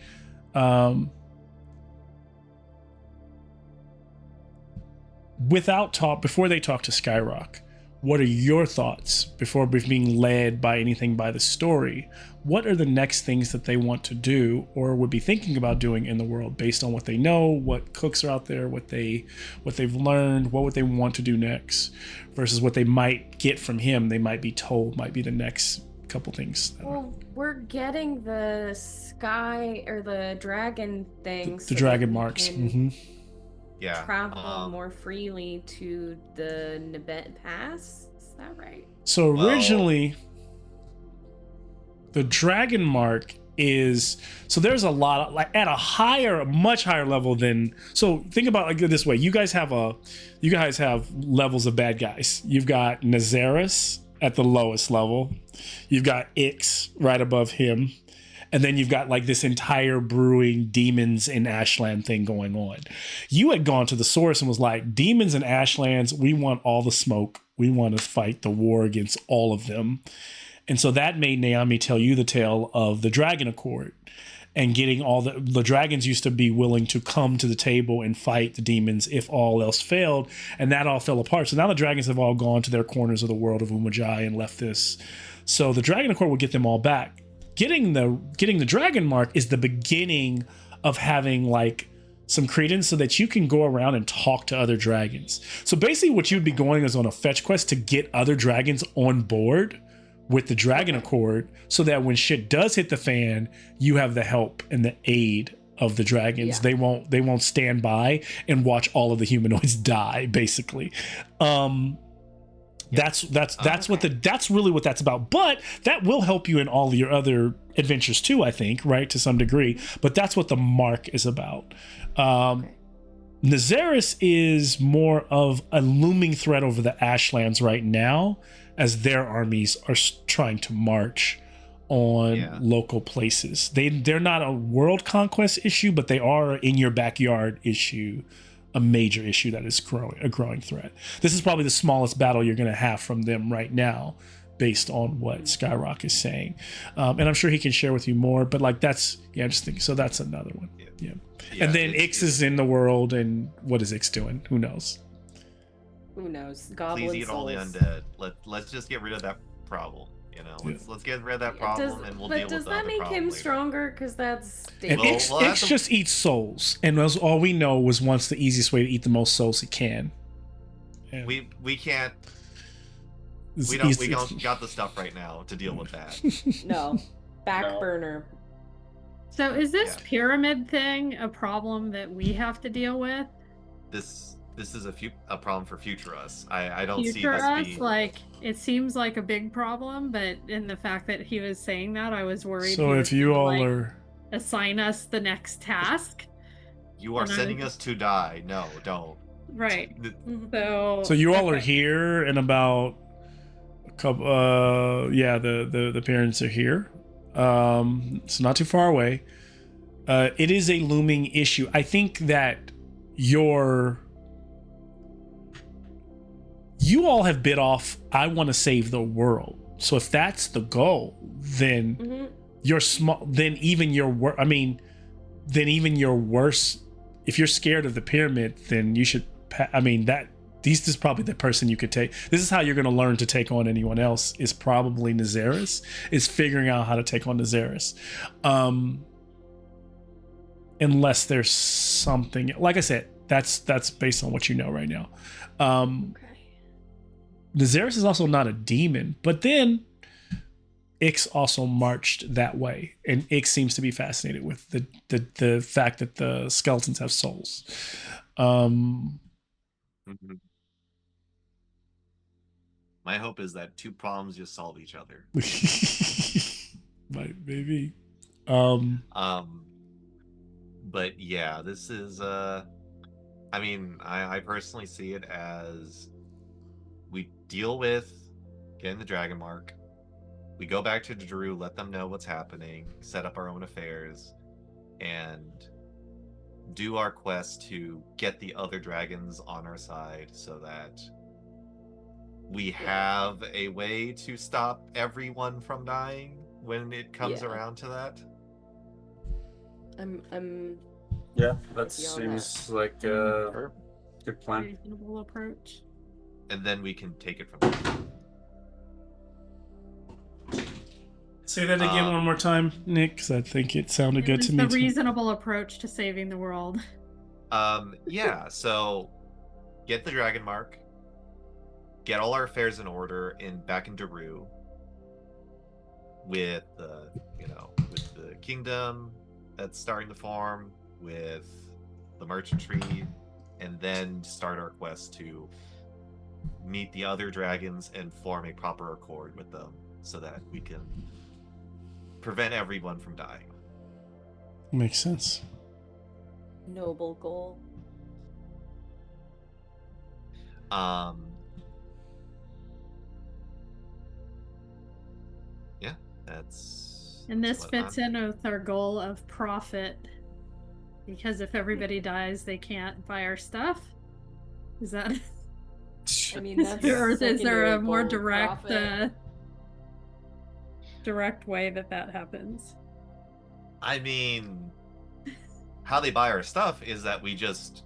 Before they talk to Skyrock, what are your thoughts before being led by anything by the story? What are the next things that they want to do or would be thinking about doing in the world based on what they know, what cooks are out there, what they've learned, what would they want to do next versus what they might get from him, they might be told might be the next couple things. Well, we're getting the sky or the dragon things. The dragon marks. Yeah. Travel more freely to the Nibet Pass. Is that right? So originally, the dragon mark is there's a lot of, like at a much higher level than. So think about it like this way: you guys have levels of bad guys. You've got Nazaris at the lowest level. You've got Ix right above him. And then you've got like this entire brewing demons in Ashland thing going on. You had gone to the source and was like, demons in Ashlands, we want all the smoke. We want to fight the war against all of them. And so that made Naomi tell you the tale of the Dragon Accord and getting all the dragons used to be willing to come to the table and fight the demons if all else failed. And that all fell apart. So now the dragons have all gone to their corners of the world of Umajai and left this. So the Dragon Accord will get them all back. Getting the dragon mark is the beginning of having like some credence so that you can go around and talk to other dragons. So basically what you'd be going is on a fetch quest to get other dragons on board with the Dragon Accord so that when shit does hit the fan, you have the help and the aid of the dragons. Yeah. They won't stand by and watch all of the humanoids die, basically. That's really what that's about. But that will help you in all of your other adventures too, I think, right, to some degree. But that's what the mark is about. Nazaris is more of a looming threat over the Ashlands right now, as their armies are trying to march on local places. They're not a world conquest issue, but they are in your backyard issue. A major issue that is a growing threat. This is probably the smallest battle you're going to have from them right now, based on what Skyrock is saying, and I'm sure he can share with you more. But like just think so. That's another one. Yeah. And then Ix is in the world, and what is Ix doing? Who knows? Who knows? Goblin Please eat all the souls. Undead. Let's just get rid of that problem. Let's get rid of that problem, and we'll deal with the But does that make him later. stronger? Because that's and Ix just eats souls, and all we know was once the easiest way to eat the most souls he can. And we can't. We don't got the stuff right now to deal with that. No, back burner. So is this pyramid thing a problem that we have to deal with? This is a problem for future us. I don't see Future this us, being like it seems like a big problem, but in the fact that he was saying that, I was worried. So if you all are assign us the next task, you are sending us to die. No, don't. Right. So you all are here in about a couple. The parents are here. It's not too far away. It is a looming issue. I think that you all have bit off, I want to save the world. So if that's the goal, then you're small. Then even your worst. If you're scared of the pyramid, then you should. This is probably the person you could take. This is how you're going to learn to take on anyone else. Is probably Nazaris. Is figuring out how to take on Nazaris. Unless there's something, like I said, that's based on what you know right now. Okay. Nazaris is also not a demon, but then Ix also marched that way, and Ix seems to be fascinated with the fact that the skeletons have souls. Mhm. My hope is that two problems just solve each other. Maybe. But yeah, this is I personally see it as we deal with getting the dragon mark. We go back to Drew, let them know what's happening, set up our own affairs, and do our quest to get the other dragons on our side so that we have a way to stop everyone from dying when it comes around to that. I'm Yeah, that with you on seems like a good plan. Reasonable approach. And then we can take it from there. Say that again one more time, Nick, because I think it sounded good to me. The reasonable approach to saving the world. Yeah, so get the dragon mark, get all our affairs in order back in Daru with the kingdom that's starting to form, with the merchantry, and then start our quest to meet the other dragons and form a proper accord with them so that we can prevent everyone from dying. Makes sense. noble goal. Yeah, that's. And this what fits I'm- in with our goal of profit. Because if everybody dies, they can't buy our stuff. Is that? I mean, that's Is there a secondary more goal, direct, profit. direct way that happens? I mean, how they buy our stuff is that we just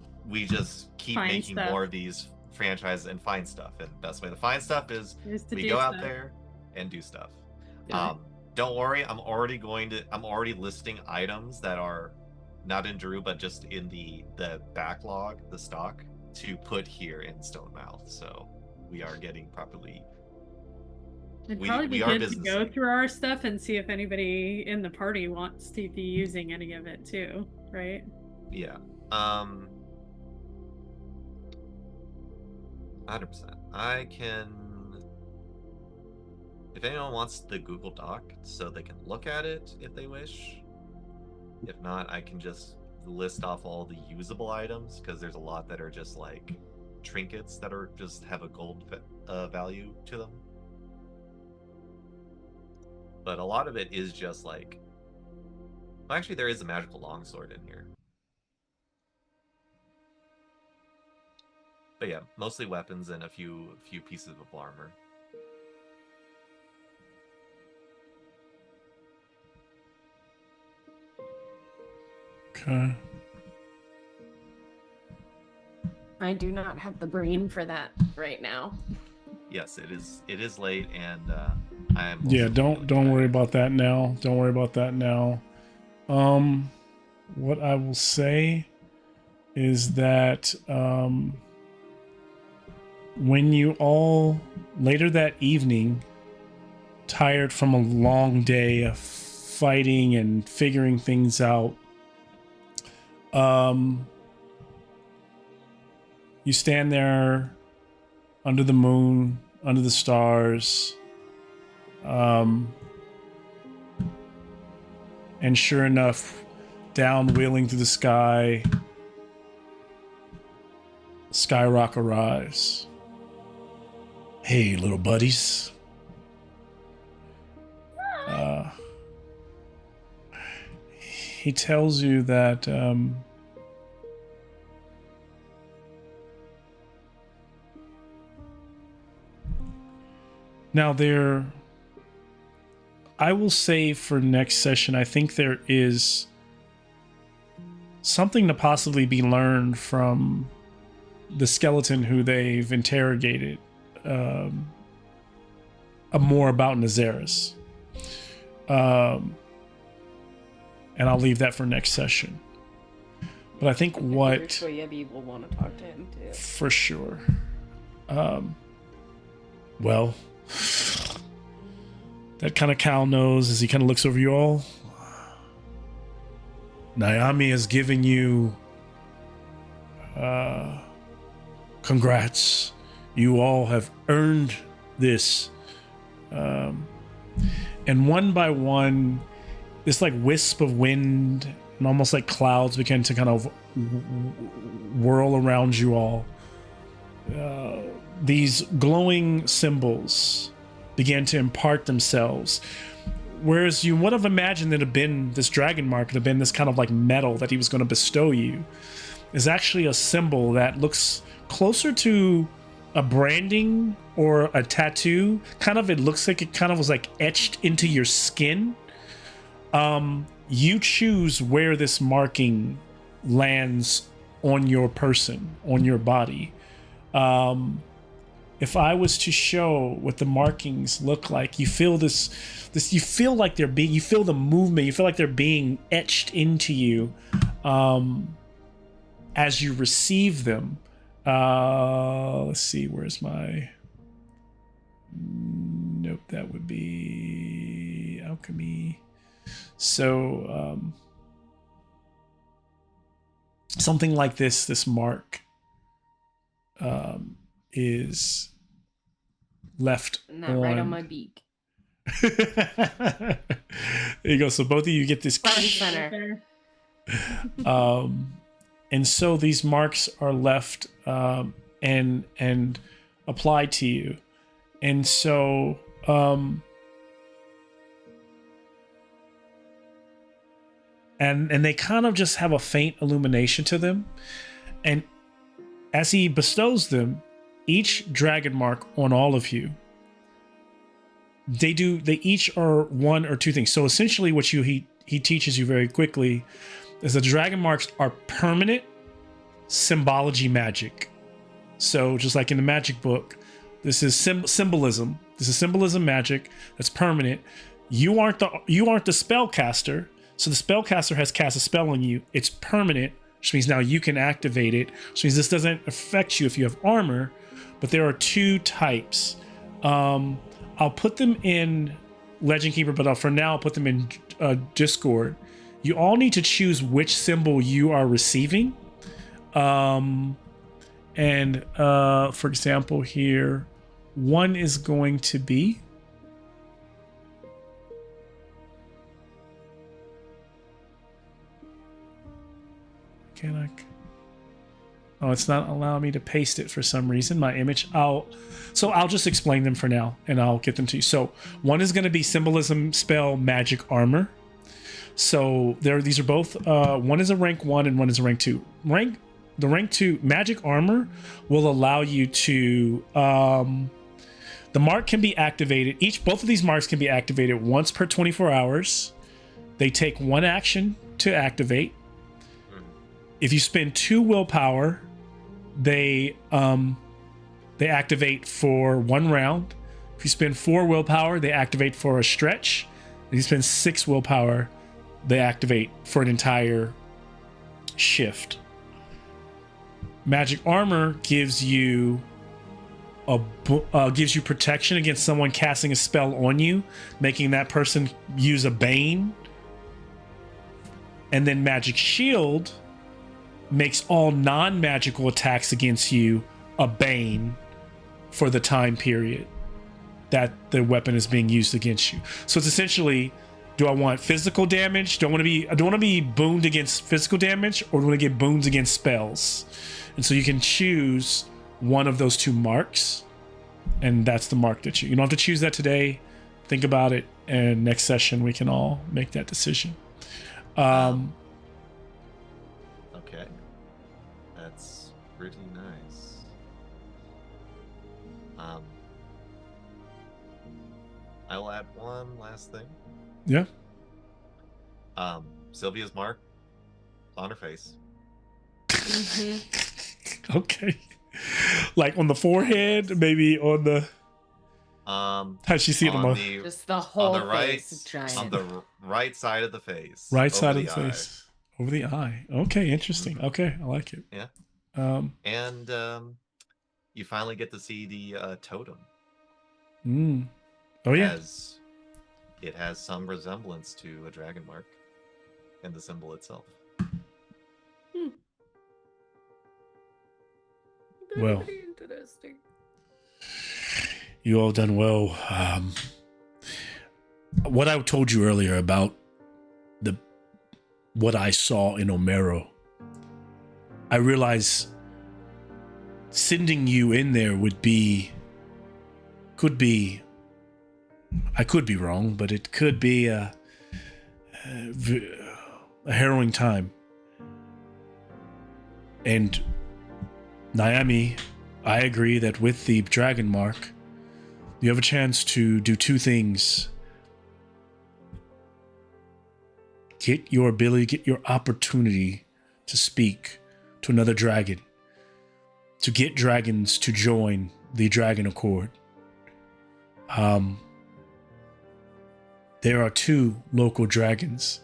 keep Find making stuff. more of these franchises and find stuff. And the best way to find stuff is Is to we do go out stuff. there and do stuff. Yeah. Don't worry, I'm already listing items that are not in Drew but just in the backlog, the stock, to put here in Stonemouth. So we are getting properly. It'd We- probably be we are good to go businessing. through our stuff and see if anybody in the party wants to be using any of it too, right? Yeah. 100%. I can. If anyone wants the Google Doc so they can look at it if they wish. If not, I can just list off all the usable items because there's a lot that are just like trinkets that are just have a gold value to them. But a lot of it is just like. Well, actually, there is a magical longsword in here. But yeah, mostly weapons and a few pieces of armor. Okay. I do not have the brain for that right now. Yes, it is late, and I am. Yeah, also don't really worry tired. about that now. Don't worry about that now. What I will say is that when you all later that evening, tired from a long day of fighting and figuring things out, you stand there under the moon, under the stars, and sure enough, down wheeling through the sky, Skyrock arrives. Hey, little buddies. He tells you that Now I will say for next session, I think there is something to possibly be learned from the skeleton who they've interrogated, more about Nazaris. And I'll leave that for next session. But I think what... Yebi will want to talk to him too. For sure. Well, that kind of Cal knows as he kind of looks over you all. Naomi has given you congrats. You all have earned this. And one by one, this like wisp of wind and almost like clouds begin to kind of whirl around you all. These glowing symbols began to impart themselves. Whereas you would have imagined it had been this dragon mark, it had been this kind of like metal that he was going to bestow you, is actually a symbol that looks closer to a branding or a tattoo. Kind of, it looks like it kind of was like etched into your skin. You choose where this marking lands on your person, on your body. If I was to show what the markings look like, you feel this you feel like they're being, you feel the movement, you feel like they're being etched into you as you receive them. Let's see, where's my... Nope, that would be alchemy. So something like this mark is left Not right on my beak. There you go. So both of you get this Front and center. And so these marks are left and applied to you. And so and they kind of just have a faint illumination to them. And as he bestows them, each dragon mark on all of you, they each are one or two things. So essentially what he teaches you very quickly is the dragon marks are permanent symbology magic. So just like in the magic book, this is symbolism. This is symbolism magic that's permanent. You aren't the spellcaster, so the spellcaster has cast a spell on you. It's permanent, which means now you can activate it. Which means this doesn't affect you if you have armor, but there are two types. I'll put them in Legend Keeper, but for now I'll put them in Discord. You all need to choose which symbol you are receiving. For example here, one is going to be... Oh, it's not allowing me to paste it for some reason. My image, I'll just explain them for now and I'll get them to you. So one is going to be symbolism spell magic armor. So these are both, one is a rank 1 and one is a rank 2. The rank 2 magic armor will allow you to, the mark can be activated. Both of these marks can be activated once per 24 hours. They take one action to activate. If you spend 2 willpower, they activate for 1 round. If you spend 4 willpower, they activate for a stretch. If you spend 6 willpower, they activate for an entire shift. Magic armor gives you protection against someone casting a spell on you, making that person use a bane. And then magic shield makes all non-magical attacks against you a bane for the time period that the weapon is being used against you. So it's essentially, do I want physical damage? Do I want to be booned against physical damage, or do I want to get boons against spells? And so you can choose one of those 2 marks, and that's the mark that you don't have to choose that today. Think about it, and next session we can all make that decision. Okay. That's pretty nice. I'll add one last thing. Yeah. Sylvia's mark on her face. Okay. Like on the forehead, maybe on the. How'd she see it on the just the whole on the right, face, giant. on the right side of the face, right side of the eye. face, over the eye? Okay, interesting. Okay, I like it. Yeah. And You finally get to see the totem. Oh yeah. It has some resemblance to a dragon mark in the symbol itself. Well, Interesting. you all done well. What I told you earlier about what I saw in Omero, I realize sending you in there could be, I could be wrong, but it could be a harrowing time. And Naomi, I agree that with the dragon mark, you have a chance to do two things. Get your opportunity to speak to another dragon, to get dragons to join the Dragon Accord. There are 2 local dragons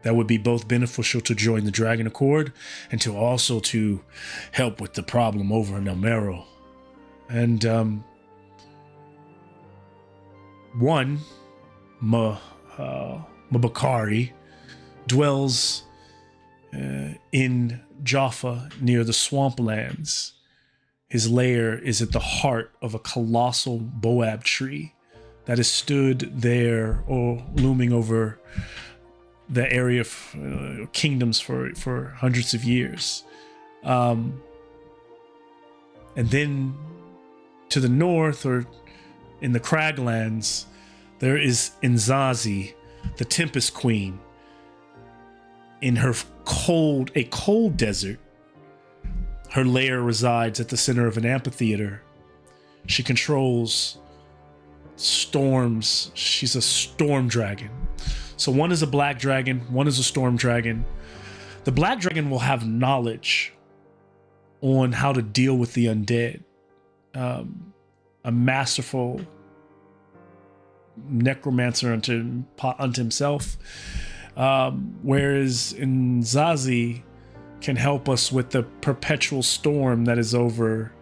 that would be both beneficial to join the Dragon Accord and to also to help with the problem over in Omero. And one, Mabakari, dwells in Jaffa near the swamplands. His lair is at the heart of a colossal boab tree that has stood there or looming over the area of kingdoms for hundreds of years. And then to the north, or in the Craglands, there is Nzazi, the Tempest Queen. In her a cold desert, her lair resides at the center of an amphitheater. She controls storms. She's a storm dragon. So one is a black dragon, one is a storm dragon. The black dragon will have knowledge on how to deal with the undead. A masterful necromancer unto himself. Whereas Nzazi can help us with the perpetual storm that is over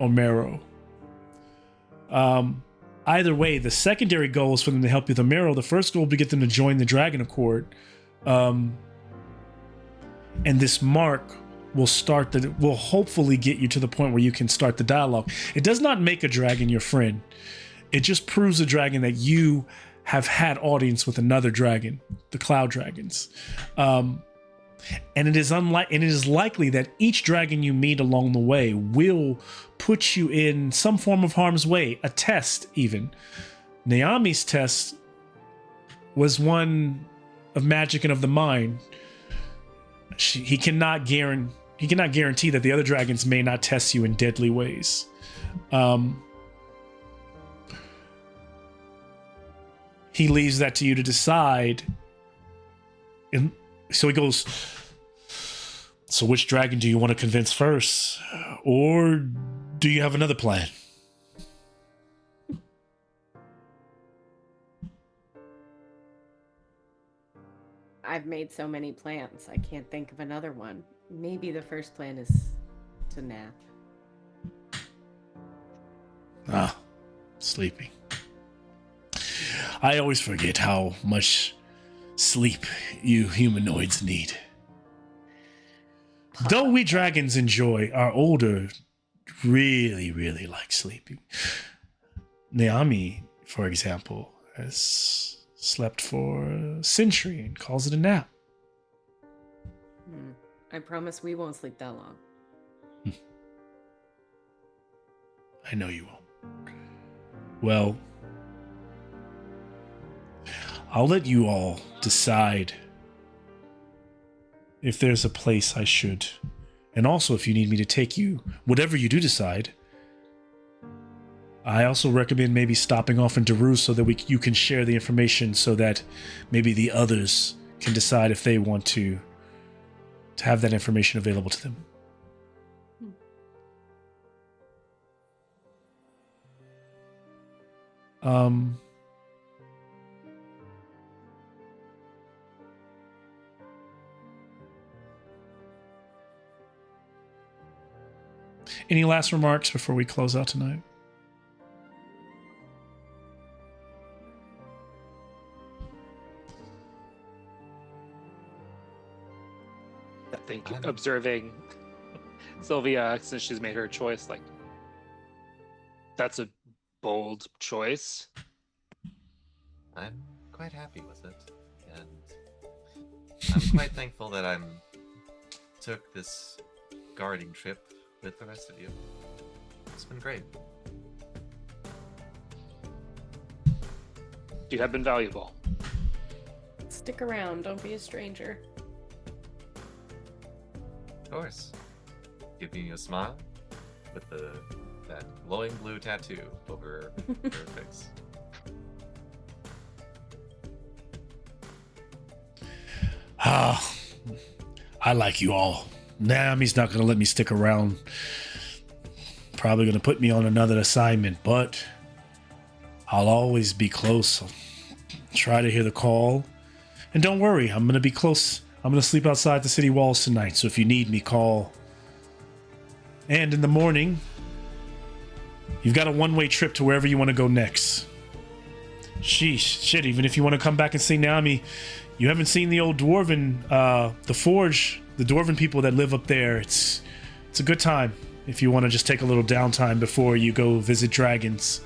Omero. Either way, the secondary goal is for them to help you with Omero. The first goal will be to get them to join the Dragon Accord. And this mark will will hopefully get you to the point where you can start the dialogue. It does not make a dragon your friend. It just proves a dragon that you have had audience with another dragon, the Cloud Dragons. And it is likely that each dragon you meet along the way will put you in some form of harm's way, a test even. Naomi's test was one of magic and of the mind. He cannot guarantee that the other dragons may not test you in deadly ways. He leaves that to you to decide. And so he goes, so which dragon do you want to convince first? Or do you have another plan? I've made so many plans, I can't think of another one. Maybe the first plan is to nap. Sleeping. I always forget how much sleep you humanoids need. Though we dragons are older, really, really like sleeping. Naomi, for example, has slept for a century and calls it a nap. I promise we won't sleep that long. I know you won't. Well, I'll let you all decide if there's a place I should. And also, if you need me to take you, whatever you do decide, I also recommend maybe stopping off in Daru so that you can share the information so that maybe the others can decide if they want to have that information available to them. Any last remarks before we close out tonight? I think observing Sylvia, since she's made her choice, like, that's a bold choice. I'm quite happy with it, and I'm quite thankful that I took this guarding trip with the rest of you. It's been great. You have been valuable. Stick around. Don't be a stranger. Of course. Give me a smile with that glowing blue tattoo over her face. Ah, I like you all. Naomi's not going to let me stick around. Probably going to put me on another assignment, but I'll always be close. I'll try to hear the call. And don't worry, I'm going to be close. I'm going to sleep outside the city walls tonight, so if you need me, call. And in the morning, you've got a one-way trip to wherever you want to go next. Sheesh, shit, even if you want to come back and see Naomi, you haven't seen the old dwarven, the forge, the dwarven people that live up there. It's a good time if you want to just take a little downtime before you go visit dragons.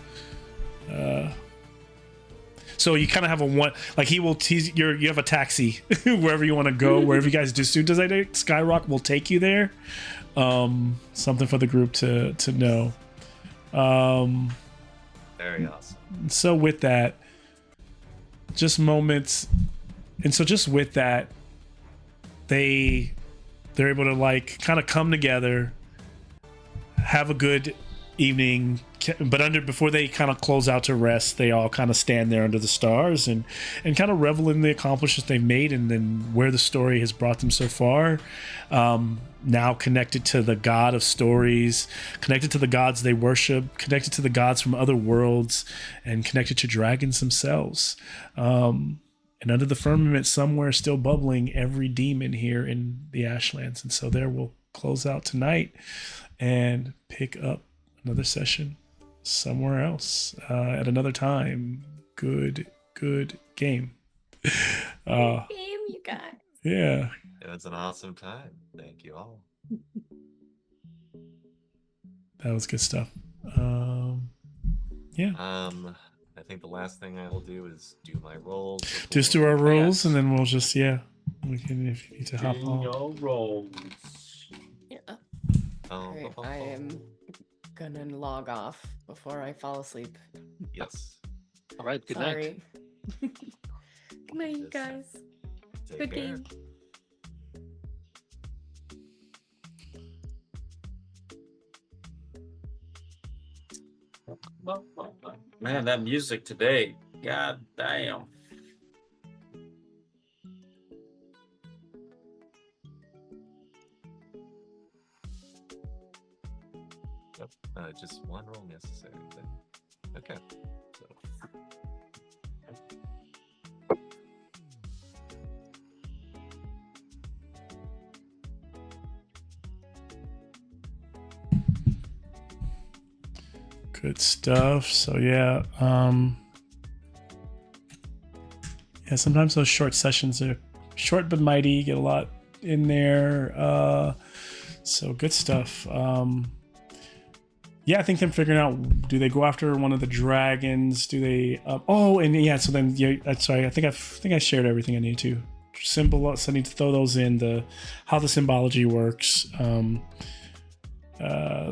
So you kind of have you have a taxi wherever you want to go, wherever you guys do. Does that Skyrock will take you there? Something for the group to know. Very awesome. So with that, just moments, and so just with that, they're able to like kind of come together, have a good evening, but before they kind of close out to rest, they all kind of stand there under the stars and kind of revel in the accomplishments they've made and then where the story has brought them so far. Now connected to the god of stories, connected to the gods they worship, connected to the gods from other worlds, and connected to dragons themselves. And under the firmament somewhere still bubbling every demon here in the Ashlands. And so there we'll close out tonight and pick up another session somewhere else at another time. Good game. Game, you guys. Yeah. It was an awesome time. Thank you all. That was good stuff. Yeah. I think the last thing I will do is do my rolls. Just do our rolls and then we'll just, we can, if you need to hop on. Your rolls. Yeah. Oh, Right, I am gonna log off before I fall asleep. Yes. All right, good night. Sorry. Good night, you guys. Take Good care. game. Man, that music today, god damn. Yep. Just one roll necessary then. Okay. So. Good stuff. So yeah, sometimes those short sessions are short but mighty. You get a lot in there. So good stuff. I think they're figuring out, do they go after one of the dragons? Do they so then sorry, I think I shared everything I need to. Symbol, so I need to throw those in, how the symbology works.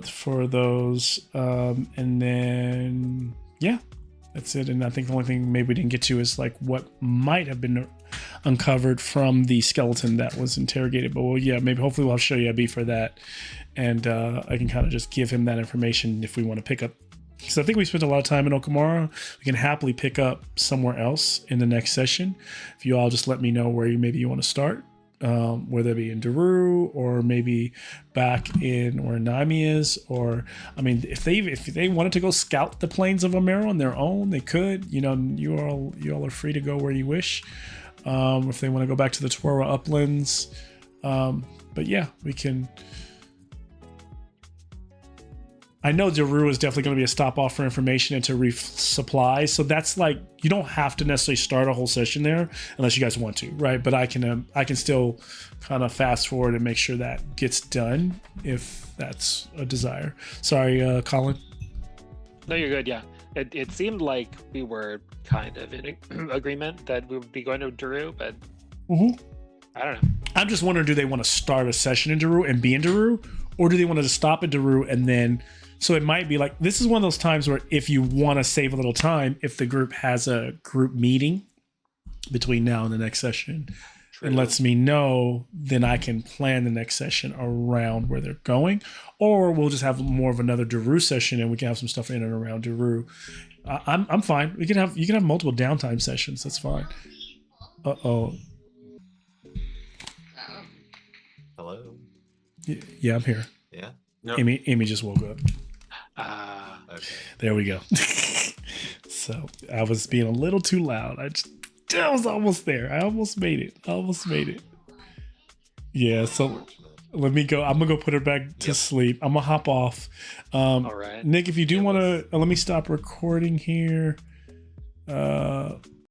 For those, and then that's it. And I think the only thing maybe we didn't get to is like what might have been uncovered from the skeleton that was interrogated. But maybe hopefully we'll show you a B for that, and I can kind of just give him that information if we want to pick up because I think we spent a lot of time in Okamura. We can happily pick up somewhere else in the next session. If you all just let me know where maybe you want to start, whether it be in Daru or maybe back in where Naimi is, or I mean, if they wanted to go scout the plains of Amero on their own, they could. You know, you all are free to go where you wish. If they want to go back to the Torah uplands, but yeah, we can. I know Daru is definitely going to be a stop off for information and to resupply. So that's like, you don't have to necessarily start a whole session there unless you guys want to, right? But I can still kind of fast forward and make sure that gets done if that's a desire. Sorry, Colin. No, you're good. Yeah, it seemed like we were kind of in agreement that we would be going to Daru, but I don't know. I'm just wondering, do they want to start a session in Daru and be in Daru, or do they want to stop at Daru and then? So it might be like, this is one of those times where if you want to save a little time, if the group has a group meeting between now and the next session and lets me know, then I can plan the next session around where they're going. Or we'll just have more of another Daru session and we can have some stuff in and around Daru. I'm fine. You can have multiple downtime sessions. That's fine. Uh-oh. Hello. Yeah, I'm here. Yeah. Nope. Amy just woke up. Okay. There we go. So I was being a little too loud. I was almost there. I almost made it. Yeah. So let me go. I'm gonna go put her back to sleep. I'm gonna hop off. All right. Nick, if you do want to, let me stop recording here.